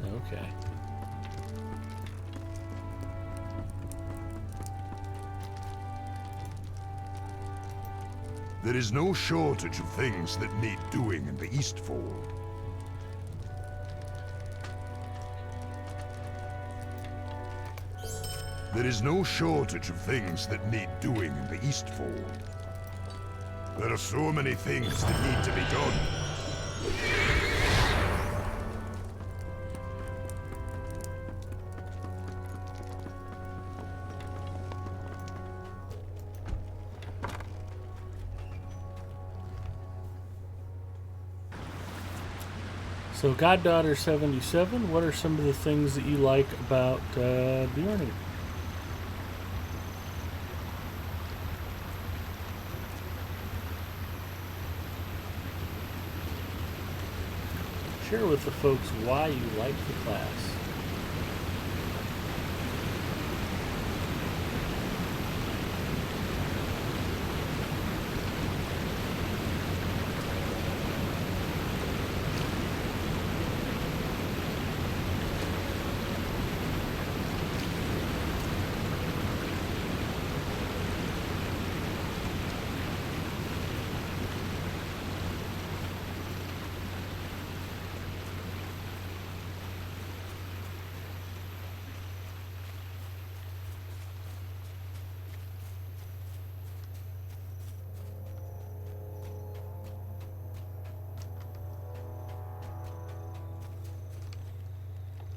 Okay. There is no shortage of things that need doing in the Eastfold. There is no shortage of things that need doing in the Eastfold. There are so many things that need to be done. So, Goddaughter 77, what are some of the things that you like about Bjorning? Share with the folks why you like the class.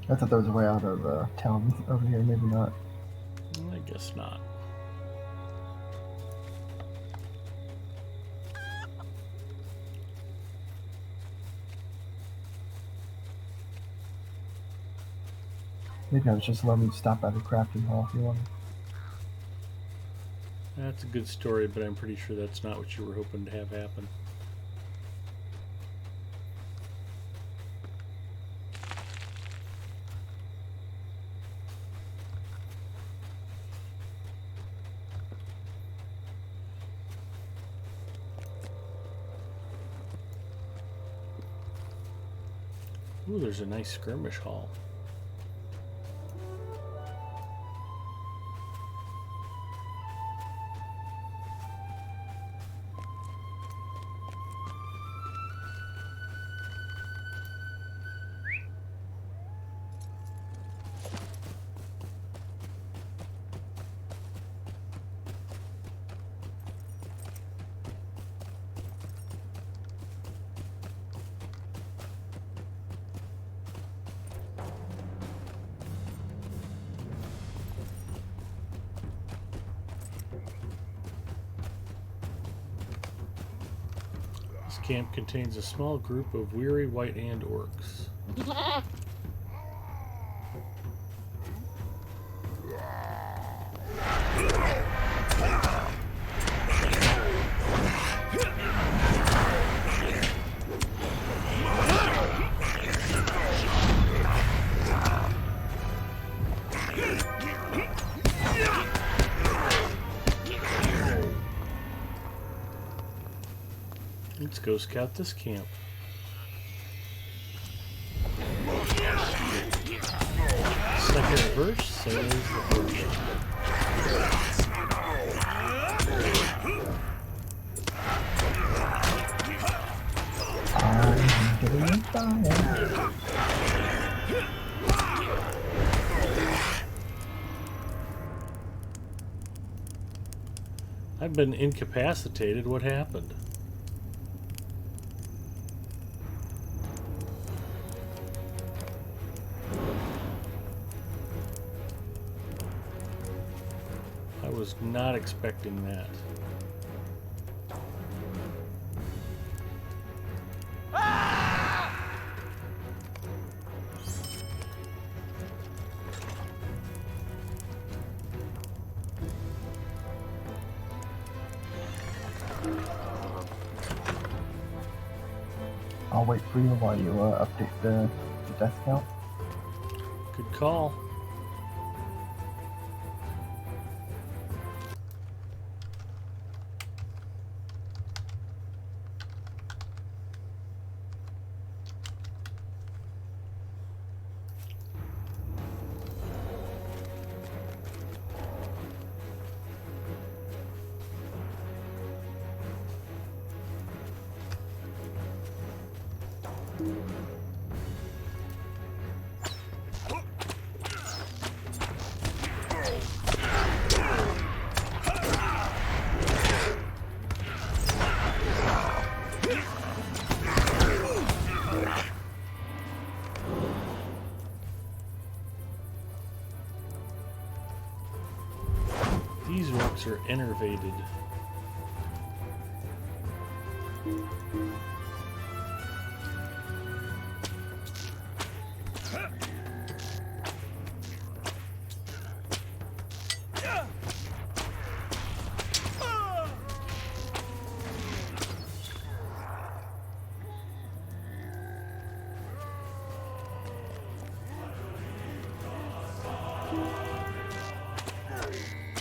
I thought there was a way out of town over here, maybe not. I guess not. Maybe I was just letting you stop by the crafting hall if you wanted. That's a good story, but I'm pretty sure that's not what you were hoping to have happen. Ooh, there's a nice skirmish hall. This camp contains a small group of weary White Hand orcs. Let's go scout this camp. Second verse says the first. I'm getting fire. I've been incapacitated. What happened? I was not expecting that. I'll wait for you while you update the death count. Good call. Orcs are innervated.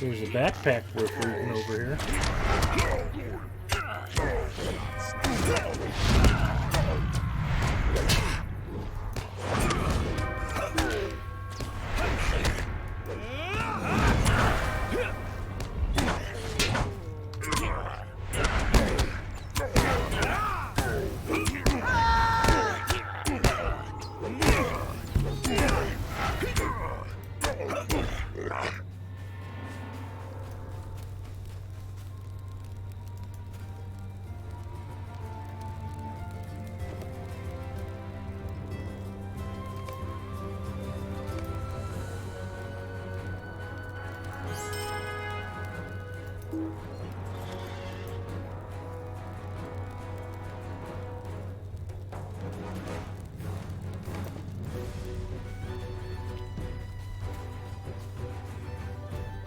There's a backpack worth looting over here.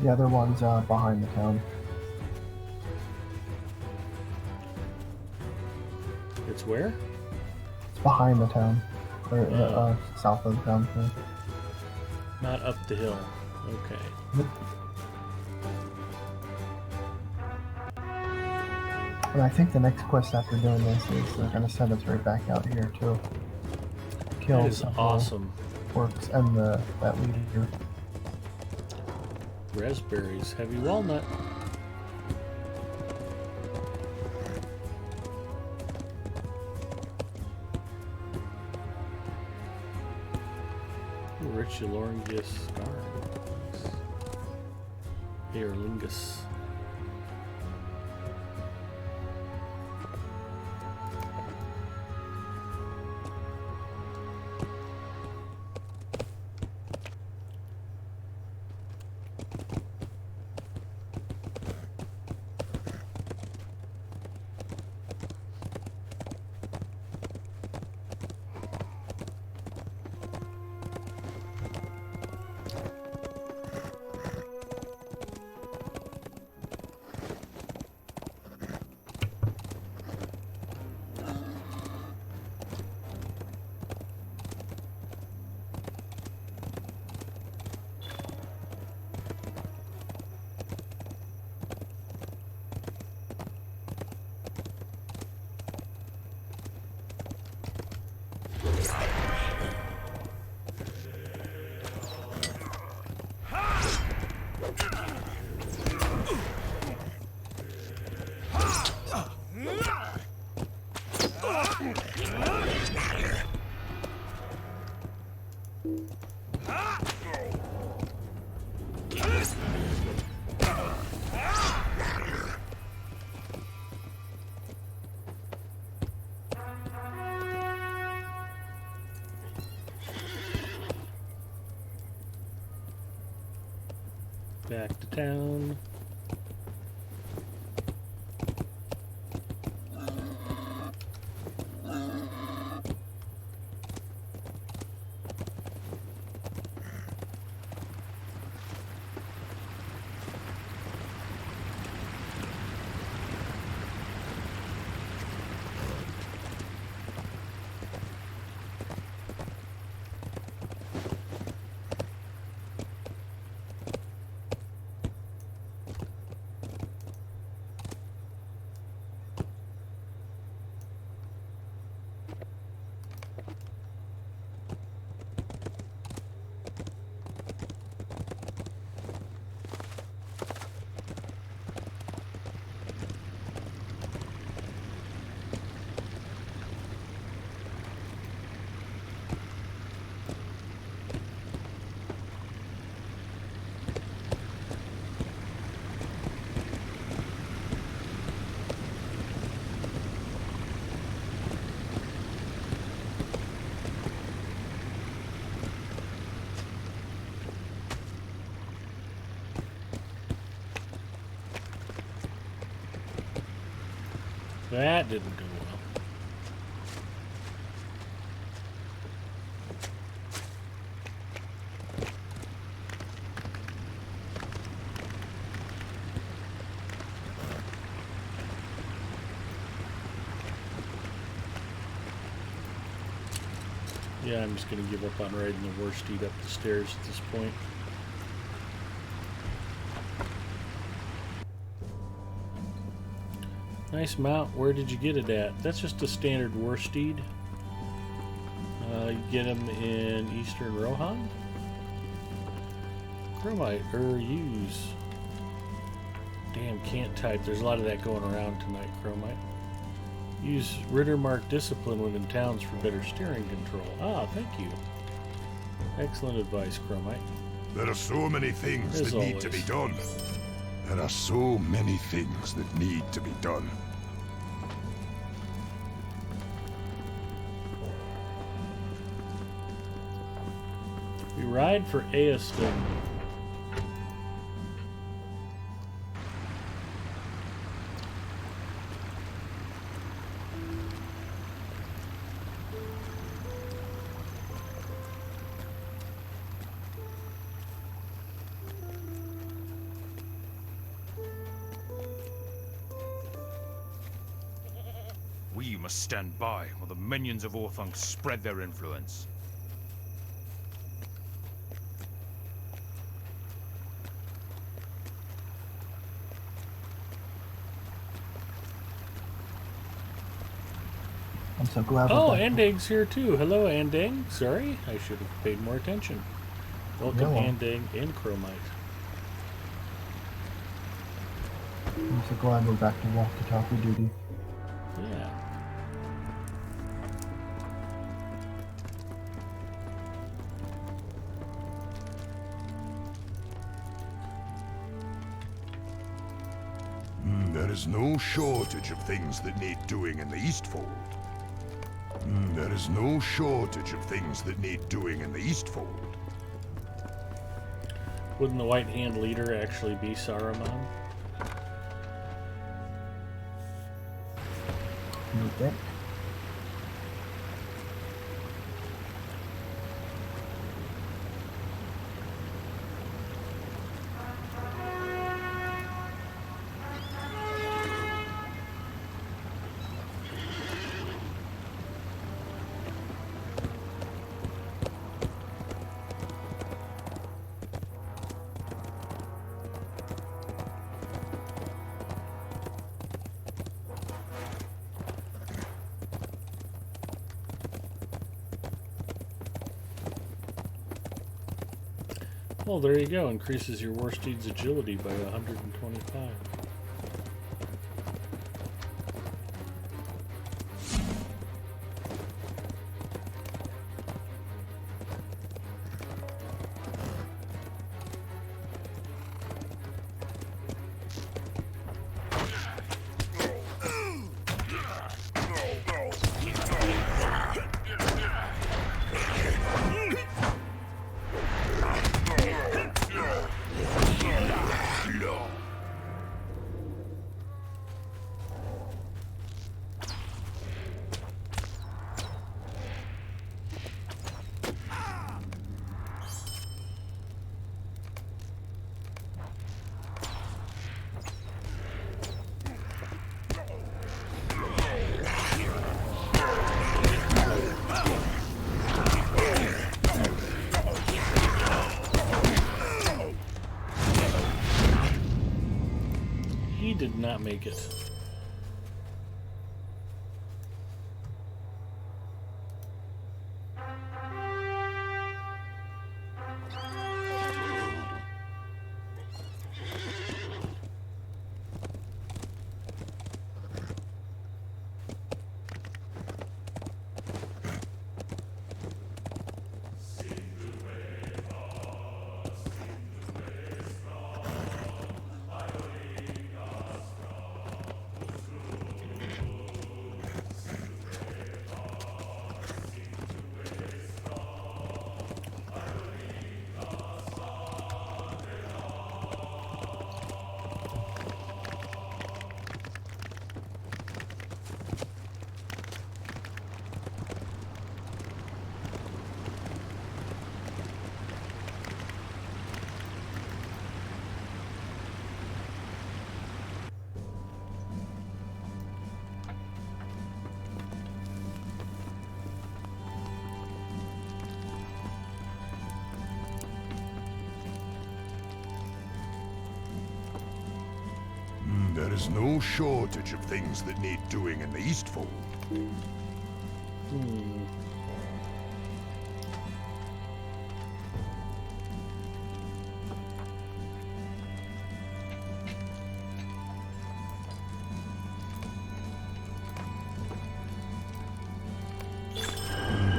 The other one's behind the town. It's where? It's behind the town. Or south of the town. Yeah. Not up the hill. Okay. Yep. And I think the next quest after doing this is they're going to send us right back out here to kill That is some awesome. orcs and that leader. Raspberries, heavy walnut. Rich Elorngius Scar. Aerlingus. Back to town. That didn't go well. Yeah, I'm just going to give up on riding the Worsted up the stairs at this point. Nice mount. Where did you get it at? That's just a standard Worsted. You get them in Eastern Rohan. Chromite, use. Damn, can't type. There's a lot of that going around tonight, Chromite. Use Rittermark Discipline when in towns for better steering control. Ah, thank you. Excellent advice, Chromite. There are so many things As that need to be done. There are so many things that need to be done. We ride for Aeston. We must stand by while the minions of Orthunk spread their influence. I'm so glad. Oh, Andang's here too. Hello, Andang. Sorry, I should have paid more attention. Welcome, Andang and Chromite. I'm so glad we're back to walkie-talkie duty. Yeah. There is no shortage of things that need doing in the Eastfold. There is no shortage of things that need doing in the Eastfold. Wouldn't the White Hand leader actually be Saruman? You think? Well, there you go. Increases your Worsted's agility by 125. Did not make it. is no shortage of things that need doing in the Eastfold.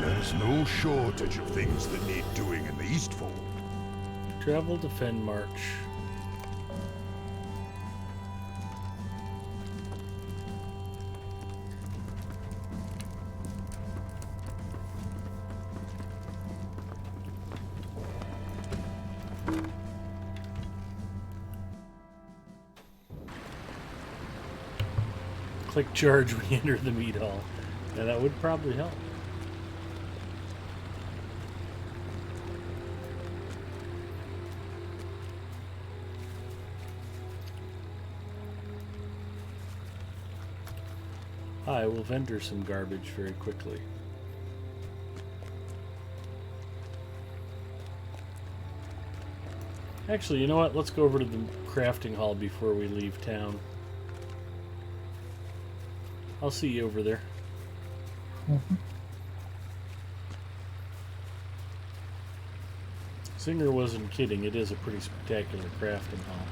There is no shortage of things that need doing in the Eastfold. Travel, defend, march. Click charge when you enter the meat hall. Yeah, that would probably help. I will vendor some garbage very quickly. Actually, you know what? Let's go over to the crafting hall before we leave town. I'll see you over there. Singer wasn't kidding. It is a pretty spectacular crafting hall.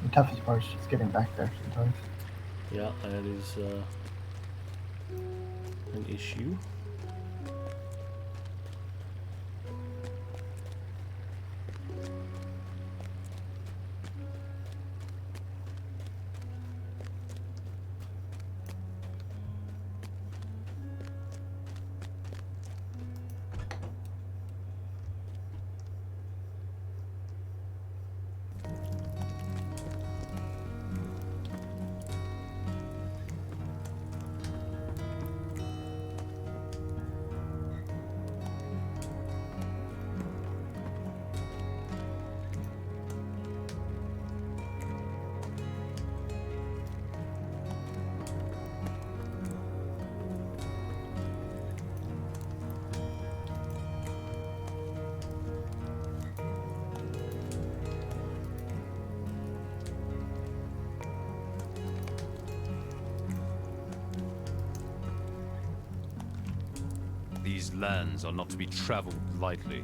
The toughest part is just getting back there sometimes. Yeah, that is an issue. These lands are not to be traveled lightly.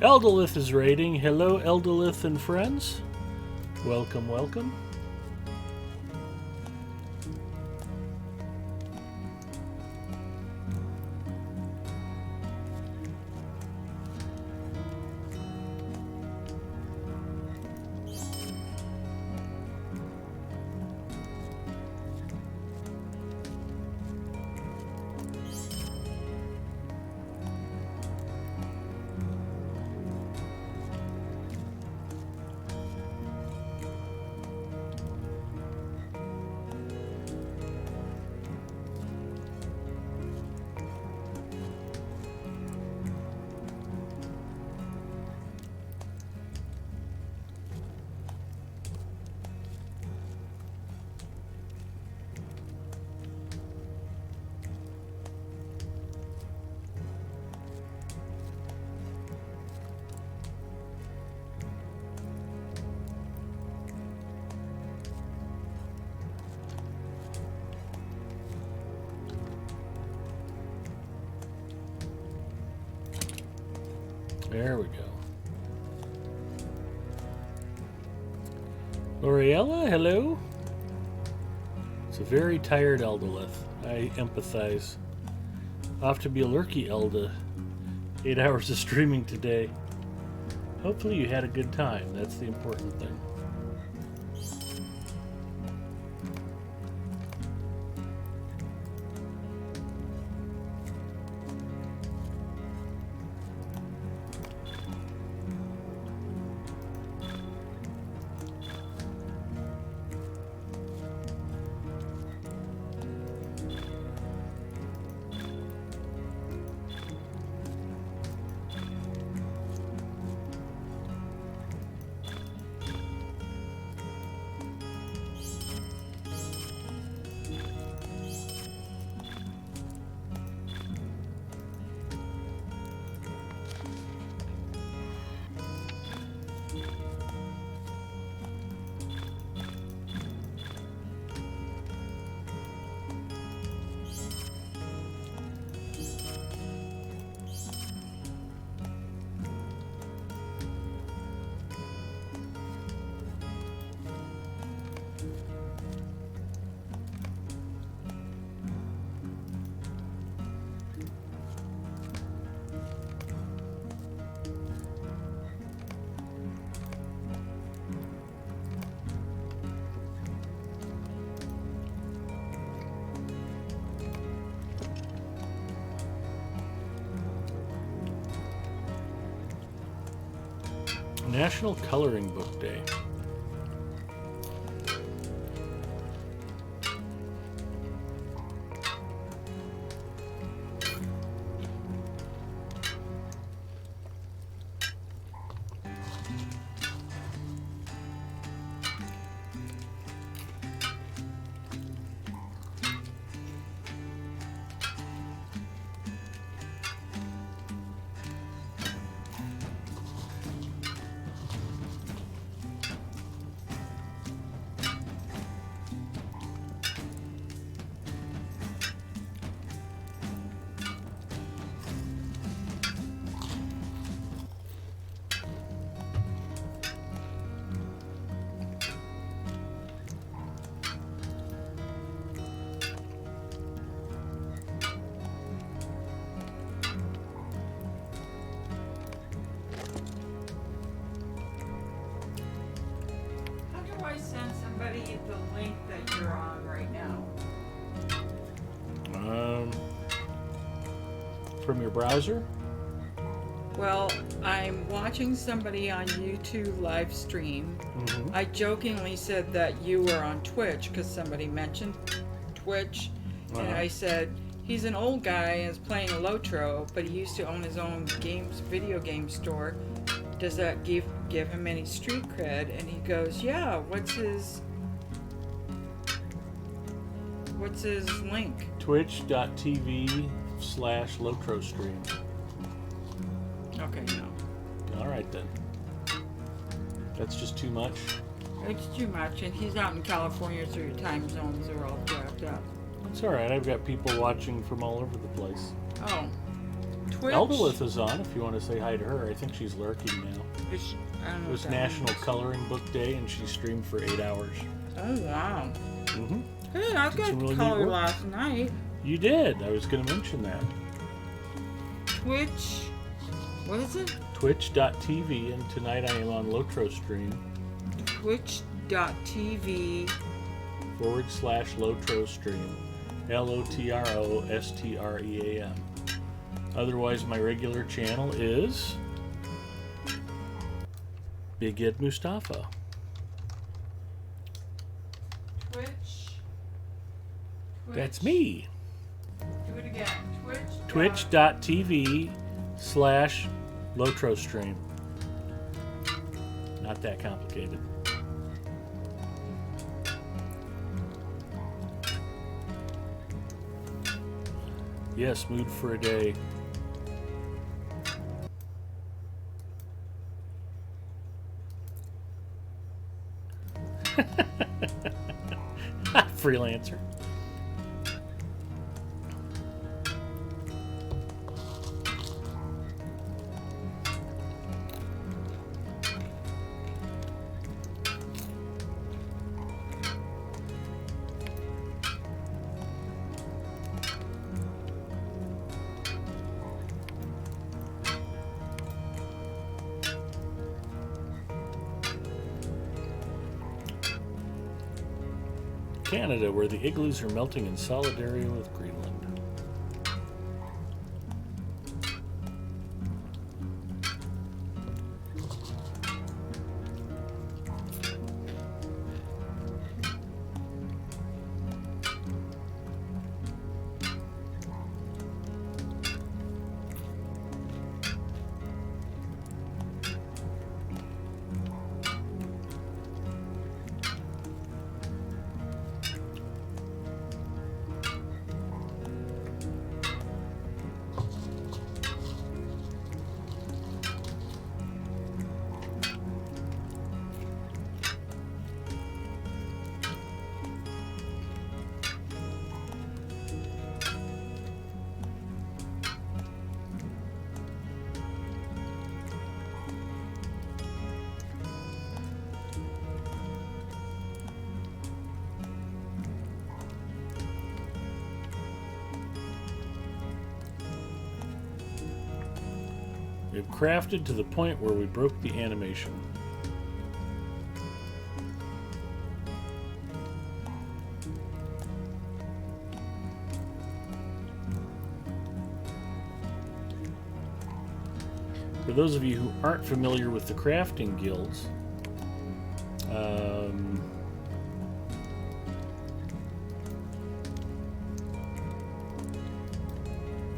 Eldolith is raiding. Hello, Eldolith and friends. Welcome, welcome. There we go. Loriella, hello? It's a very tired Eldolith. I empathize. Off to be a lurky, Elda. 8 hours of streaming today. Hopefully you had a good time. That's the important thing. National Coloring Book Day. I send somebody the link that you're on right now? From your browser? Well, I'm watching somebody on YouTube live stream. Mm-hmm. I jokingly said that you were on Twitch because somebody mentioned Twitch, and I said he's an old guy and is playing Lotro, but he used to own his own video game store. Does that give him any street cred? And he goes, yeah, what's his link? Twitch.tv/LotroStream. Okay, no. Alright then. That's just too much? It's too much, and he's out in California, so your time zones are all jacked up. It's alright, I've got people watching from all over the place. Oh. Twitch? Eldolith is on if you want to say hi to her. I think she's lurking now. I don't know It was what that National means. Coloring Book Day, and she streamed for 8 hours. Oh, wow. Mm-hmm. Hey, I got some really neat color work. last night. You did. I was going to mention that. Twitch. What is it? Twitch.tv, and tonight I am on LotroStream. Twitch.tv/LotroStream. LOTROSTREAM. Otherwise, my regular channel is Big Ed Mustafa. Twitch. That's me. Do it again. Twitch.tv/LotroStream. Not that complicated. Yes, mood for a day. Freelancer. Canada, where the igloos are melting in solidarity with Greenland. We've crafted to the point where we broke the animation. For those of you who aren't familiar with the crafting guilds,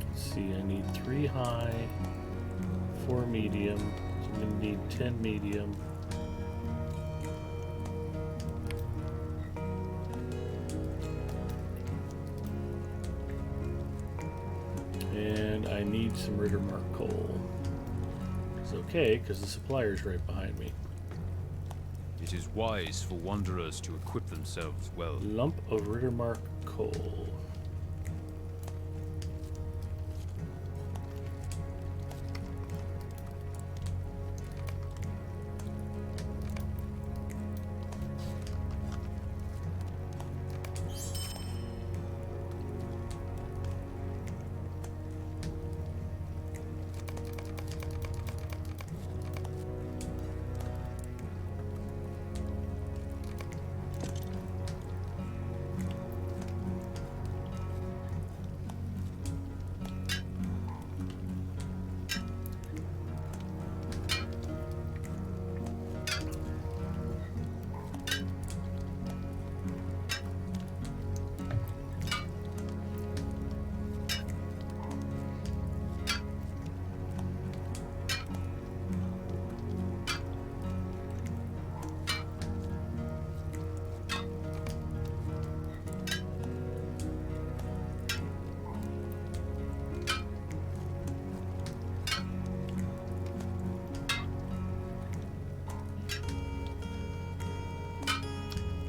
let's see, I need 3 high, 4 medium, so I'm going to need 10 medium. And I need some Rittermark coal. It's okay, because the supplier's right behind me. It is wise for wanderers to equip themselves well. Lump of Rittermark coal.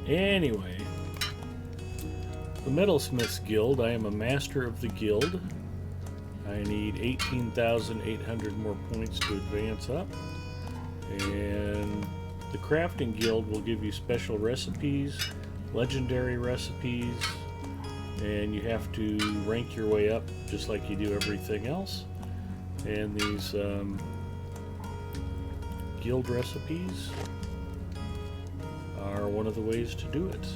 Anyway, the Metalsmiths Guild, I am a master of the guild. I need 18,800 more points to advance up. And the Crafting Guild will give you special recipes, legendary recipes, and you have to rank your way up just like you do everything else. And these guild recipes are one of the ways to do it.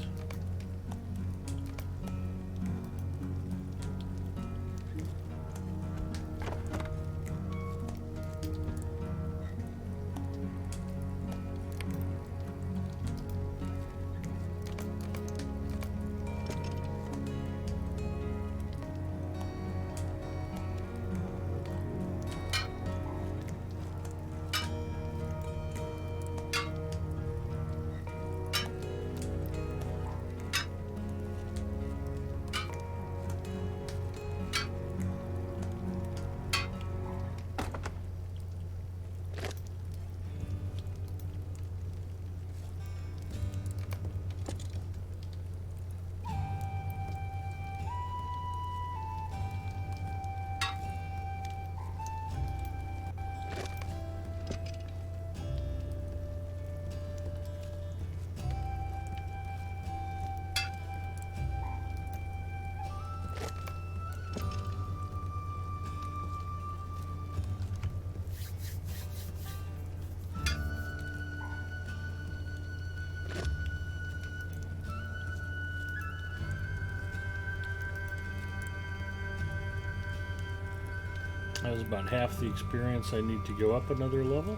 That was about half the experience. I need to go up another level.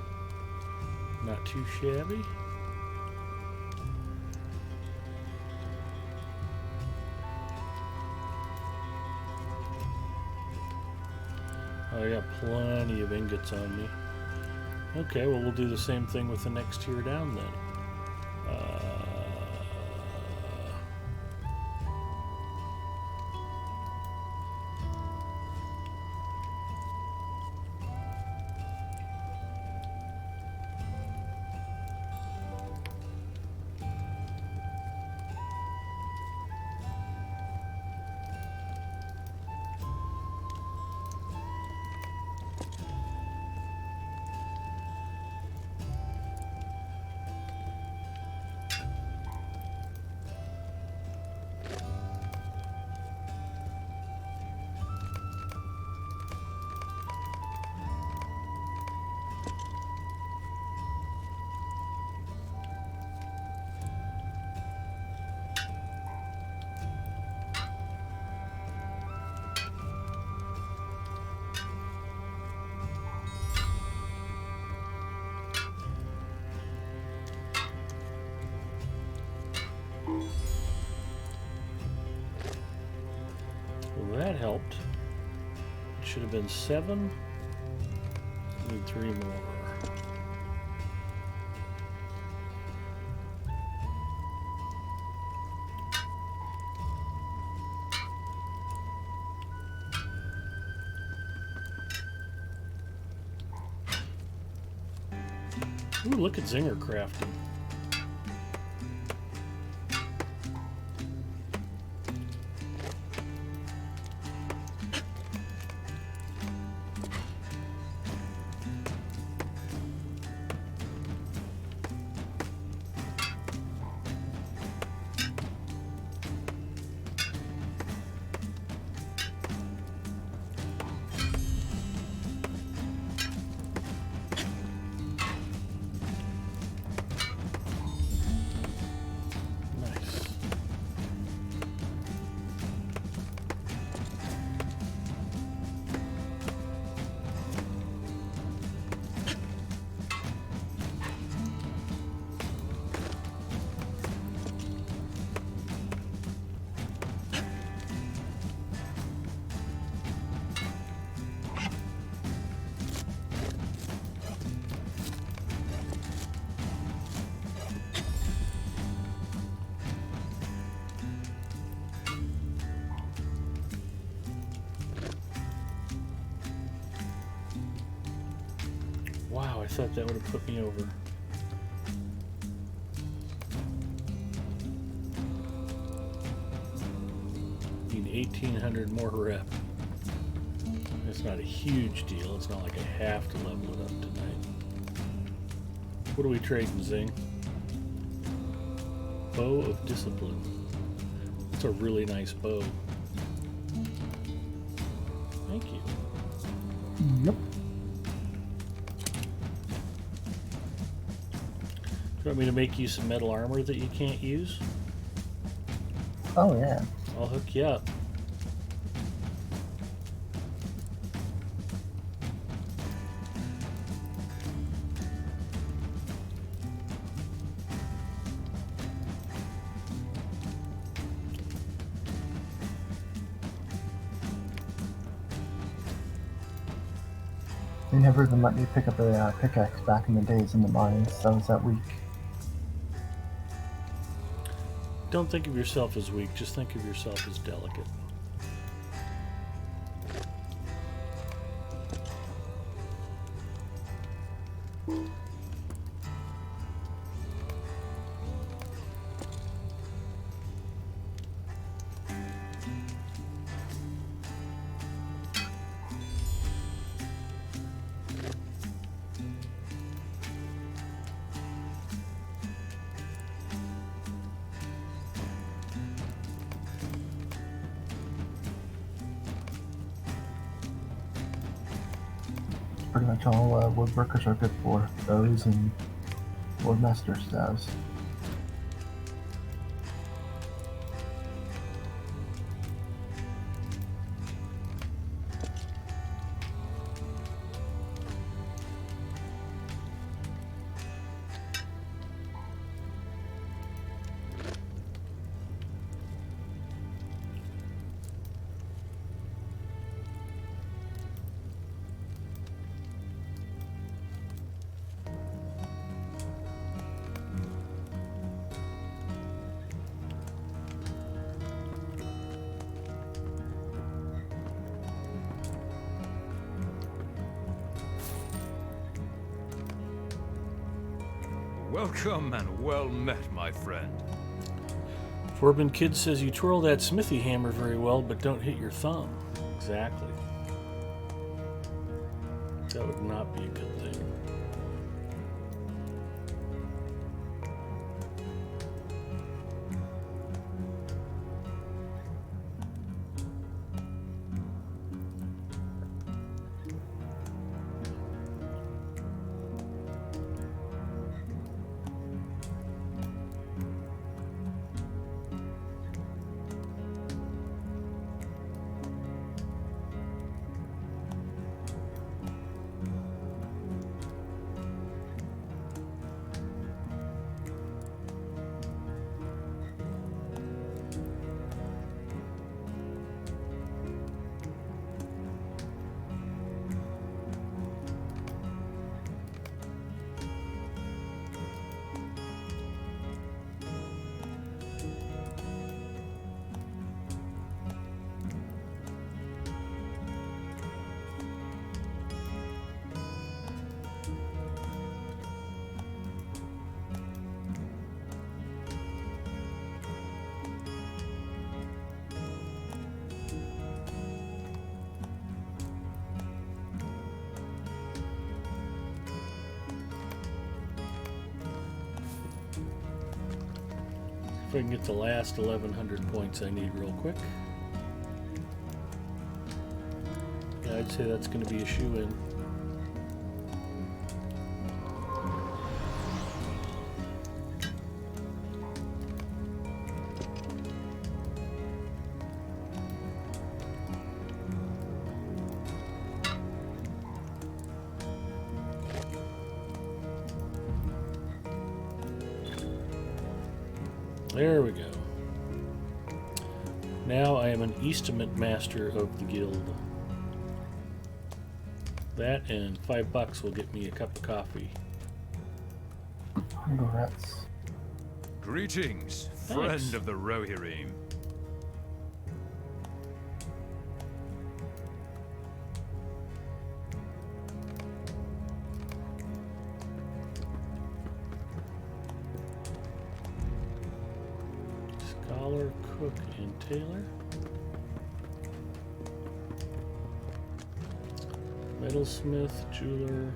Not too shabby. Oh, I got plenty of ingots on me. Okay, well, we'll do the same thing with the next tier down then. Well, that helped. It should have been 7. Need 3 more. Ooh, look at Zinger crafting. Wow, I thought that would have put me over. Need 1,800 more rep. It's not a huge deal. It's not like I have to level it up tonight. What are we trading, Zing? Bow of Discipline. It's a really nice bow. Thank you. Yep. Do you want me to make you some metal armor that you can't use? Oh, yeah. I'll hook you up. They never even let me pick up a pickaxe back in the days in the mines. I was that weak. Don't think of yourself as weak, just think of yourself as delicate. Pretty much all woodworkers are good for. Those and Woodmaster staves. Welcome and well met, my friend. Forbin Kid says you twirl that smithy hammer very well, but don't hit your thumb. Exactly. That would not be a good thing. If I can get the last 1,100 points I need real quick. Yeah, I'd say that's going to be a shoe-in. There we go. Now I am an Eastament Master of the Guild. That and $5 will get me a cup of coffee. Congrats. Greetings, Thanks. friend of the Rohirrim. Scholar, Cook, and Tailor. Metalsmith, Jeweler,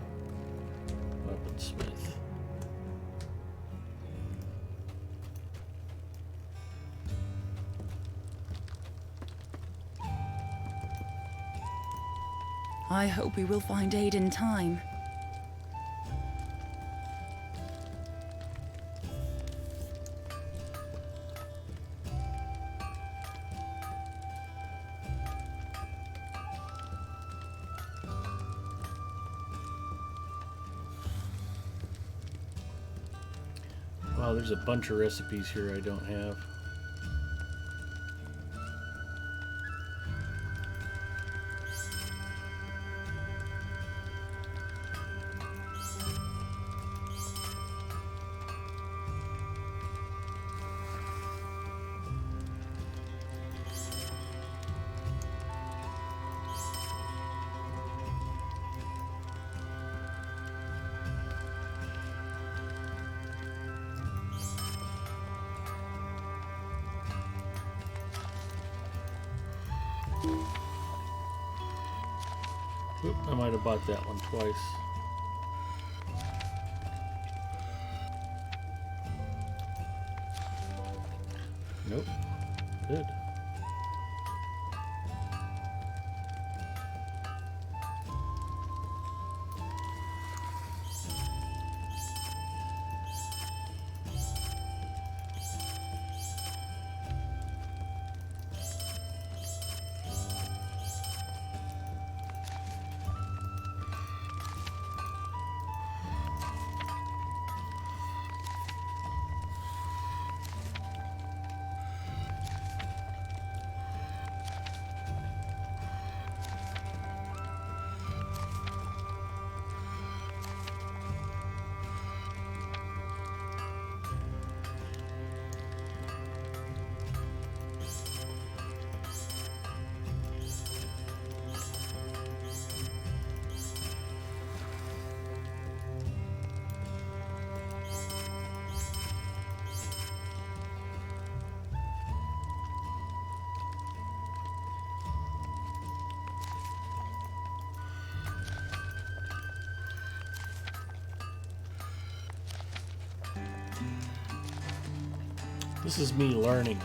Weaponsmith. I hope we will find aid in time. Wow, there's a bunch of recipes here I don't have. Oop, I might have bought that one twice. Nope. Good. This is me learning.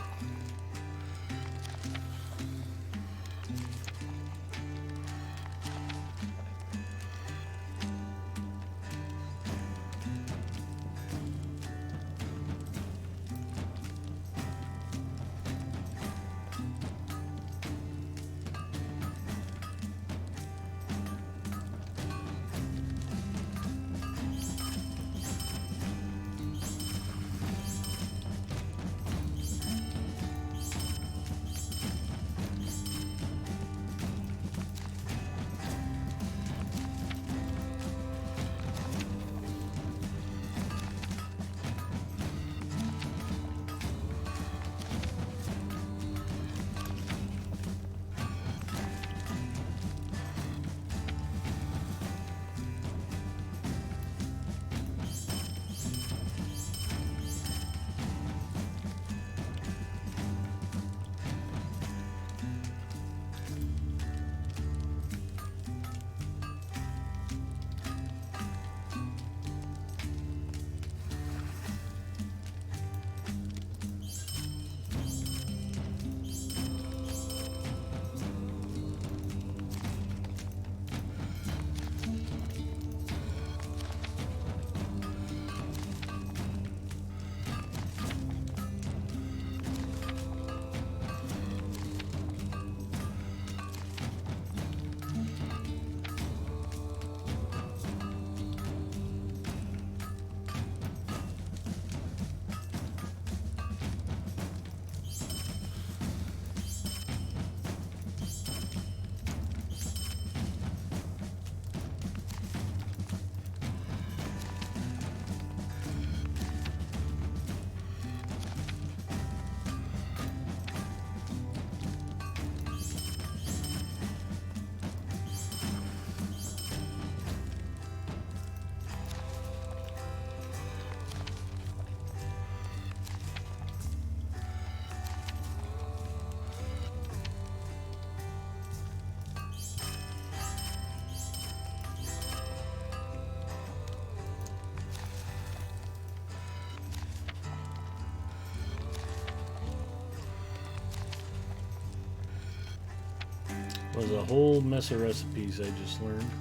Was a whole mess of recipes I just learned.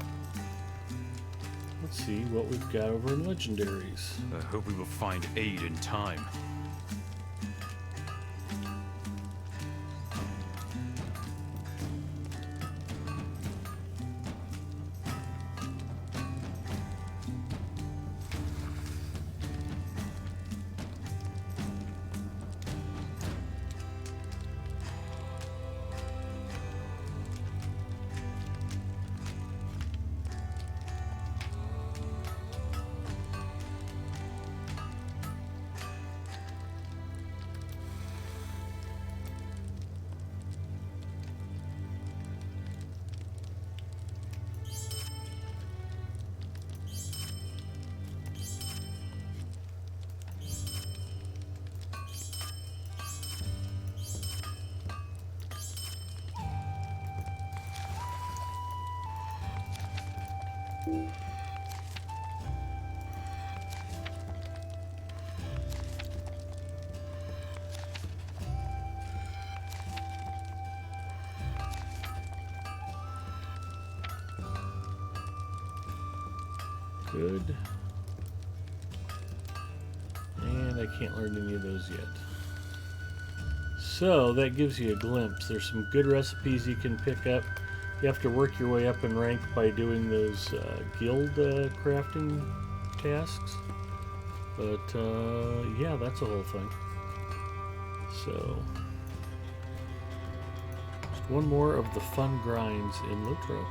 Let's see what we've got over in legendaries. I hope we will find aid in time. Good. And I can't learn any of those yet. So that gives you a glimpse. There's some good recipes you can pick up. You have to work your way up in rank by doing those guild crafting tasks. But yeah, that's a whole thing. So just one more of the fun grinds in Lotro.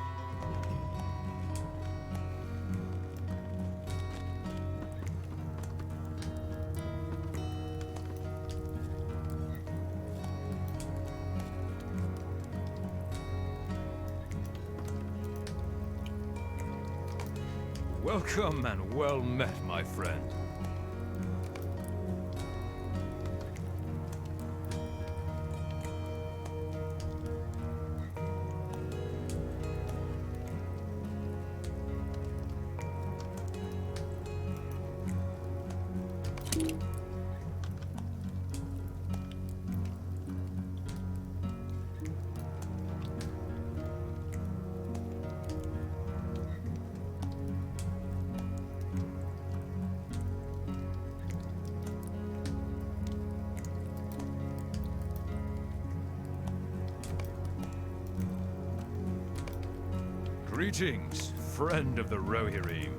Welcome and well met, my friend. Greetings, friend of the Rohirrim.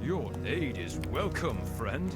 Your aid is welcome, friend.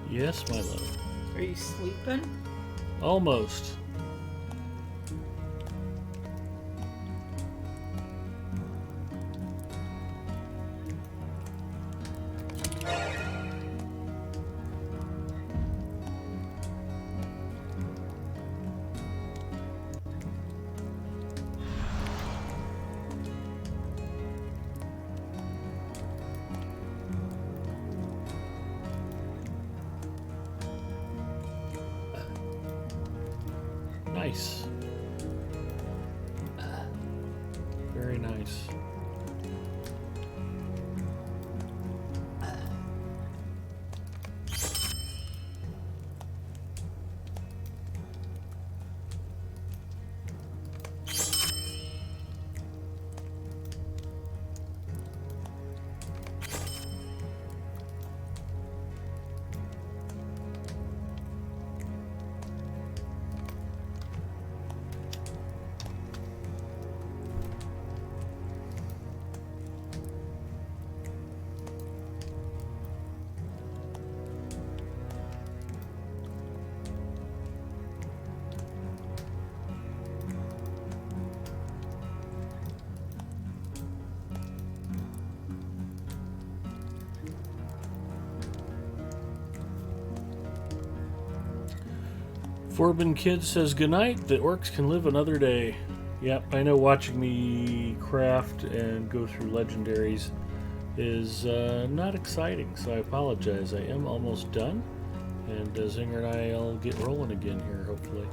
Yes, my love. Are you sleeping? Almost. Nice. Very nice. Forbin Kid says goodnight. The orcs can live another day. Yep, I know watching me craft and go through legendaries is not exciting, so I apologize. I am almost done, and Zinger and I will get rolling again here, hopefully.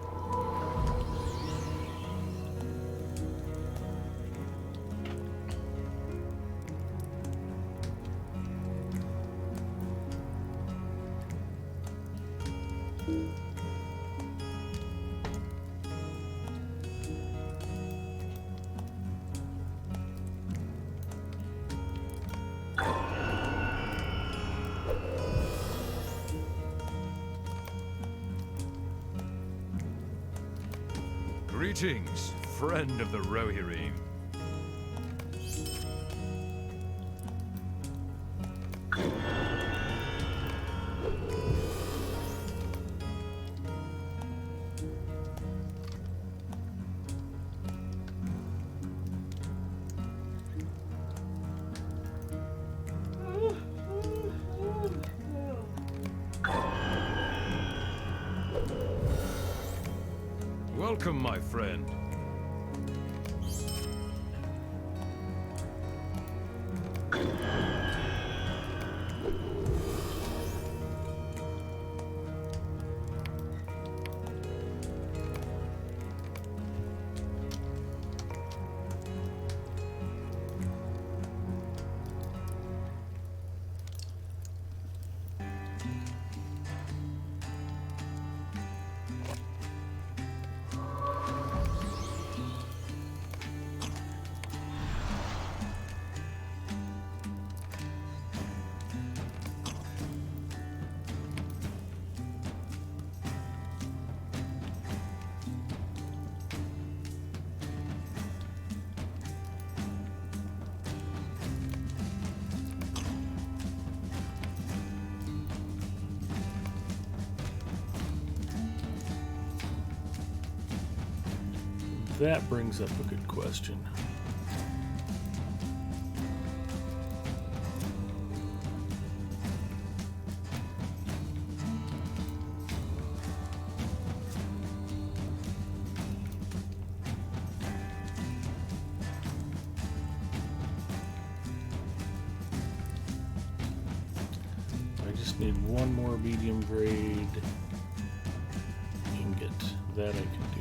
Greetings, friend of the Rohirrim. Welcome, my friend. That brings up a good question. I just need one more medium grade and it. That I can do.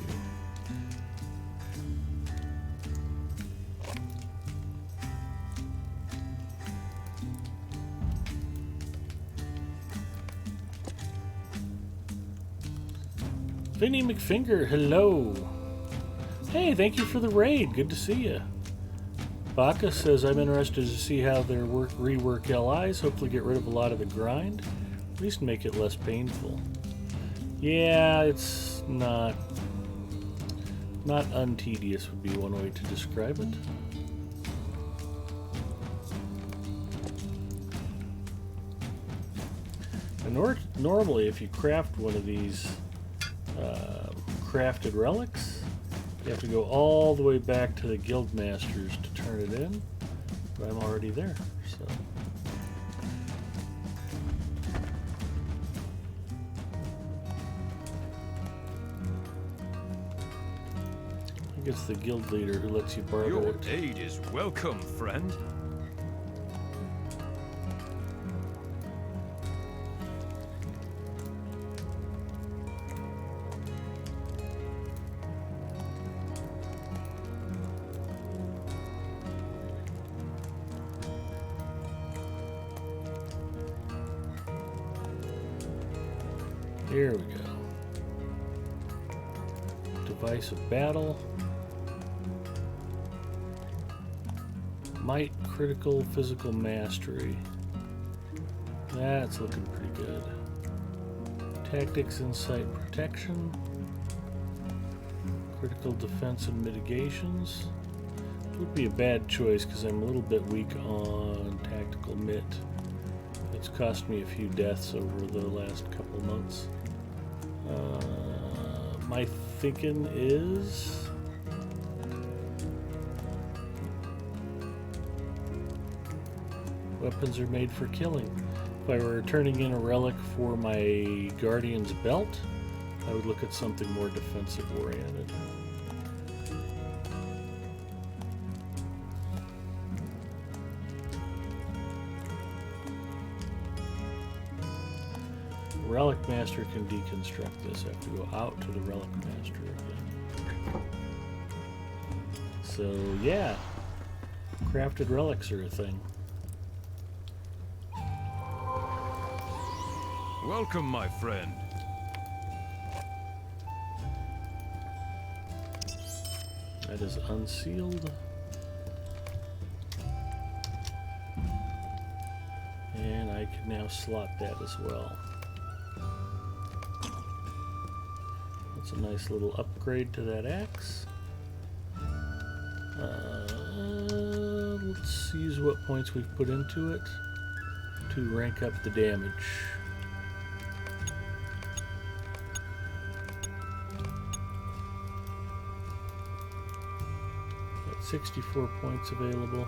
Vinny McFinger, hello. Hey, thank you for the raid. Good to see you. Baka says, I'm interested to see how their rework LIs, hopefully get rid of a lot of the grind, at least make it less painful. Yeah, it's not untedious would be one way to describe it. And normally, if you craft one of these crafted relics, you have to go all the way back to the guild masters to turn it in, but I'm already there, so. I think it's the guild leader who lets you borrow Your it. aid is welcome, friend. Here we go. Device of battle. Might, critical, physical mastery. That's looking pretty good. Tactics, insight, protection. Critical defense and mitigations. It would be a bad choice because I'm a little bit weak on tactical mit. It's cost me a few deaths over the last couple of months. My thinking is weapons are made for killing. If I were turning in a relic for my Guardian's belt, I would look at something more defensive oriented. Relic Master can deconstruct this. I have to go out to the Relic Master again. So, yeah. Crafted relics are a thing. Welcome, my friend. That is unsealed. And I can now slot that as well. That's a nice little upgrade to that axe. Let's use what points we've put into it to rank up the damage. Got 64 points available.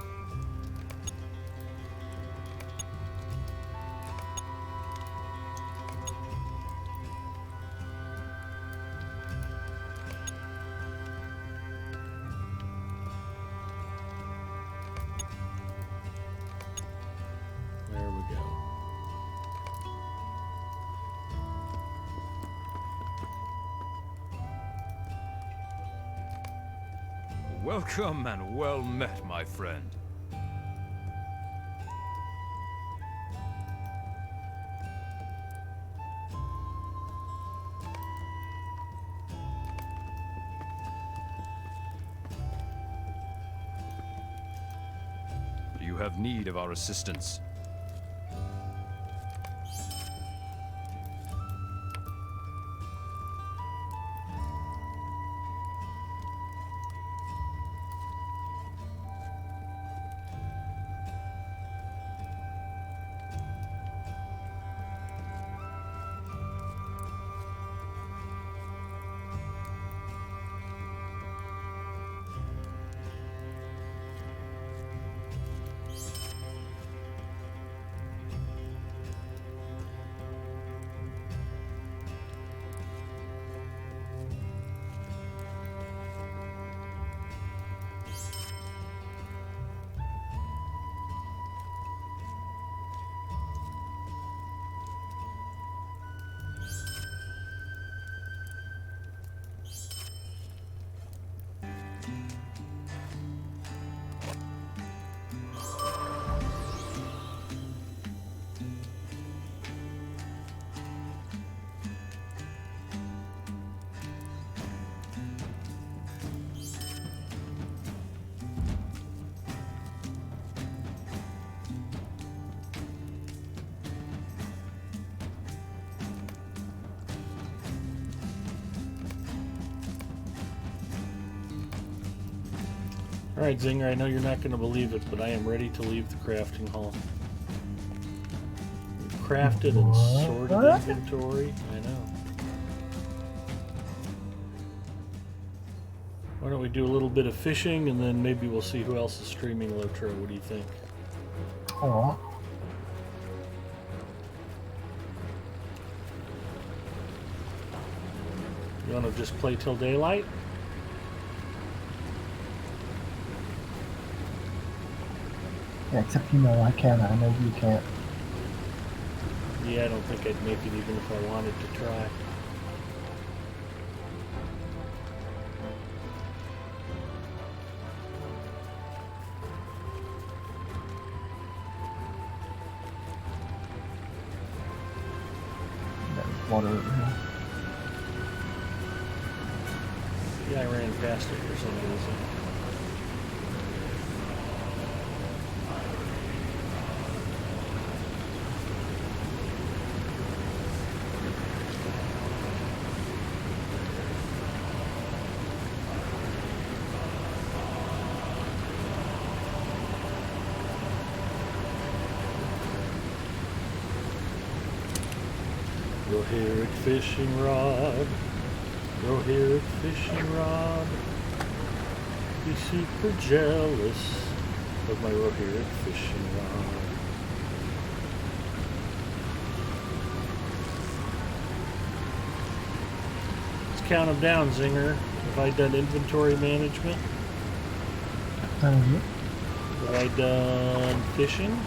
There we go. Welcome and well met, my friend. You have need of our assistance. Alright, Zinger, I know you're not going to believe it, but I am ready to leave the crafting hall. We've crafted and sorted inventory. I know. Why don't we do a little bit of fishing, and then maybe we'll see who else is streaming Lotro. What do you think? Aw. You want to just play till daylight? Yeah, except I can. I know you can't. Yeah, I don't think I'd make it even if I wanted to try. There's water over here. Yeah, I ran past it for some reason. Rohirric fishing rod, Rohirric fishing rod. Be super jealous of my Rohirric fishing rod. Let's count them down, Zinger. Have I done inventory management? Have I done fishing?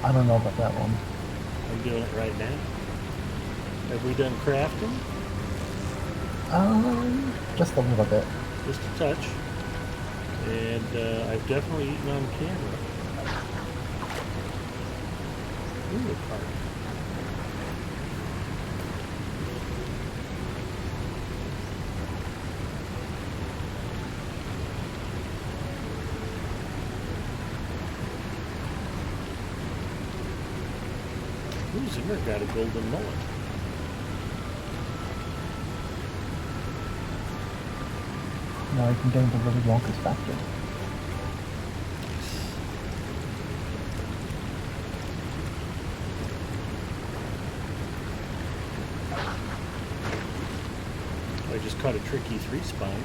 I don't know about that one. I'm doing it right now. Have we done crafting? Just a little bit. Just a touch. And I've definitely eaten on camera. Ooh, a card. Ooh, Zimmer got a golden mullet. Now I can get into Willy Wonka's factory. I just caught a tricky 3-spine.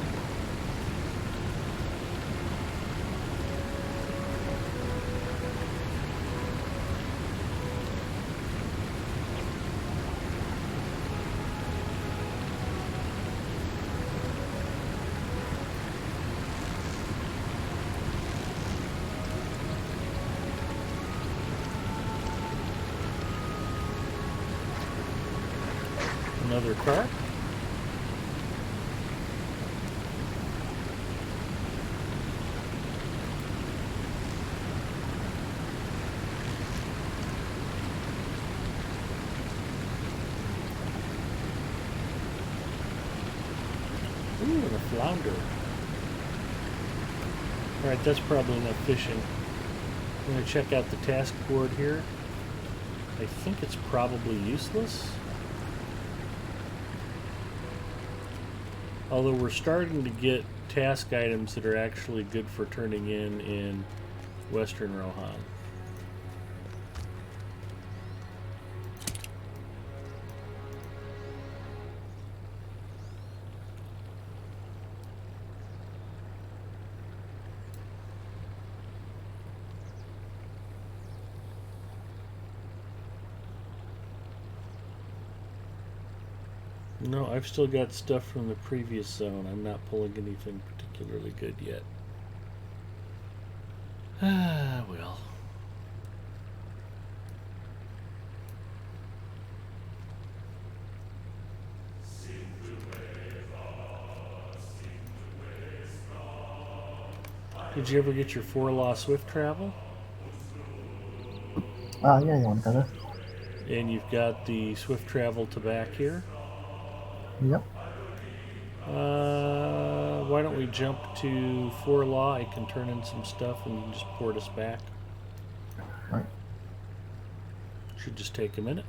Another car. Ooh, and a flounder. Alright, that's probably enough fishing. I'm going to check out the task board here. I think it's probably useless. Although we're starting to get task items that are actually good for turning in Western Rohan. No, I've still got stuff from the previous zone. I'm not pulling anything particularly good yet. Ah, well. Did you ever get your 4-law swift travel? Yeah, you want to go there? And you've got the swift travel to back here? Yep. Why don't we jump to 4-law? I can turn in some stuff and you can just port us back. Right. Should just take a minute.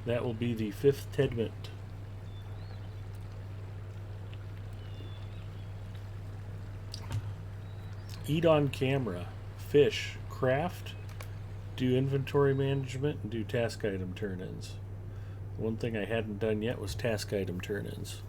That will be the 5th Tedment. eat on camera, fish, craft, do inventory management, and do task item turn-ins. One thing I hadn't done yet was task item turn-ins.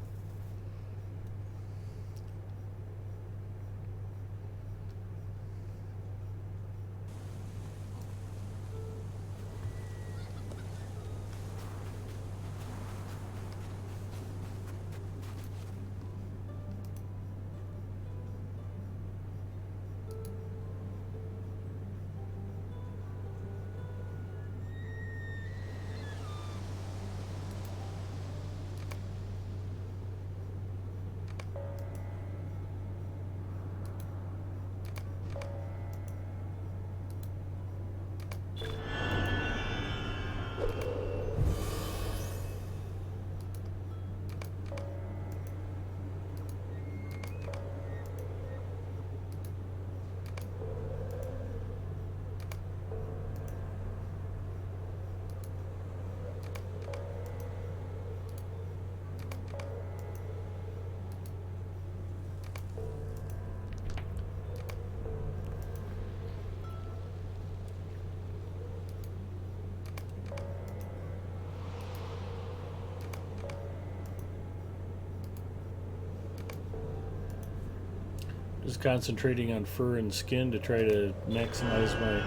Just concentrating on fur and skin to try to maximize my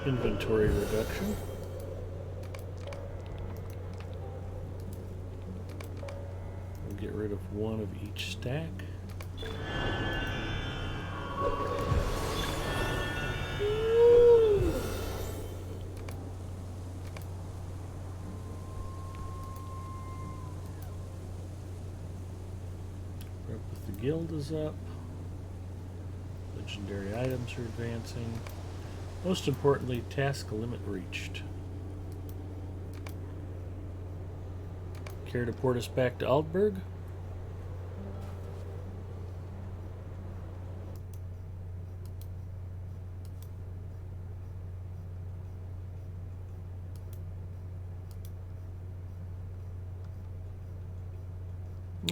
inventory reduction. We'll get rid of one of each stack. Rep with the guild is up. Legendary items are advancing. Most importantly, task limit reached. Care to port us back to Altberg?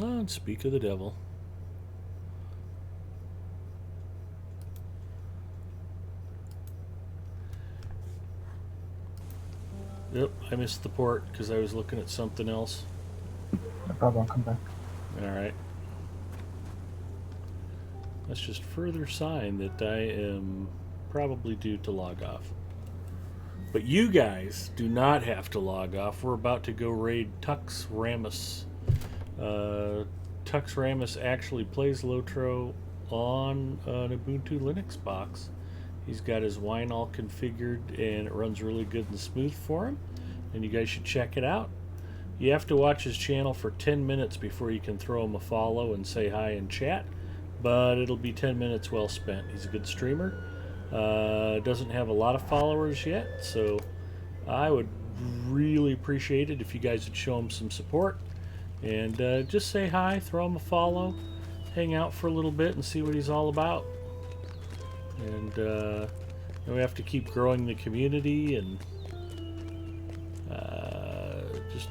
Oh, and speak of the devil. Yep, I missed the port because I was looking at something else. No problem, I'll come back. Alright. That's just further sign that I am probably due to log off. But you guys do not have to log off. We're about to go raid Tux Ramus. Tux Ramus actually plays Lotro on an Ubuntu Linux box. He's got his wine all configured and it runs really good and smooth for him. And you guys should check it out. You have to watch his channel for 10 minutes before you can throw him a follow and say hi in chat. But it'll be 10 minutes well spent. He's a good streamer. Doesn't have a lot of followers yet, so I would really appreciate it if you guys would show him some support. And just say hi, throw him a follow, hang out for a little bit and see what he's all about. And we have to keep growing the community and just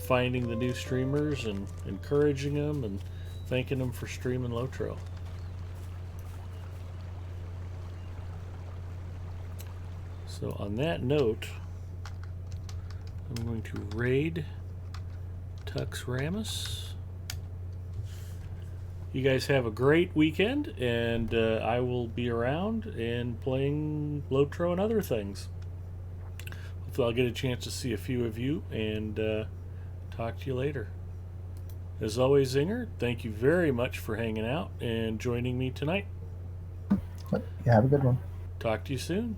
finding the new streamers and encouraging them and thanking them for streaming Lotro. So on that note, I'm going to raid Tux Ramus. You guys have a great weekend, and I will be around and playing Lotro and other things. Hopefully I'll get a chance to see a few of you and talk to you later. As always, Zinger, thank you very much for hanging out and joining me tonight. Yeah, have a good one. Talk to you soon.